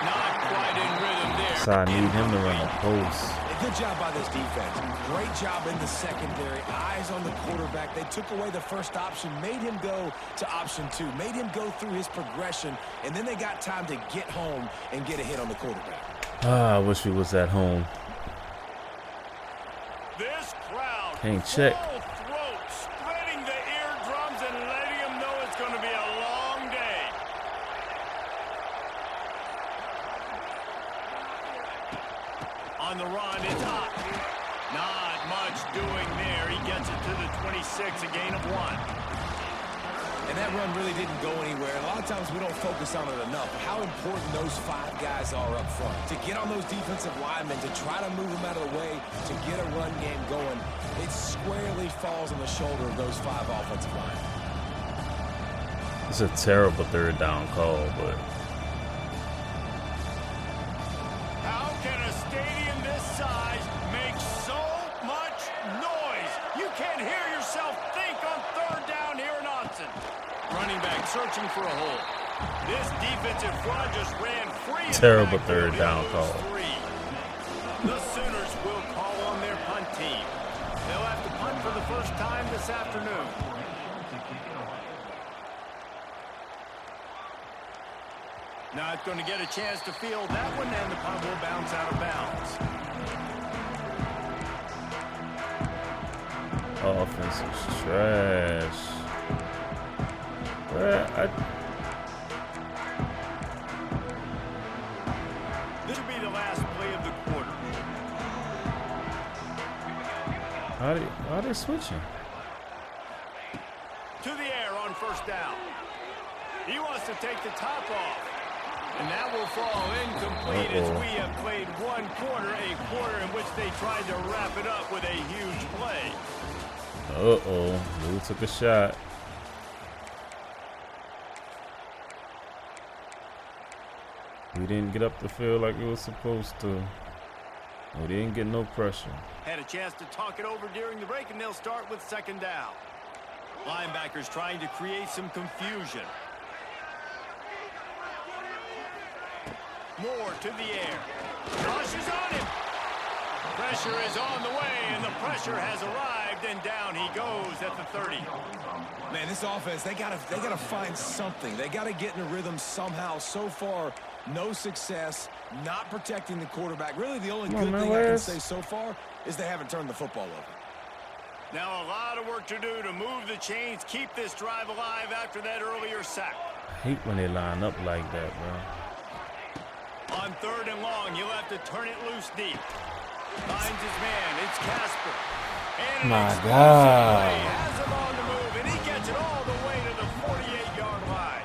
Not quite in rhythm there. So I need him to run the post. A good job by this defense. Great job in the secondary. Eyes on the quarterback. They took away the first option, made him go to option 2, made him go through his progression, and then they got time to get home and get a hit on the quarterback. Ah, I wish we was at home. This crowd Can't check. full throat, spreading the eardrums, and on the run. It's up. Not much doing there. He gets it to the 26, a gain of 1. And that run really didn't go anywhere. A lot of times we don't focus on it enough. How important those 5 guys are up front. To get on those defensive linemen, to try to move them out of the way, to get a run game going, it squarely falls on the shoulder of those 5 offensive linemen. It's a terrible third down call, but How can a stadium this size make so much noise? You can't hear yourself think on third down here in Austin. Running back searching for a hole. This defensive front just ran free. terrible third down call. The Sooners will call on their punt team. They'll have to punt for the first time this afternoon. Not going to get a chance to field that one, and the punt will bounce out of bounds. Offense is trash. Well, This will be the last play of the quarter. how they switching? To the air on first down. He wants to take the top off. And that will fall incomplete as we have played one quarter, a quarter in which they tried to wrap it up with a huge play. Lou took a shot. We didn't get up the field like we were supposed to. We didn't get no pressure. Had a chance to talk it over during the break, and they'll start with second down. Linebackers trying to create some confusion. Moore to the air. Rush is on him. Pressure is on the way, and the pressure has arrived, and down he goes at the 30. Man, this offense, they gotta find something. They gotta get in a rhythm somehow. So far, no success, not protecting the quarterback. Really, the only good thing I can say so far is they haven't turned the football over. Now a lot of work to do to move the chains, keep this drive alive after that earlier sack. I hate when they line up like that, bro. On third and long, he'll have to turn it loose deep. Finds his man. It's Casper. And My an God. play has him on the move, and he gets it all the way to the 48-yard line.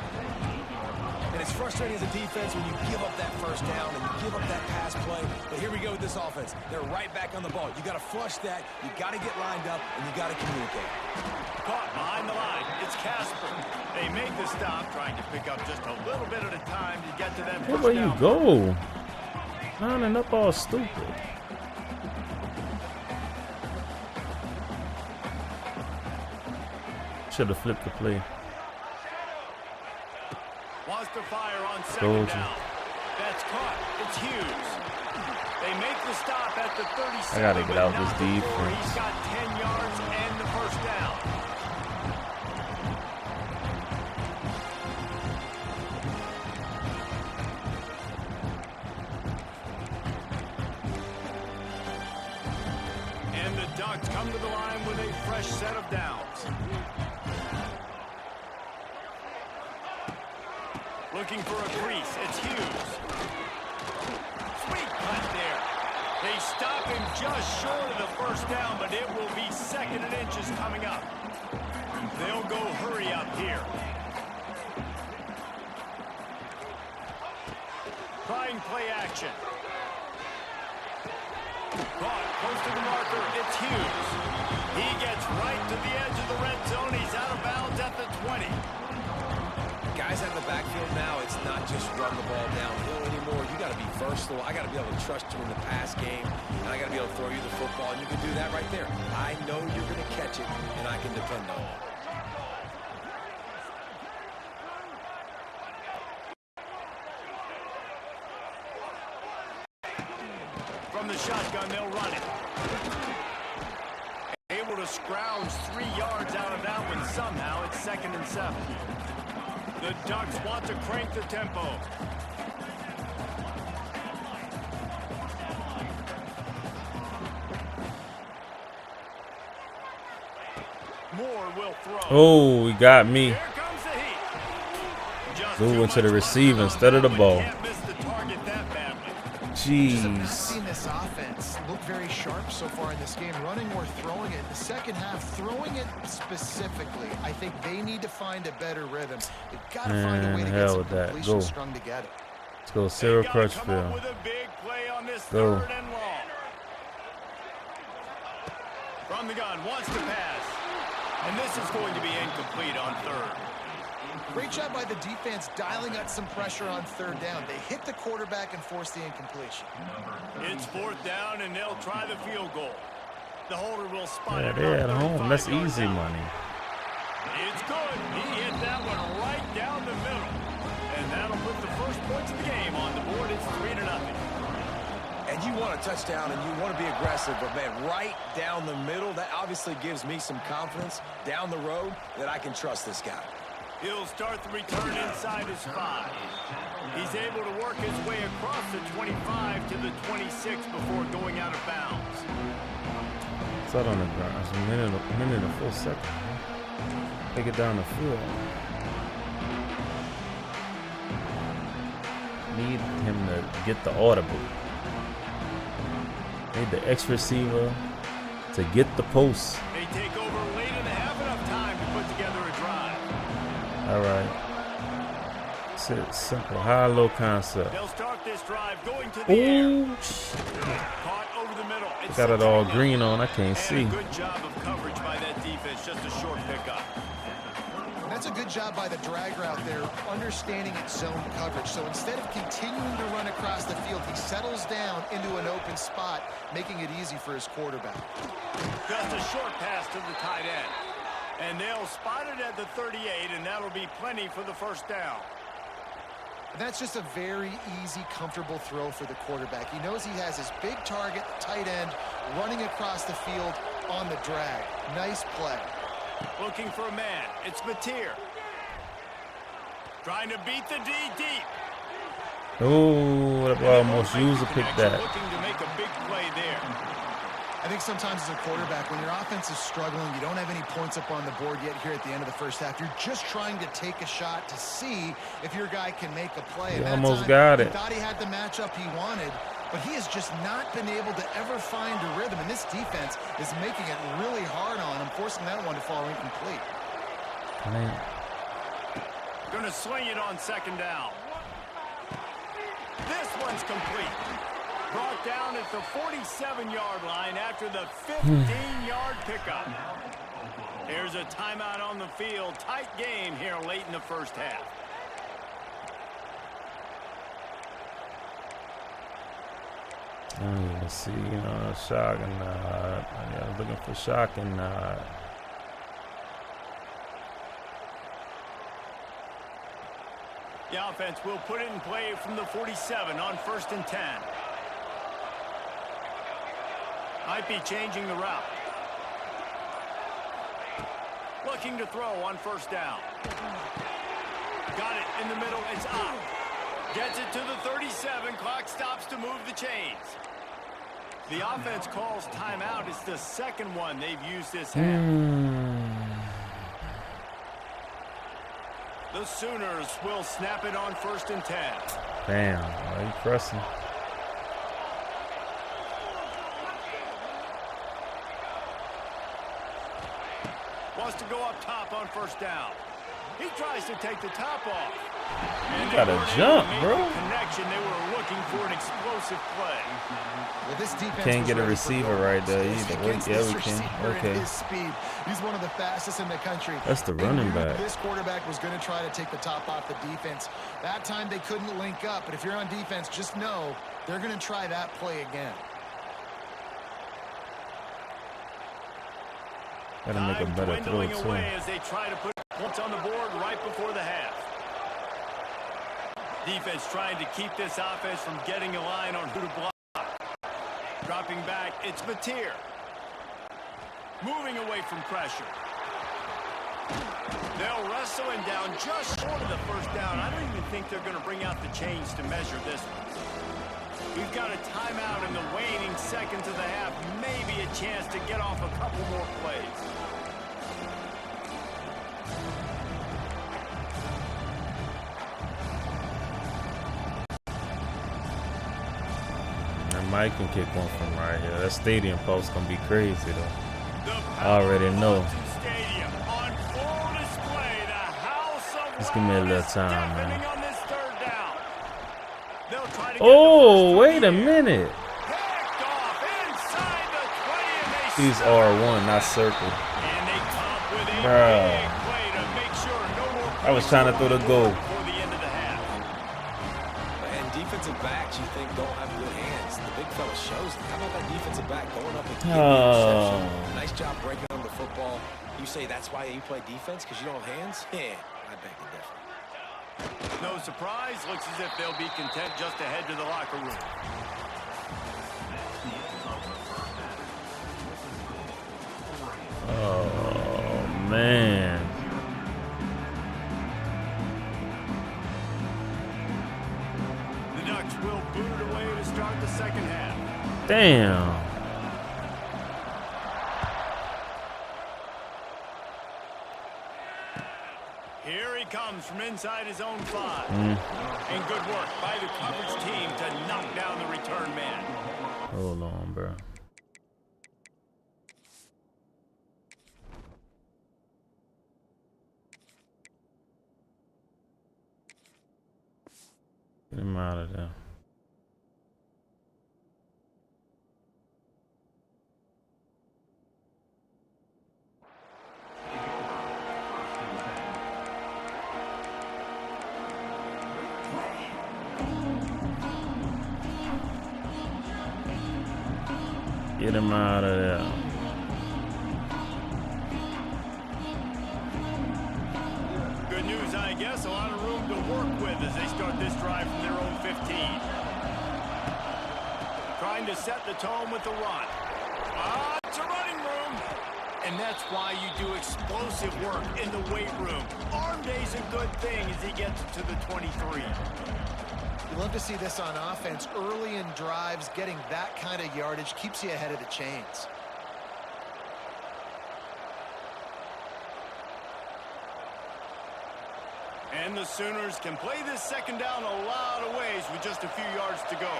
And it's frustrating as a defense when you give up that first down and you give up that pass play. But here we go with this offense. They're right back on the ball. You got to flush that. You got to get lined up, and you got to communicate. Caught behind the line. It's Casper. They make the stop, trying to pick up just a little bit at a time to get to that first Where you down. go? Lining up all stupid. Should have flipped the play. Wants to fire on second Told you. down. That's caught. It's Hughes. They make the stop at the 37. I gotta get but out not this before defense. He's got 10 yards and the first down. And the Ducks come to the line with a fresh set of downs. Looking for a crease. It's Hughes. Sweet cut there. They stop him just short of the first down, but it will be second and inches coming up. They'll go hurry up here. Trying play action. Caught close to the marker. It's Hughes. He gets right to the edge of the red zone. He's out of bounds at the 20. Guys out in the backfield now, it's not just run the ball downhill anymore. You got to be versatile. I got to be able to trust you in the pass game, and I got to be able to throw you the football, and you can do that right there. I know you're going to catch it, and I can depend on it. From the shotgun, they'll run it. Able to scrounge 3 yards out of that one somehow. It's 2nd and 7. The Ducks want to crank the tempo. Moore will throw. Oh, he got me. Here comes the heat. Just Move too into the much receiver pressure on instead of the that one. ball. Can't miss the target that badly. Just have not Jeez. seen this offense very sharp so far in this game, running or throwing it. In the second half, throwing it specifically, I think they need to find a better rhythm. They've got to find a way to get some completion strung together. Let's go, Sarah Crutchfield. With a big play on this Go. third and long. From the gun, wants to pass. And this is going to be incomplete on third. Great job by the defense dialing up some pressure on third down. They hit the quarterback and forced the incompletion. It's fourth down, and they'll try the field goal. The holder will spot Yeah, it. they're at home. That's easy money. It's good. He hit that one right down the middle. And that'll put the first points of the game on the board. It's 3-0. And you want a touchdown and you want to be aggressive, but man, right down the middle, that obviously gives me some confidence down the road that I can trust this guy. He'll start the return inside his 5. He's able to work his way across the 25 to the 26 before going out of bounds. It's out on the ground. It's a minute and 4 seconds. Huh? Take it down the field. Need him to get the audible. Need the X receiver to get the post. They take over late in the half, enough time to put together a drive. All right. It's simple, high-low concept. They'll start this drive going to the air. Ooh, Caught over the middle. It's got it all 6-0. green on. I can't And see. a good job of coverage by that defense. Just a short pickup. That's a good job by the drag route there, understanding its zone coverage. So instead of continuing to run across the field, he settles down into an open spot, making it easy for his quarterback. Just a short pass to the tight end. And they'll spot it at the 38, and that'll be plenty for the first down. That's just a very easy, comfortable throw for the quarterback. He knows he has his big target, the tight end, running across the field on the drag. Nice play. Looking for a man. It's Mateer. Trying to beat the D deep. Oh, I almost used to pick that. Looking to make a big play there. I think sometimes as a quarterback, when your offense is struggling, you don't have any points up on the board yet here at the end of the first half. You're just trying to take a shot to see if your guy can make a play. He almost got it. He thought he had the matchup he wanted, but he has just not been able to ever find a rhythm. And this defense is making it really hard on him, forcing that one to fall incomplete. Gonna swing it on second down. This one's complete. Brought down at the 47-yard line after the 15-yard pickup. Here's a timeout on the field. Tight game here late in the first half. Let's see, shock and I was looking for shock and The offense will put it in play from the 47 on 1st and 10. Might be changing the route. Looking to throw on 1st down. Got it in the middle. It's out. Gets it to the 37. Clock stops to move the chains. The offense calls timeout. It's the second one they've used this half. The Sooners will snap it on 1st and 10. Damn, why are you pressing? Wants to go up top on 1st down. He tries to take the top off. You gotta jump, bro. Connection. They were looking for an explosive play. Well, this defense Can't was get a ready for receiver goals right there either. against Yeah, this we can. receiver and Okay. his speed. He's one of the fastest in the country. That's the They running knew back. This quarterback was going to try to take the top off the defense. That time they couldn't link up, but if you're on defense, just know they're going to try that play again. Gotta make a Time better throw dwindling too. away as they try to put points on the board right before the half. Defense trying to keep this offense from getting a line on who to block. Dropping back, it's Mateer. Moving away from pressure. They'll wrestle him down just short of the 1st down. I don't even think they're going to bring out the chains to measure this one. We've got a timeout in the waning seconds of the half. Maybe a chance to get off a couple more plays. Mike can kick one from right here. That stadium post gonna be crazy though. I already know. Stadium on full display. The house of Just give me a little is time, deafening man. on this third down. They'll try to get Oh, the first wait a one here. minute. Picked off inside the 20, and they He's seal it. R1, not circle. And they come up with a Bruh. big play to make sure no more I was points trying to are throw on the board goal. before the end of the half. And defensive backs you think don't have good hands. The big fella shows it. How about that defensive back going up and getting the Oh. interception? Nice job breaking on the football. You say that's why you play defense, because you don't have hands? Yeah, I beg to differ. No surprise. Looks as if they'll be content just to head to the locker room. Oh, man. The Ducks will boot it away to start the second half. Damn. Here he comes from inside his own 5. And good work by the coverage team to knock down the return man. Hold on, bro. Get him out of there. Get him out of there. Good news, I guess. A lot of room to work with as they start this drive from their own 15. Trying to set the tone with the run. It's a running room. And that's why you do explosive work in the weight room. Arm day's a good thing as he gets to the 23. You love to see this on offense. Early in drives, getting that kind of yardage keeps you ahead of the chains. And the Sooners can play this second down a lot of ways with just a few yards to go.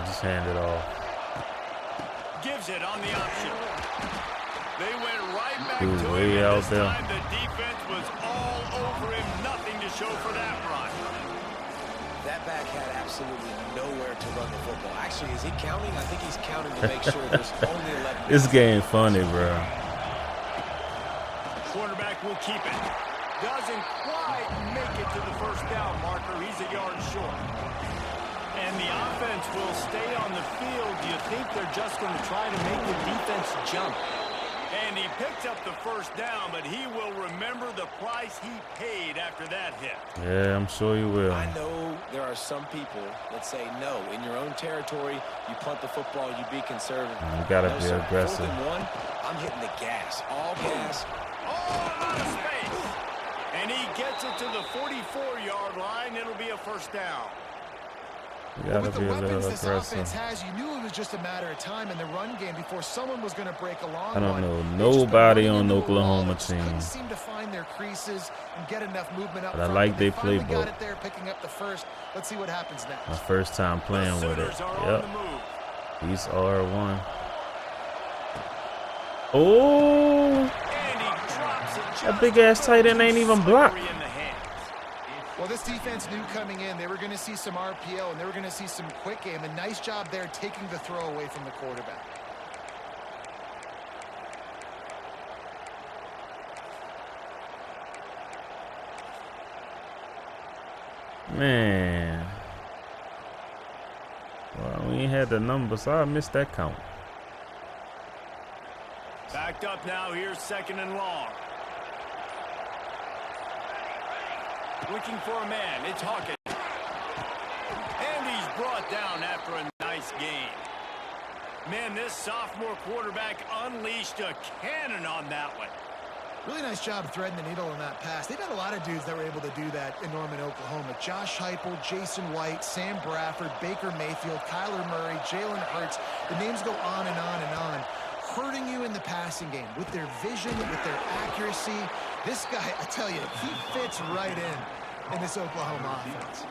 Just hand it off. Gives it on the option. They went right back Dude, to way him. out This there. time the defense was all over him. Nothing to show for that run. That back had absolutely nowhere to run the football. Actually, is he counting? I think he's counting to make sure there's only 11. This game funny, bro. Quarterback will keep it. Doesn't quite make it to the first down marker. He's a yard short. And the offense will stay on the field. Do you think they're just going to try to make the defense jump? And he picked up the first down, but he will remember the price he paid after that hit. Yeah, I'm sure you will. I know there are some people that say, no, in your own territory, you punt the football, you be conservative. You gotta No, be sir. aggressive. 4th and 1, I'm hitting the gas. All gas. Oh, out of space. And he gets it to the 44-yard line. It'll be a first down. You gotta With the be a weapons little this aggressive. offense has, you knew it was just a matter of time in the run game before someone was going to break a long I don't one. know They've just been nobody running on the into a wall Oklahoma that just couldn't team. seem to find their creases and get enough movement up But I front, like they they finally playbook. got it there, picking up the first. Let's see what happens next. My first time playing The with it. Sooners are on Yep. the move. He's R1. Oh, And he drops it just that big ass tight end ain't even blocked. slippery in the hands. Well, this defense knew coming in they were going to see some RPO and they were going to see some quick game. A nice job there taking the throw away from the quarterback. Man. Well, we ain't had the number, so I missed that count. Backed up now. Here's 2nd and long. Looking for a man. It's Hawkins. And he's brought down after a nice gain. Man, this sophomore quarterback unleashed a cannon on that one. Really nice job threading the needle on that pass. They've had a lot of dudes that were able to do that in Norman, Oklahoma. Josh Heupel, Jason White, Sam Bradford, Baker Mayfield, Kyler Murray, Jalen Hurts. The names go on and on and on. Hurting you in the passing game with their vision, with their accuracy. This guy, I tell you, he fits right in this Oklahoma offense.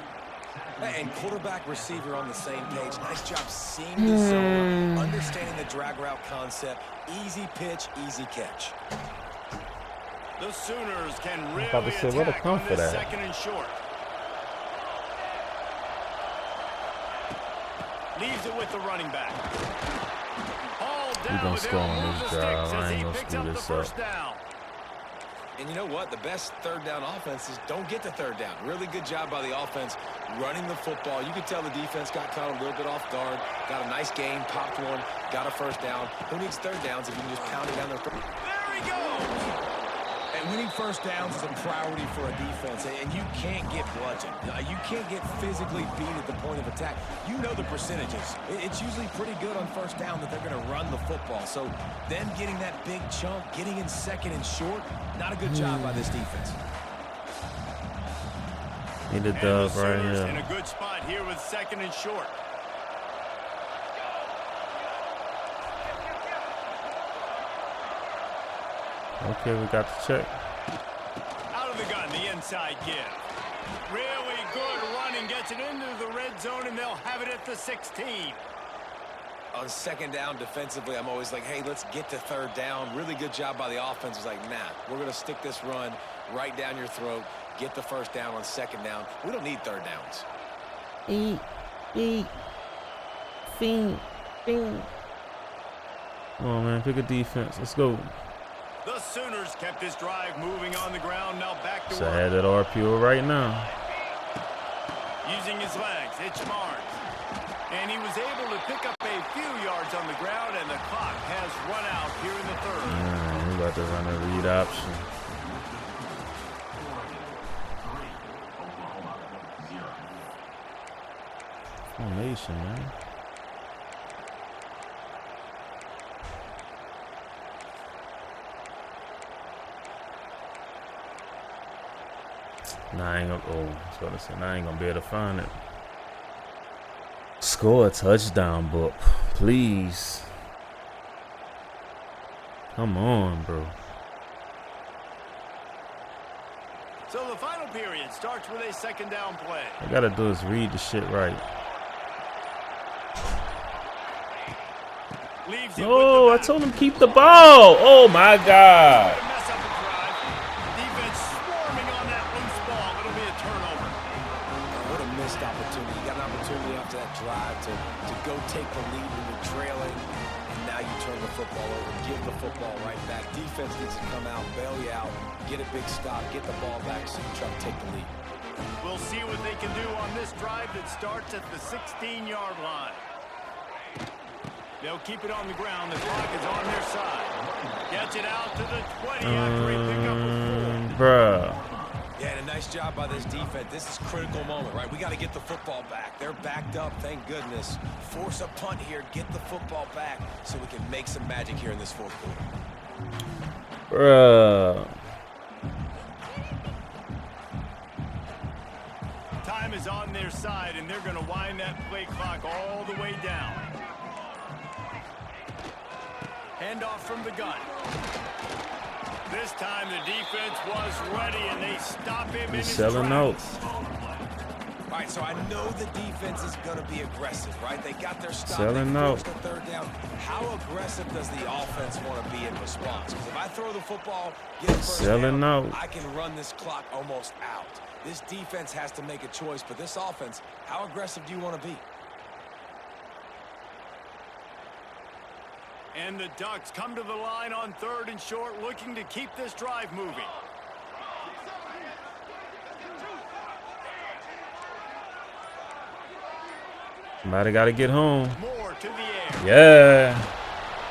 And quarterback, receiver on the same page. Nice job seeing the zone, understanding the drag route concept. Easy pitch, easy catch. The Sooners can really about to say, what a attack come on for this that. second and short. Leaves it with the running back. All We down gonna with score him, on moves this the drive. sticks as I ain't he gonna picks screw up the this first up. down. And you know what? The best third down offenses don't get to third down. Really good job by the offense running the football. You could tell the defense got caught a little bit off guard. Got a nice gain, popped one, got a first down. Who needs third downs if you can just pound it down their throat? There he goes. And winning first downs is a priority for a defense, and you can't get bludgeoned. You can't get physically beat at the point of attack. You know the percentages. It's usually pretty good on first down that they're going to run the football. So them getting that big chunk, getting in second and short, not a good job by this defense. Need a And the dub right Sooners in here. a good spot here with second and short. Okay, we got the check. Out of the gun, the inside give. Really good running, gets it into the red zone, and they'll have it at the 16. On second down defensively, I'm always like, hey, let's get to third down. Really good job by the offense. It's like, nah, we're going to stick this run right down your throat, get the first down on second down. We don't need third downs. Come on, man. Pick a defense. Let's go. The Sooners kept this drive moving on the ground. Now back to So I work. had that RPO right now. Using his legs, it's Barnes. And he was able to pick up a few yards on the ground, and the clock has run out here in the third. We about to run a read option. Formation, man. Nah, I ain't gonna. Oh, I was about to say, nah, I ain't gonna be able to find it. Score a touchdown, book, please. Come on, bro. So the final period starts with a second down play. All I gotta do is read the shit right. Leaves it Oh, I with the told him keep the ball. Oh my God. to mess up the drive. Defense swarming on that loose ball. It'll be a turnover. What a missed opportunity. You got an opportunity after that drive to go take the lead when you're trailing, and now you turn the football over, give the football right back. Defense needs to come out, bail you out, get a big stop, get the ball back so you try to take the lead. We'll see what they can do on this drive that starts at the 16-yard line. They'll keep it on the ground. The clock is on their side. Gets it out to the 20 after he picked up a 4. Bruh. Yeah, and a nice job by this defense. This is a critical moment, right? We got to get the football back. They're backed up, thank goodness. Force a punt here, get the football back so we can make some magic here in this fourth quarter. Bruh. Time is on their side, and they're going to wind that play clock all the way down. Handoff from the gun. This time the defense was ready, and they stop him in He's his selling tracks. out. All right, so I know the defense is going to be aggressive, right? They got their stop. Selling they out. forced the third down. How aggressive does the offense want to be in response? Because if I throw the football, get a first Selling down, out. I can run this clock almost out. This defense has to make a choice, but this offense, how aggressive do you want to be? And the Ducks come to the line on third and short, looking to keep this drive moving. Somebody gotta get home. More to the air. Yeah.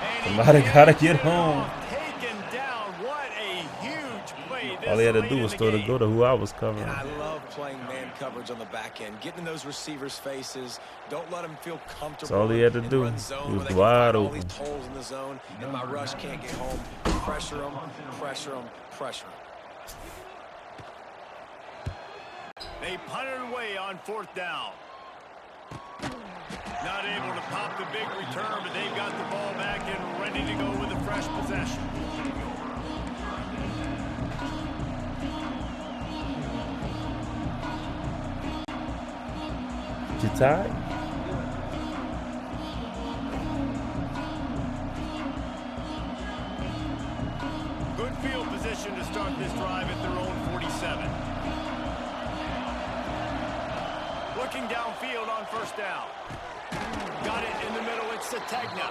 And he Somebody gotta gets get it home. off, taken down. What a huge play. All he had to This do late was in throw the game. go to who I was covering. And I love playing man coverage on the back end, getting in those receivers' faces. Don't let them feel comfortable. That's all he had to in do. run zone He was where they can wide find all open. these holes in the zone, and my rush can't get home. Pressure them, pressure them, pressure them. They punted away on fourth down. Not able to pop the big return, but they've got the ball back and ready to go with a fresh possession. You tired? Good field position to start this drive at their own 47. Looking downfield on first down. Got it in the middle. It's Sategna.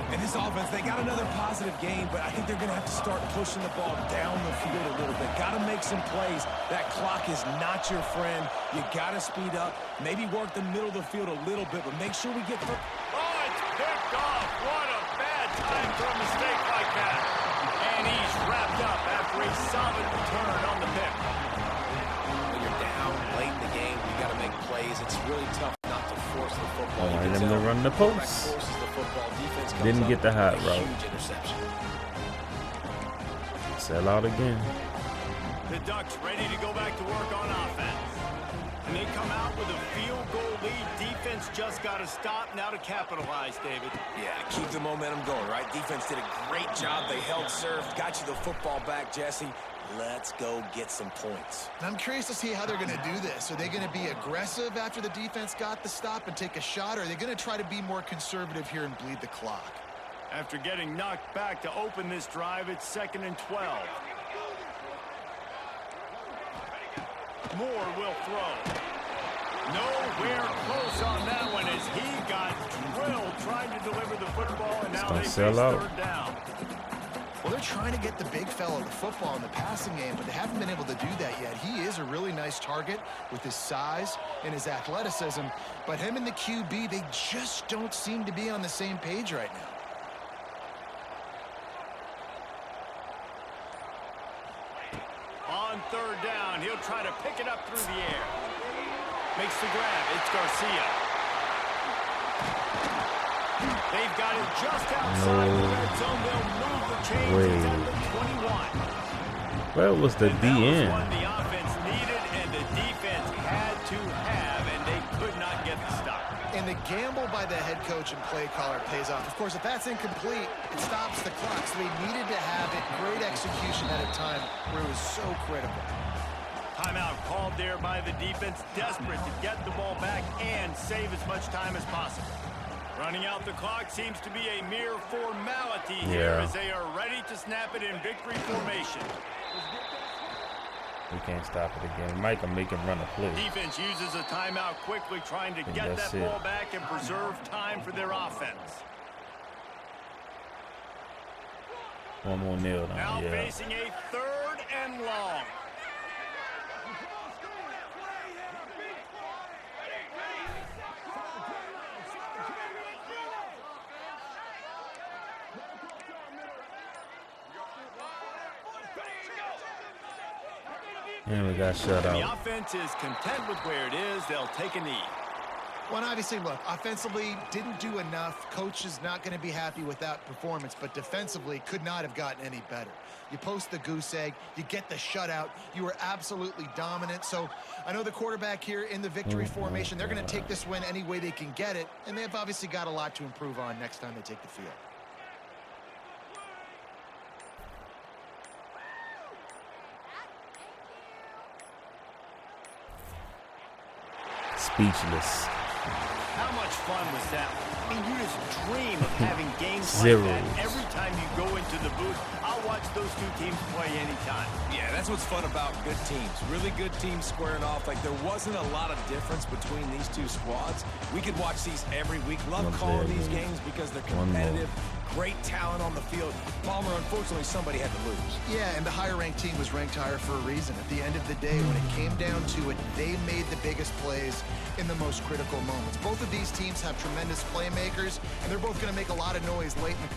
And this offense, they got another positive game, but I think they're going to have to start pushing the ball down the field a little bit. Got to make some plays. That clock is not your friend. You got to speed up. Maybe work the middle of the field a little bit, but make sure we get through. Oh, it's picked off. What a bad time for a mistake like that. And he's wrapped up after a solid return on the pick. When you're down late in the game, you got to make plays. It's really tough not to force the football. Wanted them to run the post. Didn't get the hot route. Sell out again. The Ducks ready to go back to work on offense. And they come out with a field goal lead. Defense just got to stop now to capitalize, David. Yeah, keep the momentum going, right? Defense did a great job. They held serve, got you the football back, Jesse. Let's go get some points. And I'm curious to see how they're going to do this. Are they going to be aggressive after the defense got the stop and take a shot? Or are they going to try to be more conservative here and bleed the clock? After getting knocked back to open this drive, it's 2nd and 12. Moore will throw. Nowhere close on that one as he got drilled trying to deliver the football, and now they face third down. Well, they're trying to get the big fella the football in the passing game, but they haven't been able to do that yet. He is a really nice target with his size and his athleticism, but him and the QB, they just don't seem to be on the same page right now. On third down, he'll try to pick it up through the air. Makes the grab. It's Garcia. They've got it just outside the red zone. They'll move the chains at the 21. Where was the DN? One the offense needed and the defense had to have, and they could not get the stop. And the gamble by the head coach and play caller pays off. Of course, if that's incomplete, it stops the clock. So they needed to have it. Great execution at a time where it was so critical. Timeout called there by the defense, desperate to get the ball back and save as much time as possible. Running out the clock seems to be a mere formality here as they are ready to snap it in victory formation. We can't stop it again. Mike will make him run a play. Defense uses a timeout quickly, trying to get that ball back and preserve time for their offense. One more nail down. Now facing a 3rd and long. And we got shut out. The offense is content with where it is. They'll take a knee. Well, obviously, look, offensively didn't do enough. Coach is not going to be happy with that performance, but defensively could not have gotten any better. You post the goose egg, you get the shutout, you were absolutely dominant. So I know the quarterback here in the victory formation, they're going to take this win any way they can get it, and they've obviously got a lot to improve on next time they take the field. Speechless. How much fun was that? I mean, you just dream of having games Zeros. like that every time you go into the booth. I'll watch those two teams play anytime. Yeah, that's what's fun about good teams. Really good teams squaring off. Like, there wasn't a lot of difference between these two squads. We could watch these every week. Love calling these games because they're competitive. Great talent on the field. Palmer, unfortunately, somebody had to lose. Yeah, and the higher-ranked team was ranked higher for a reason. At the end of the day, when it came down to it, they made the biggest plays in the most critical moments. Both of these teams have tremendous playmakers, and they're both going to make a lot of noise late in the...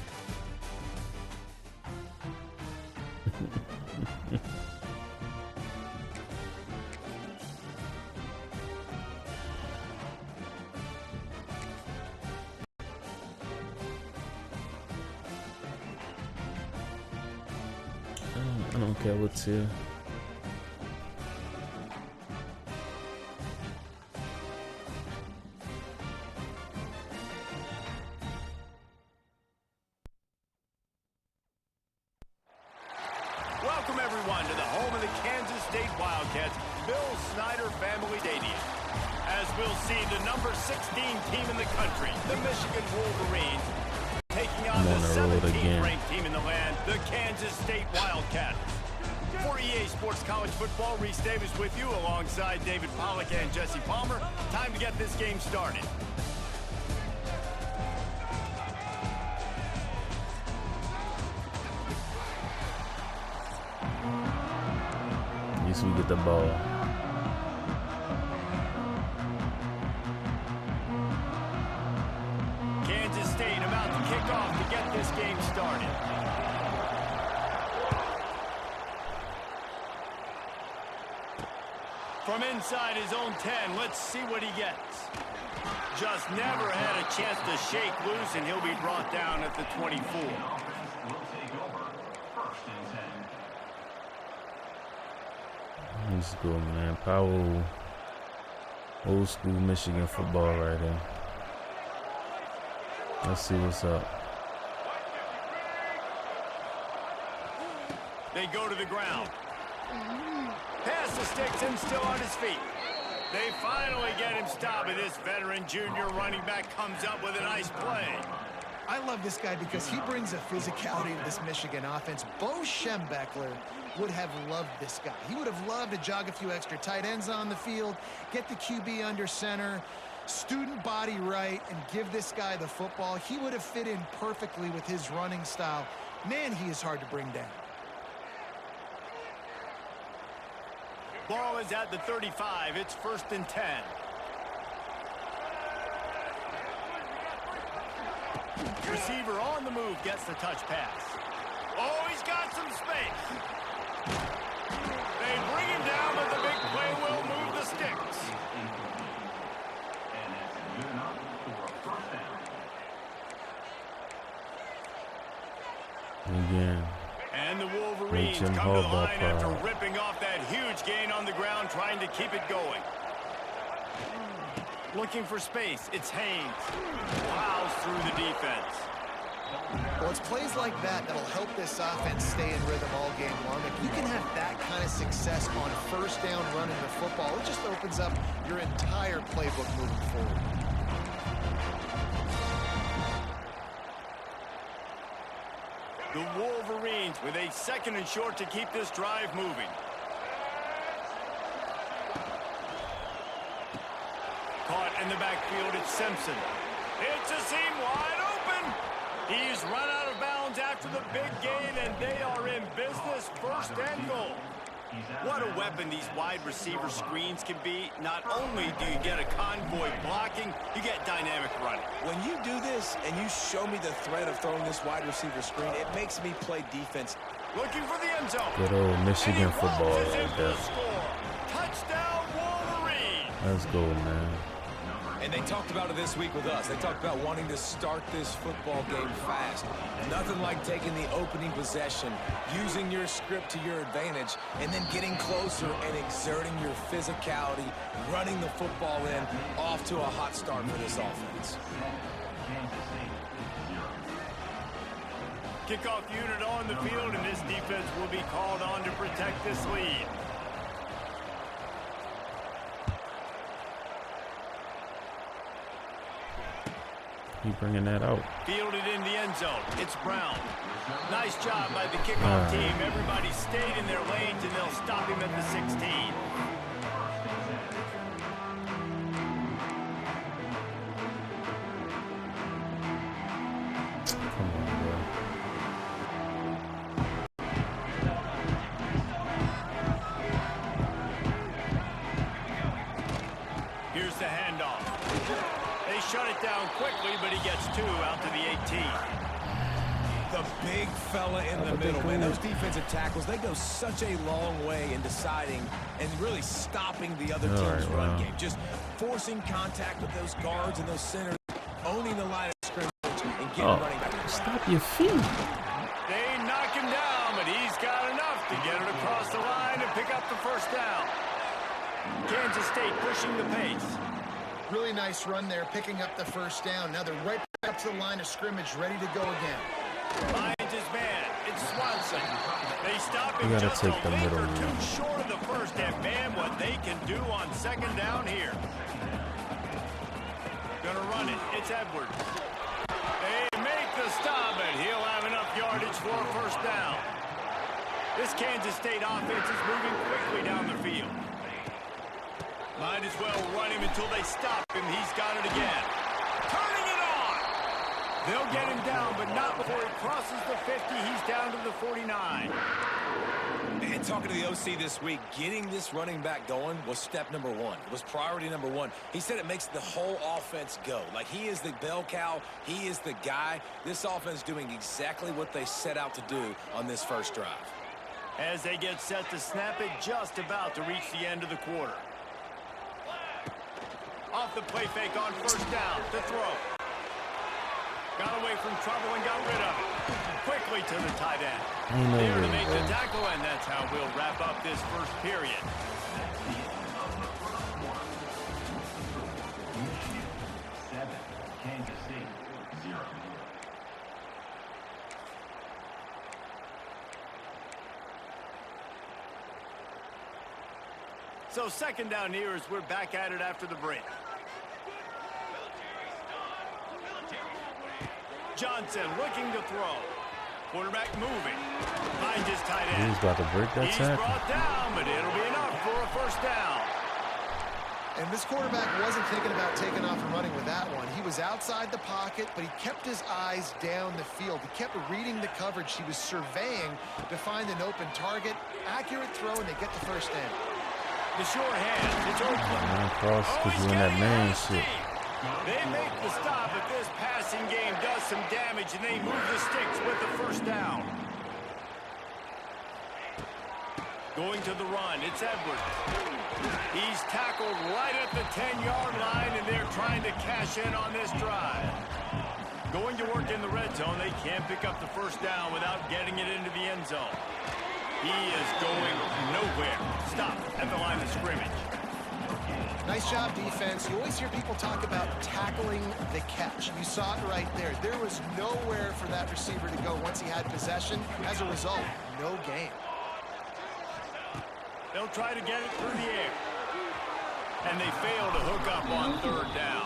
I don't care what's here. Welcome, everyone, to the home of the Kansas State Wildcats, Bill Snyder Family Stadium. as we'll see the number 16 team in the country, the Michigan Wolverines, taking on the 17th ranked team in the land, the Kansas State Wildcats. For EA Sports College Football, Reese Davis with you alongside David Pollack and Jesse Palmer. Time to get this game started. At least we get the ball. Kansas State about to kick off to get this game started. From inside his own 10, let's see what he gets. Just never had a chance to shake loose, and he'll be brought down at the 24. Let's go, man. Power, old school Michigan football right here. Let's see what's up. They go to the ground. Pass to Sticks still on his feet. They finally get him stopped, and this veteran junior running back comes up with a nice play. I love this guy because he brings a physicality to this Michigan offense. Bo Schembechler would have loved this guy. He would have loved to jog a few extra tight ends on the field, get the QB under center, student body right, and give this guy the football. He would have fit in perfectly with his running style. Man, he is hard to bring down. Ball is at the 35. It's 1st and 10. Receiver on the move gets the touch pass. Oh, he's got some space. They bring him down, but the big play will move the Sticks. Again. And the Wolverines come to the line after ripping off that huge gain on the ground, trying to keep it going. Looking for space, it's Haynes. Plows through the defense. Well, it's plays like that that'll help this offense stay in rhythm all game long. If you can have that kind of success on 1st down running the football, it just opens up your entire playbook moving forward. The Wolverines with a 2nd and short to keep this drive moving. Caught in the backfield, it's Simpson. It's a seam wide open. He's run out of bounds after the big gain, and they are in business, 1st and goal. What a weapon these wide receiver screens can be. Not only do you get a convoy blocking, you get dynamic running. When you do this and you show me the threat of throwing this wide receiver screen, it makes me play defense. Looking for the end zone. Good old Michigan football right there. Touchdown, Wolverine. Let's go, man. And they talked about it this week with us. They talked about wanting to start this football game fast. Nothing like taking the opening possession, using your script to your advantage, and then getting closer and exerting your physicality, running the football in, off to a hot start for this offense. Kickoff unit on the field, and this defense will be called on to protect this lead. Keep bringing that out. Fielded in the end zone. It's Brown. Nice job by the kickoff team. Everybody stayed in their lanes, and they'll stop him at the 16. Come on, bro. Here's the handoff. They shut it down quickly, but he gets 2 out to the 18. The big fella in the middle, man. Those defensive tackles, they go such a long way in deciding and really stopping the other team's run game. Just forcing contact with those guards and those centers, owning the line of scrimmage, and getting running back. Stop your feet. They knock him down, but he's got enough to get it across the line and pick up the 1st down. Kansas State pushing the pace. Really nice run there, picking up the 1st down. Now they're right back up to the line of scrimmage, ready to go again. Finds his man. It's Swanson. They stop You him gotta just take a the length middle or two one. short of the first, and man, what they can do on second down here. Gonna run it. It's Edwards. They make the stop, and he'll have enough yardage for a first down. This Kansas State offense is moving quickly down the field. Might as well run him until they stop him. He's got it again. Turning it on. They'll get him down, but not before he crosses the 50. He's down to the 49. And talking to the OC this week, getting this running back going was step number one. It was priority number one. He said it makes the whole offense go. Like, he is the bell cow. He is the guy. This offense doing exactly what they set out to do on this first drive. As they get set to snap it, just about to reach the end of the quarter. Off the play fake on first down to throw. Got away from trouble and got rid of it. Quickly to the tight end. There to make the tackle, and that's how we'll wrap up this first period. Kansas State 0. So second down here as we're back at it after the break. Johnson looking to throw. Quarterback moving. Finds his tight end. He's about to break that He's tackle. brought down, but it'll be enough for a first down. And this quarterback wasn't thinking about taking off and running with that one. He was outside the pocket, but he kept his eyes down the field. He kept reading the coverage. He was surveying to find an open target. Accurate throw, and they get the first down. The short hand. It's Oakland. Man, cross because you in that man shit. They make the stop, but this passing game does some damage, and they move the sticks with the first down. Going to the run, it's Edwards. He's tackled right at the 10-yard line, and they're trying to cash in on this drive. Going to work in the red zone, they can't pick up the first down without getting it into the end zone. He is going nowhere. Stop at the line of scrimmage. Nice job, defense. You always hear people talk about tackling the catch. You saw it right there. There was nowhere for that receiver to go once he had possession. As a result, no gain. They'll try to get it through the air. And they fail to hook up on third down.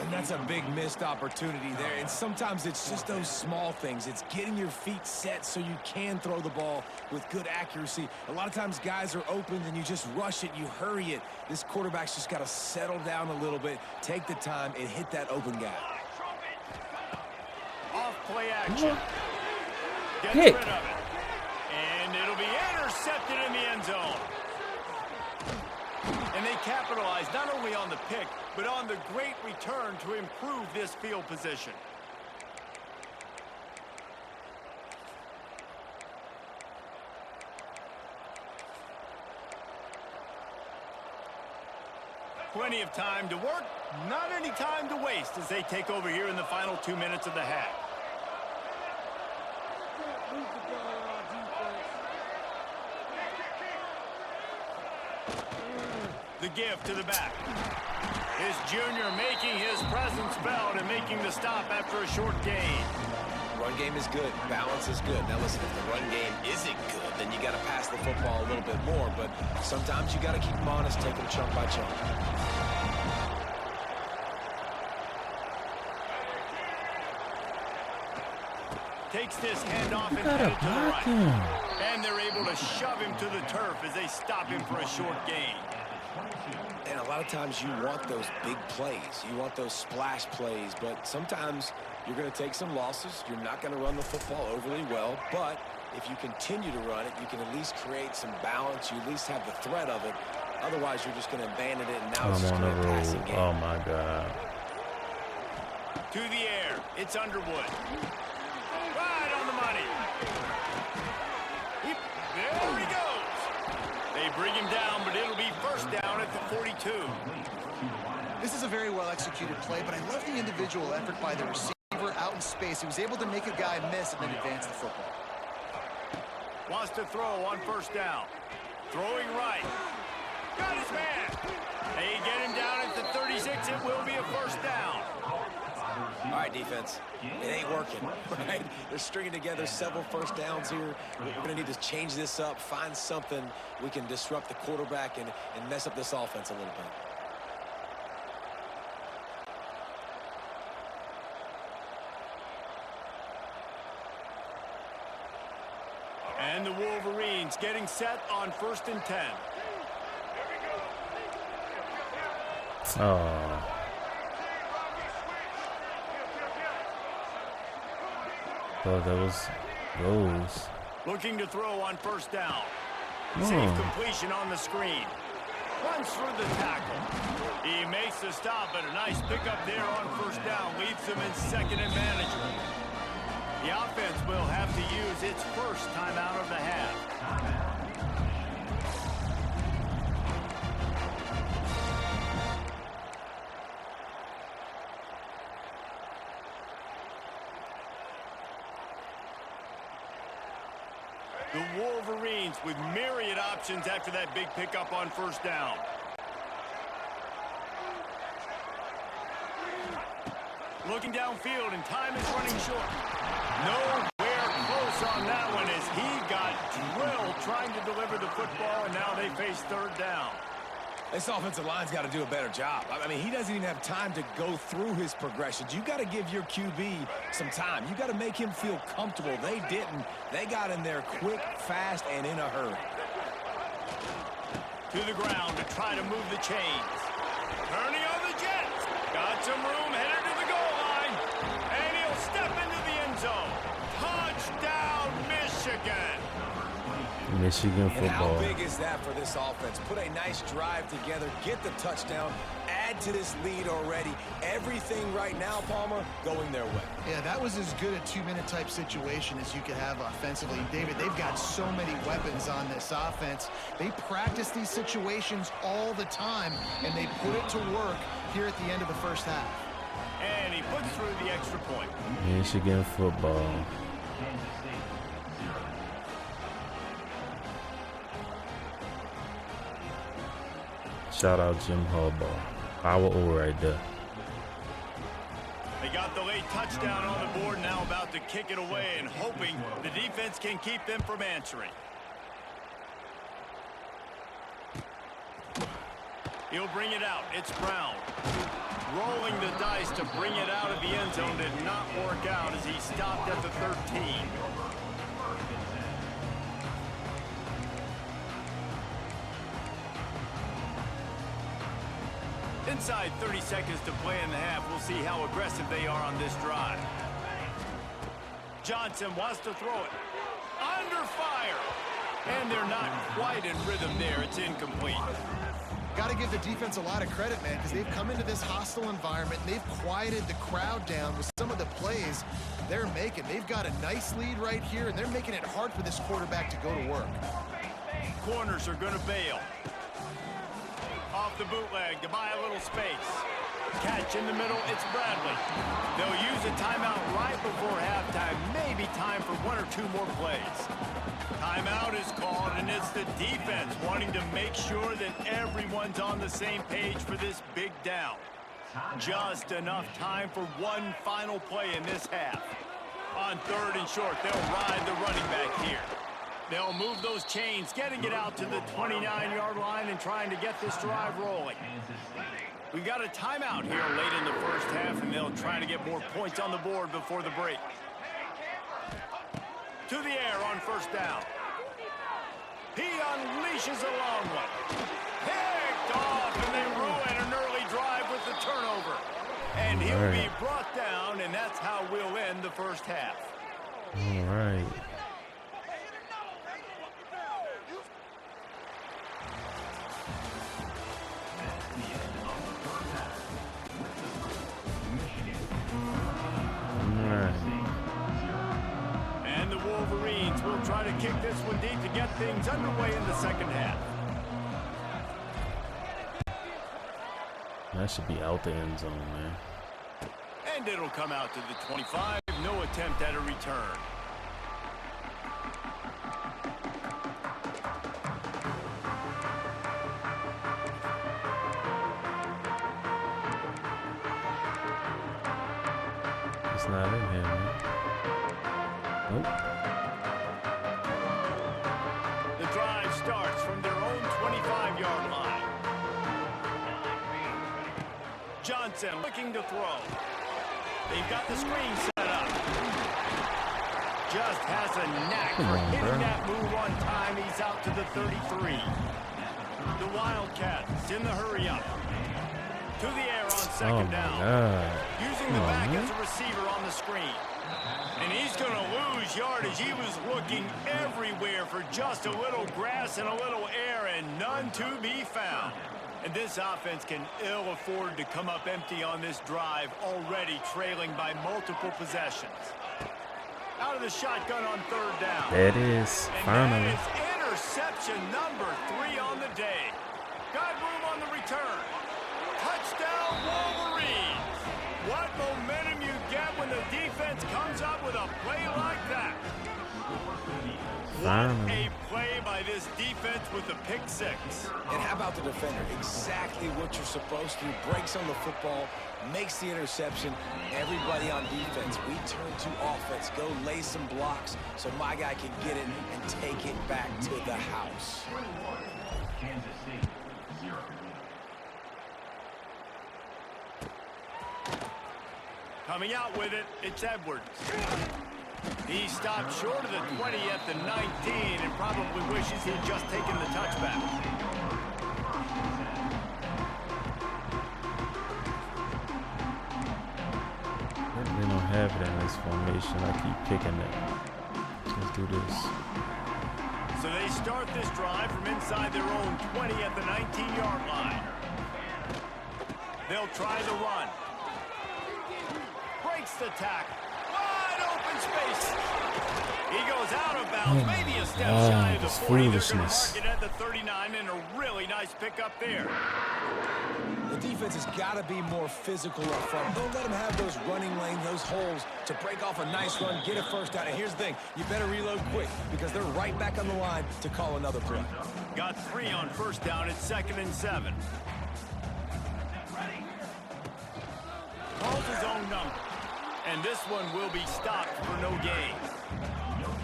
And that's a big missed opportunity there. And sometimes it's just those small things. It's getting your feet set so you can throw the ball with good accuracy. A lot of times guys are open and you just rush it, you hurry it. This quarterback's just got to settle down a little bit, take the time, and hit that open guy. Off play action. Gets Pick. rid of it. And it'll be intercepted in the end zone. And they capitalize not only on the pick, but on the great return to improve this field position. Plenty of time to work, not any time to waste as they take over here in the final 2 minutes of the half. The give to the back. His junior making his presence felt and making the stop after a short gain. Run game is good. Balance is good. Now listen, if the run game isn't good, then you got to pass the football a little bit more. But sometimes you got to keep them honest, take them chunk by chunk. Takes this handoff and headed to the right. And they're able to shove him to the turf as they stop him for a short gain. And a lot of times you want those big plays. You want those splash plays. But sometimes you're going to take some losses. You're not going to run the football overly well. But if you continue to run it, you can at least create some balance. You at least have the threat of it. Otherwise, you're just going to abandon it, and now it's just I'm going on to the pass road. again. Oh, my God. To the air. It's Underwood. Right on the money. There he goes. They bring him down, but it'll be first down at the 42. This is a very well-executed play, but I love the individual effort by the receiver out in space. He was able to make a guy miss and then advance the football. Wants to throw on first down. Throwing right. Got his man. They get him down at the 36. It will be a first down. All right, right, defense. It ain't working, right? They're stringing together several first downs here. We're going to need to change this up, find something we can disrupt the quarterback and mess up this offense a little bit. And the Wolverines getting set on 1st and 10. Oh. Thought that was goals. Looking to throw on 1st down. Safe completion on the screen. Runs through the tackle. He makes the stop, but a nice pickup there on 1st down. Leaves them in 2nd and manageable. The offense will have to use its first timeout of the half. The Wolverines with myriad options after that big pickup on 1st down. Looking downfield, and time is running short. Nowhere close on that one as he got drilled trying to deliver the football, and now they face 3rd down. This offensive line's got to do a better job. I mean, he doesn't even have time to go through his progressions. You got to give your QB some time. You got to make him feel comfortable. They didn't. They got in there quick, fast, and in a hurry. To the ground to try to move the chains. Turning on the Jets. Got some room, headed to the goal line. And he'll step into the end zone. Touchdown, Michigan. Michigan And football. how big is that for this offense? Put a nice drive together, get the touchdown, add to this lead already. Everything right now, Palmer, going their way. Yeah, that was as good a 2-minute type situation as you could have offensively. David, they've got so many weapons on this offense. They practice these situations all the time, and they put it to work here at the end of the first half. And he puts through the extra point. Michigan football. Shout out Jim Harbaugh. Power O right there. They got the late touchdown on the board, now about to kick it away and hoping the defense can keep them from answering. He'll bring it out. It's Brown. Rolling the dice to bring it out of the end zone did not work out as he stopped at the 13. Inside 30 seconds to play in the half. We'll see how aggressive they are on this drive. Johnson wants to throw it. Under fire. And they're not quite in rhythm there. It's incomplete. Got to give the defense a lot of credit, man, because they've come into this hostile environment. And they've quieted the crowd down with some of the plays they're making. They've got a nice lead right here, and they're making it hard for this quarterback to go to work. Corners are going to bail. Off the bootleg to buy a little space. Catch in the middle, it's Bradley. They'll use a timeout right before halftime. Maybe time for 1 or 2 more plays. Timeout is called, and it's the defense wanting to make sure that everyone's on the same page for this big down. Just enough time for one final play in this half. On 3rd and short, they'll ride the running back here. They'll move those chains, getting it out to the 29-yard line and trying to get this drive rolling. We've got a timeout here late in the first half, and they'll try to get more points on the board before the break. To the air on 1st down. He unleashes a long one. Picked off, and they ruin an early drive with the turnover. And he'll be brought down, and that's how we'll end the first half. All right. And the Wolverines will try to kick this one deep to get things underway in the second half. That should be out the end zone, man. And it'll come out to the 25. No attempt at a return. It's not in here, man. Nope. The drive starts from their own 25-yard line. Johnson looking to throw. They've got the screen set up. Just has a knack Come for on, hitting bro. that move on time. He's out to the 33. The Wildcats in the hurry up. To the air on Oh second my down. God. Using Come the on, back man. as a receiver on the screen. And he's going to lose yardage. He was looking everywhere for just a little grass and a little air, and none to be found. And this offense can ill afford to come up empty on this drive, already trailing by multiple possessions. Out of the shotgun on third down. There it is. And Finally. that is interception number 3 on the day. Got room on the return. Touchdown Wolverines. What momentum you get when the defense comes up with a play like that. What Finally. a play by this defense with the pick 6. And how about the defender? Exactly what you're supposed to do. Breaks on the football, makes the interception. Everybody on defense, we turn to offense. Go lay some blocks so my guy can get it and take it back to the house. Coming out with it, it's Edwards. He stopped short of the 20 at the 19 and probably wishes he'd just taken the touchback. They don't have it in this formation. I keep picking it. Let's do this. So they start this drive from inside their own 20 at the 19-yard line. They'll try the run. Breaks the tackle. Wide open space. He goes out of bounds, maybe a step shy of the this 40. They're going to foolishness. mark it at the 39, and a really nice pickup there. The defense has got to be more physical up front. Don't let them have those running lanes, those holes to break off a nice run, get a first down. And here's the thing, you better reload quick because they're right back on the line to call another play. Got 3 on first down at 2nd and 7. Calls his own number. And this one will be stopped for no gain.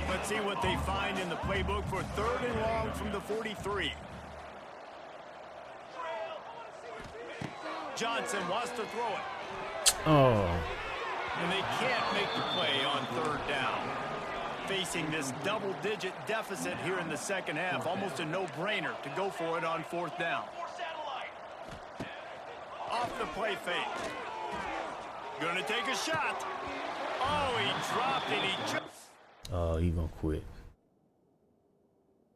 Let's see what they find in the playbook for 3rd and long from the 43. Johnson wants to throw it. Oh. And they can't make the play on 3rd down. Facing this double-digit deficit here in the second half, almost a no-brainer to go for it on 4th down. Off the play fake. Gonna take a shot. Oh, he dropped it. He just... Oh, he gonna quit.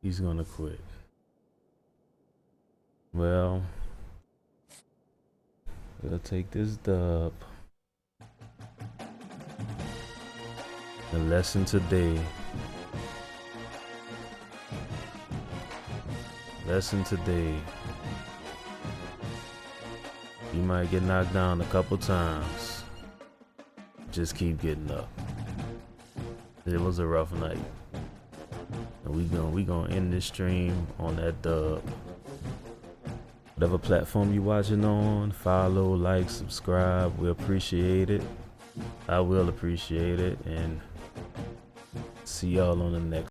He's gonna quit. Well, we'll take this dub. The lesson today. Lesson today. You might get knocked down a couple times. Just keep getting up. It was a rough night. And we gonna end this stream on that dub. Whatever platform you watching on, follow, like, subscribe. We appreciate it. I will appreciate it, and see y'all on the next.